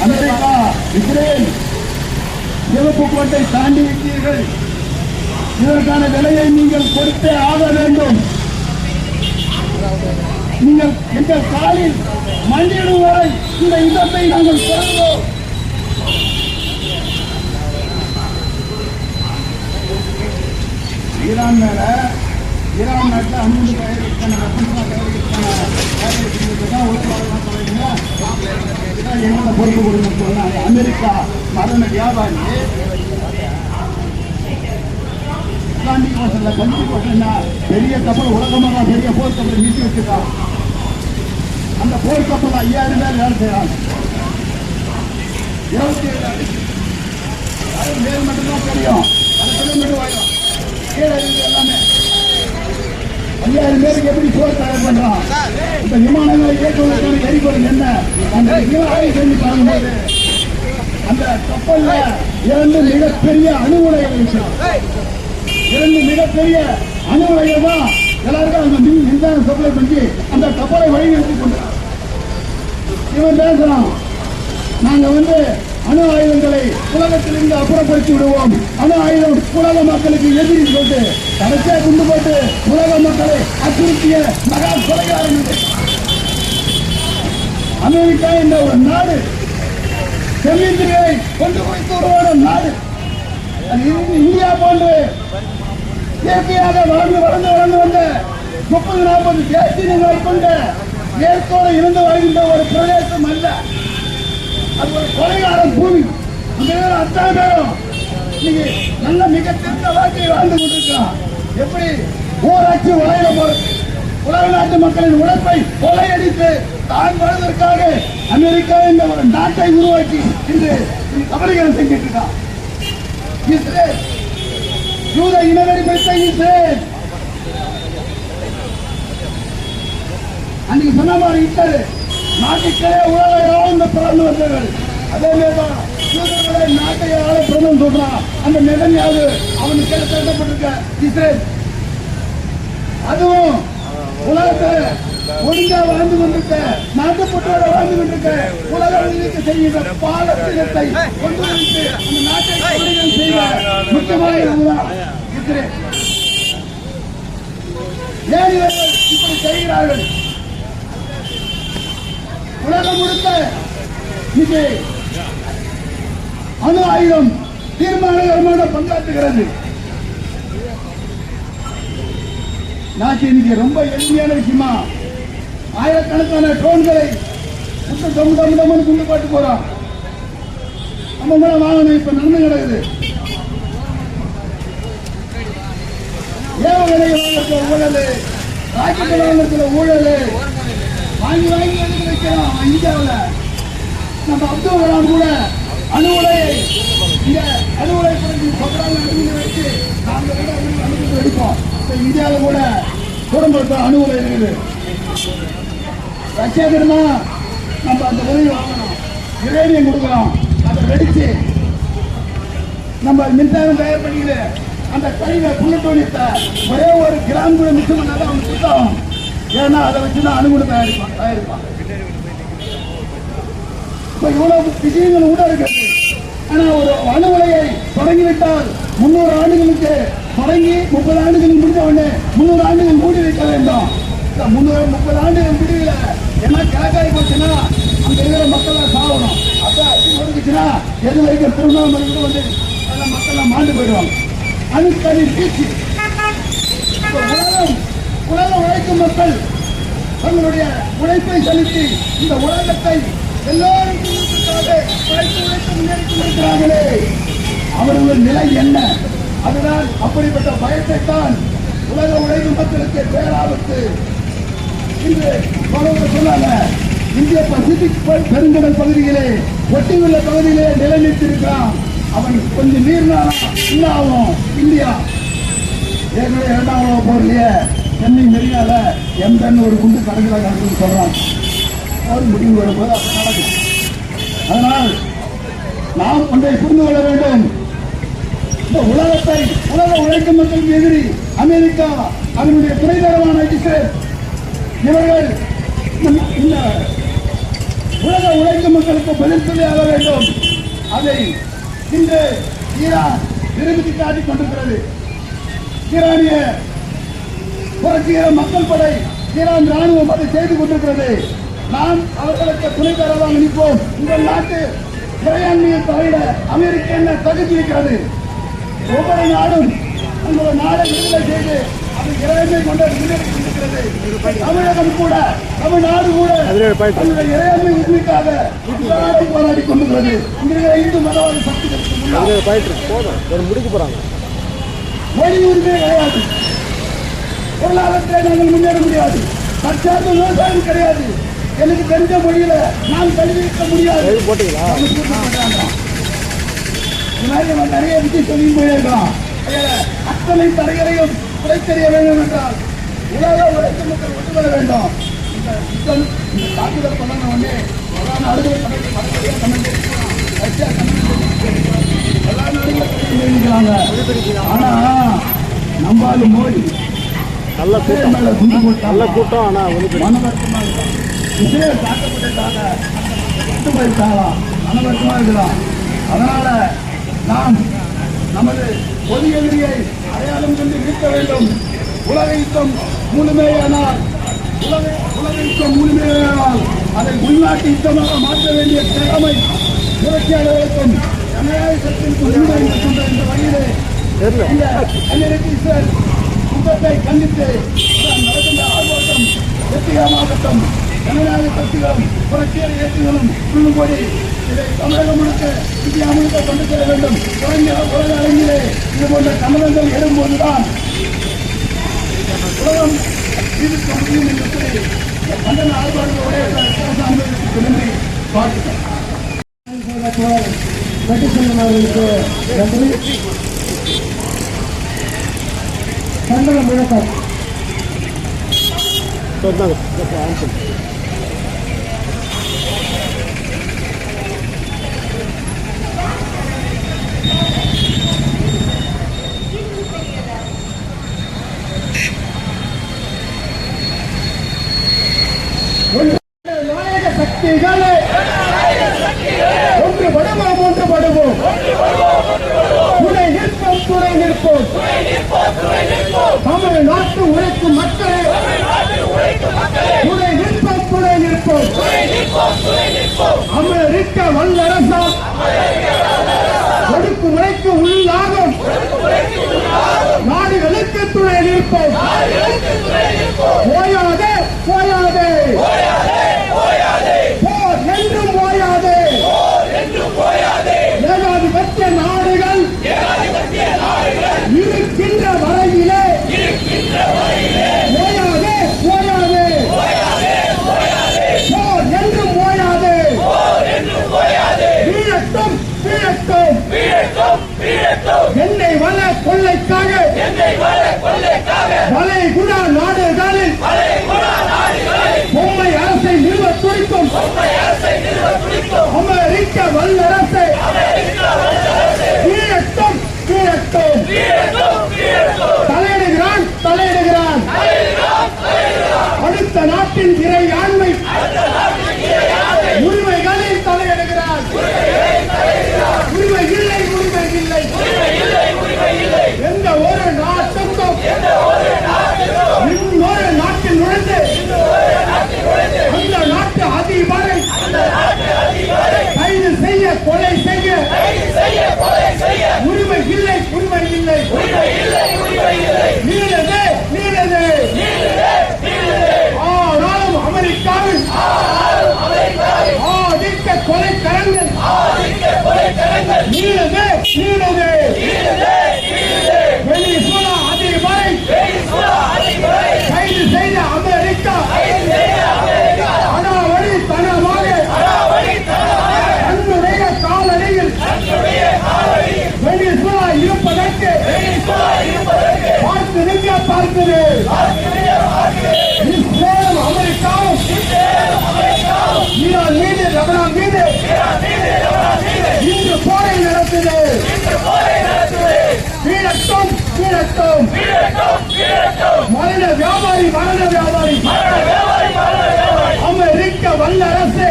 அமெரிக்கா, இஸ்ரேல் சிவப்பு கோட்டை தாண்டி விட்டீர்கள், இதற்கான விலையை நீங்கள் கொடுத்தே ஆக வேண்டும், நீங்கள் எங்கள் காலில் மண்டியிடும் வரை இந்த யுத்தத்தை நாங்கள் தொடர்வோம். ஈரான் மேல, ஈரான் நாட்டில் அணுகுண்டு தயாரிக்கான எங்களோட பொறுப்பு கொடுங்க சொன்னாங்க. அமெரிக்கா மரண வியாபாரி அட்லாண்டிக் ஓஷன்ல பசிபிக் ஓஷன்ல பெரிய கப்பல், உலகமாக பெரிய போர் கப்பல் நீட்டி வச்சிருக்காங்க. அந்த போர் கப்பல் 5000 பேர் வேலை செய்யறாங்க. 27 மேல் மட்டும்தான் தெரியும், 1 கிலோமீட்டர் வாயும் கீழே இருந்து எல்லாமே 5000 பேருக்கு எப்படி போர் தயார் பண்றான்? இந்த விமானங்களை இயக்குவதற்கான எரிபொருள் என்ன? அந்த ஆய்வு செஞ்சு பார்க்கும்போது அந்த கப்பல்ல 2 மிகப்பெரிய அணு உலைகள் விஷயம், 2 மிகப்பெரிய அணு உலைகள் தான் எல்லாருக்கும் அந்த மின்சாரம் சப்ளை பண்ணி அந்த கப்பலை வழிநடத்தி கொண்டார். இவன் பேசுறான் நாங்க அணு ஆயுதங்களை உலகத்திலிருந்து அப்புறப்படுத்தி விடுவோம். அணு ஆயுதம் உலக மக்களுக்கு எதிரி போட்டு கடைசியா குண்டு போட்டு உலக மக்களை அச்சுறுத்திய மகா கொலைகாரன் அமெரிக்கா என்ற ஒரு நாடு. செல்லிந்திரியை கொண்டு வைத்து உருவான நாடு. இந்தியா போன்று இயற்கையாக வளர்ந்து வந்த 30-40 தேசியங்களை கொண்ட இயற்கையோடு இருந்து வாழ்கின்ற ஒரு பிரதேசம் அல்ல. அது ஒரு கொலைகாரன் பூமி. அந்த அத்தனை பேரும் இன்னைக்கு நல்ல மிக தெரிந்த வாழ்க்கையை வாழ்ந்து கொண்டிருக்கிறான். எப்படி ஊராட்சி வளையில போறது, உலக நாட்டு மக்களின் உழைப்பை கொள்ளையடித்து தான் வாழ்வதற்காக அமெரிக்கா என்ற ஒரு நாட்டை உருவாக்கி இன்று கபலீகரம் செஞ்சிட்டு இருக்கான். இஸ்ரேல் யூத இனவெறி பிடித்த இஸ்ரேல் அன்னைக்கு சொன்ன மாதிரி ஹிட்லர் நாட்டுக்கே உலக ஆழ்ந்த பிறந்து வந்தவர்கள். அதே மாதிரிதான் யூதர்களை நாட்டை ஆள பிறந்து சொல்றான். அந்த நெதன்யாகு அவனுக்கு எழுதப்பட்டிருக்க இஸ்ரேல் அதுவும் உலகத்தை ஒழுங்கா வாழ்ந்து கொண்டிருக்க நாட்டுப்பட்டோட வாழ்ந்து கொண்டிருக்க உலக செய்கின்ற பாலஸ்தீனத்தை கொண்டு வந்து அந்த நாட்டை கொள்ளைகள் செய்ய முக்கியமான இஸ்ரேல். ஏன் இவர்கள் இப்படி செய்கிறார்கள்? உலகம் முழுக்க இன்னைக்கு அணு ஆயுதம் தீர்மானகரமாக பங்காற்றுகிறது. நாட்டு இன்னைக்கு ரொம்ப எளிமையான விஷயமா ஆயிரக்கணக்கான ட்ரோன்களை குண்டு போட்டு போறோம். நம்ம மேல வாங்கணும். இப்ப நடந்து கிடக்குது. ஏவகணை வாங்கறதுல ஊழல், ராக்கெட் வாங்கறதுல ஊழல், வாங்கி வைக்கிறோம். இந்தியாவில் நம்ம அப்துல் கலாம் கூட அணு உலையை வச்சு நாங்கள் வெடிப்போம். இந்தியாவில் கூட குடும்பத்தில் அணு உலை இருக்குது. ரஷ்யா தெரியுமா? நம்ம அந்த உதவி வாங்கணும், யுரேனியம் கொடுக்கலாம், அதை வெடிச்சு நம்ம மின்சாரம் தயார் பண்ணிக்கிது. அந்த கழிவை புள்ளட்டோனியத்தை ஒரே ஒரு கிராம் கூட மிச்சம் பண்ணாதான் அவங்க சுத்தம். ஏன்னா அதை வச்சுதான் அணுகுண்டு தயாரிப்பான். இப்ப இவ்வளவு விஷயங்கள் கூட இருக்கிறது. ஆனா ஒரு அணு உலையை தொடங்கிவிட்டால் 300 ஆண்டுகளுக்கு தொடங்கி 30 ஆண்டுகள் முடிஞ்ச உடனே 300 ஆண்டுகள் மூடி வைக்க வேண்டும். 30 ஆண்டுகள் முடியல. ஏன்னா கிழக்காய் போச்சுன்னா அங்க இருக்கிற மக்கள் சாகணும். அப்ப அப்படி ஒதுக்குச்சுன்னா எது வரைக்கும் திருவண்ணாமலை கூட வந்து மக்கள் மாண்டு போயிடுவாங்க. அணுக்கடி வீச்சு. உலக உழைக்கும் மக்கள் தங்களுடைய உழைப்பை செலுத்தி இந்த உலகத்தை எல்லோரும் உழைத்து முன்னேறி கொண்டிருக்கிறார்களே, அவர்கள் நிலை என்ன? அதுதான் அப்படிப்பட்ட பயத்தை தான் உலக உழைக்கும் மக்களுக்கு பேராபத்து. இன்று சொன்னாங்க, இந்திய பசிபிக் பெருங்கடல் பகுதியிலே ஒட்டியுள்ள பகுதியிலே நிலைநிறுத்திருக்கிறான். அவன் கொஞ்சம் நீர்னாலும் என்ன ஆகும்? இந்தியா ஏற்கனவே 2ஆம் உலக போர்லயே சென்னை மெரினால எம்டன் ஒரு குண்டு கடற்கரை நடக்குன்னு சொல்றான். முடிவு வரும்போது அது நடக்கும். அதனால் நாம் ஒன்றை புரிந்து கொள்ள வேண்டும். இந்த உலகத்தை உலக உழைக்கும் மக்களுக்கு எதிரி அமெரிக்கா, அதனுடைய துணைதரமான இஸ்ரேல், இவர்கள் இந்த உலக உழைக்கும் மக்களுக்கு பதில் சொல்லியாக வேண்டும். அதை இன்று ஈரான் நிரூபித்து காட்டிக் கொண்டிருக்கிறது. ஈரானிய புரட்சிகர மக்கள் படை, ஈரான் ராணுவம் அதை செய்து கொண்டிருக்கிறது. நாம் அவர்களுக்கு துணை தரவாக நிற்போம். உங்கள் நாட்டு இறையாண்மையை தவிர அமெரிக்க என்ன தகுதி இருக்கிறது? ஒவ்வொரு நாடும் உங்களோட நாடை விடுதலை செய்து அது இறையாண்மை கொண்டு முன்னேறி கொண்டிருக்கிறது. தமிழகம் கூட, தமிழ்நாடு கூட தன்னுடைய இறையாண்மை உரிமைக்காக போராடி கொண்டிருக்கிறது. இங்கிருக்கிற இந்து மதவாத சக்திகளுக்கு முடிக்க போறாங்க. மொழி உரிமை கிடையாது. பொருளாதாரத்தை நாங்கள் முன்னேற முடியாது. தற்சார்பு விவசாயம் கிடையாது. எனக்கு தெரிஞ்ச மொழியில நான் கல்விக்க முடியாது. நம்ம நிறைய விஷயம் சொல்லி போயிருக்கலாம். அத்தனை தடைகளையும் குறைத்தறிய வேண்டும் என்றால் உலக உழைக்கும் மக்கள் ஒட்டுவர வேண்டும். இந்த தாக்குதல் பண்ண உடனே எல்லா நாடுகளும் எல்லா நாடுகளும் தெரிவிக்கிறாங்க. ஆனா நம்பாலு மோடி நல்ல கூட்டம். ஆனா இஸ்ரேல் தாக்கப்பட்டிருக்காங்க, போயிருக்காங்க. அனைவருக்குமா இருக்கலாம். அதனால நாம் நமது பொது எதிரியை அடையாளம் கொண்டு நிற்க வேண்டும். உலக யுத்தம் முழுமையானால் உலக யுத்தம் முழுமையானால் அதை உள்நாட்டு யுத்தமாக மாற்ற வேண்டிய கடமை புரட்சியாளர்களுக்கும் ஜனநாயக சக்திக்கும் உண்டு என்று சொன்ன இந்த வழியிலே இந்த அமெரிக்க இஸ்ரேல் யுத்தத்தை கண்டித்து நடக்கின்ற ஆர்ப்பாட்டம் வெற்றிகரமாகட்டும். ஜனநாயக சக்திகளும் புரட்சியாளர் இயக்கங்களும் கூடி இதை தமிழகம் முழுக்க இந்தியா முழுக்க கொண்டு செல்ல வேண்டும். உலக அரங்கிலே இது போன்ற கமலங்கள் எழும்போதுதான் உலகம் இதுக்கு முடியும் என்று சொல்லி கண்டன ஆர்ப்பாட்டங்களுடைய நன்றி வாழ்த்துக்கள். வெற்றிச்செல்வன் அவர்களுக்கு நன்றி. கண்டன முழக்கம். நாயக சக்திகளே ஒன்றுபடுவோம் ஒன்றுபடுவோம் துணை நிற்போம் துணை நிற்போம் தமிழ்நாட்டு உழைக்கும் மக்களே துணை நிற்போம் துணை நிற்போம் அமெரிக்க வல்லரசா ஒடுக்கும் உழைக்கு உள்ளாகும் நாடுகளுக்கு துணை நிற்போம். ஓயாதே ஓயாதே போர் என்றும் ஓயாதே. ஏகாதிபத்திய நாடுகள் இருக்கின்ற வரையிலே ஓயாதே ஓயாதே போர் என்றும் ஓயாதே. வீழட்டும் வீழட்டும் எண்ணெய் வள கொள்ளைக்காக வளைகுடா நாடுகளில் பொம்மை அரசை நிறுவ துடிக்கும் அமெரிக்க வல்லரசை வீழட்டும் தலையிடுகிறான் தலையிடுகிறான். அடுத்த நாட்டின் இறையாண்மை உரிமைகளில் தலையிடுகிறான். உரிமை இல்லை எந்த ஒரு நாட்டுக்கும் இன்னொரு நாட்டில் நுழைந்து அந்த நாட்டு அதிபரை கைது செய்ய கொலை செய்ய உரிமை இல்லை நீளது. ஆனாலும் அமெரிக்காவில் ஆதிக்க கொலைக்கரங்கள் நீளது. வெனிசுலா அதிபரை கைது செய்த அமெரிக்கா அடாவடி தனமாக தன்னுடைய காலடியில் வெனிசுலா இருப்பதற்கு பார்க்குது. இஸ்ரேலும் அமெரிக்காவும் ஈரான் மீது லெபனான் மீது இன்று போரை நடத்துது. வீழட்டும் மரண வியாபாரி அமெரிக்க வல்லரசு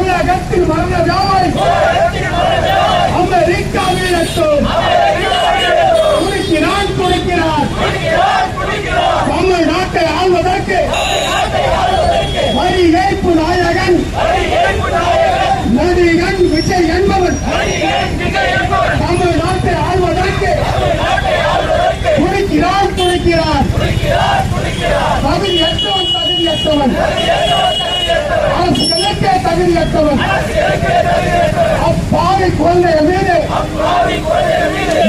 உலகத்தில் மரண வியாபாரி அமெரிக்கா வீழட்டும். துடிக்கிறான் தமிழ்நாட்டை ஆள்வதற்கு வரி ஏற்பு நாயகன் நடிகன் விஜய் என்பவன் தமிழ்நாட்டை ஆள்வதற்கு துடிக்கிறான். தகுதியற்றவன் அரசுகளுக்கே தகுதியற்றவன். அப்பாவி குழந்தைகள் மீது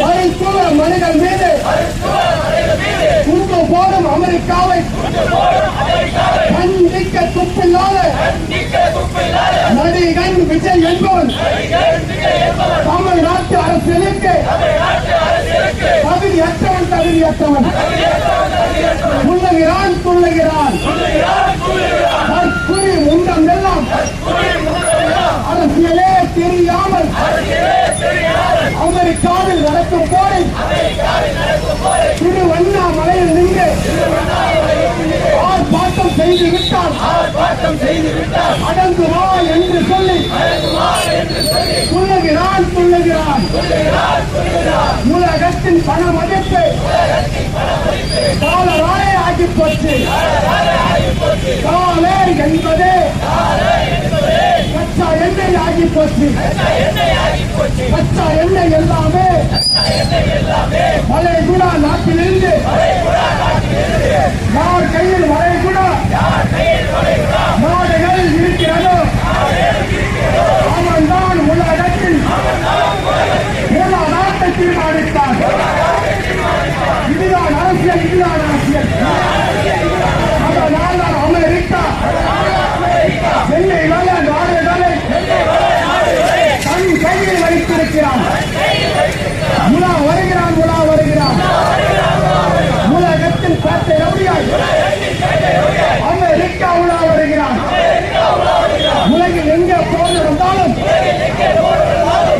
மருத்துவ மனிதன் மீது குண்டு போடும் அமெரிக்காவை கண்டிக்க துப்பில்லாத நடிகன் விஜய் என்பவன் தமிழ்நாட்டு அரசியலுக்கு தகுதியற்றவன் துள்ளுகிறான். தற்குறி முண்டம் எல்லாம் அரசியலே தெரியாமல் அமெரிக்காவில் நடக்கும் போரை திருவண்ணாமலையில் நின்று ஆர்ப்பாட்டம் செய்து விட்டால் அடங்குவா என்று சொல்லி சொல்லுகிறான் உலகத்தின் பண மதிப்பு டாலராய் ஆகி போச்சு. டாலர் என்பது கச்சா எண்ணெய் ஆகி போச்சு. கச்சா எண்ணெய் எல்லாமே வளைகுடா நாட்டிலிருந்து யார் கையில் வளைகுடா நாடுகள் இருக்கிறதோ அவன் தான் உலகத்தில் நாட்டை தீர்மானித்தான். இதுதான் அரசியல், இதுதான் அரசியல். அதனால் தான் அமெரிக்கா எண்ணெய் வள நாடுகளை தன் கையில் வைத்திருக்கிறான். உலா வருகிறான் உலகத்தின் பேட்டை ரவுடியாய் அமெரிக்கா உலா வருகிறான். உலகில் எங்கே போர் நடந்தாலும்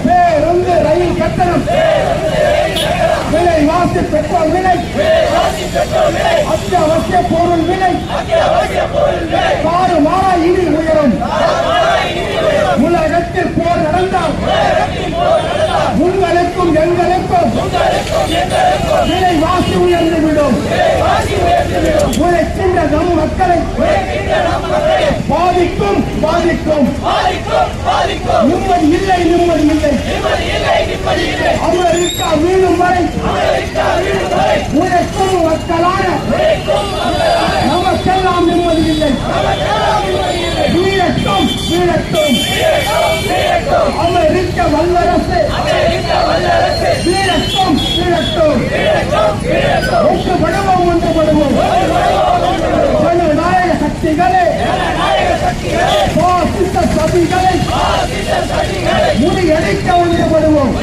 பேருந்து ரயில் கட்டணம் விலைவாசி பெட்ரோல் விலை அத்தியாவசிய பொருள் விலை மாறா இனி உயரும். உலகத்தில் போர் நடந்தால் உங்களுக்கும் எங்களுக்கும் விலைவாசி உயர்ந்துவிடும். உழைக்கின்ற நம் மக்களை பாதிக்கும். நிம்மதி இல்லை. அமெரிக்கா வீழும் வரை உழைக்கும் மக்களான நமக்கெல்லாம் நிம்மதி இல்லை. வீழட்டும். அமெரிக்க வல்லரசு வீழட்டும். ஒன்றுபடுவோம். ஜனநாயக சக்திகளே, பாசிச சதிகளை முறியடிக்க ஒன்றுபடுவோம்.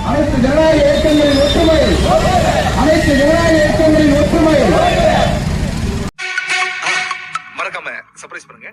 அனைத்து ஜனநாயக இயக்கங்களின் ஒற்றுமை மறக்காம சர்ப்ரைஸ் பண்ணுங்க.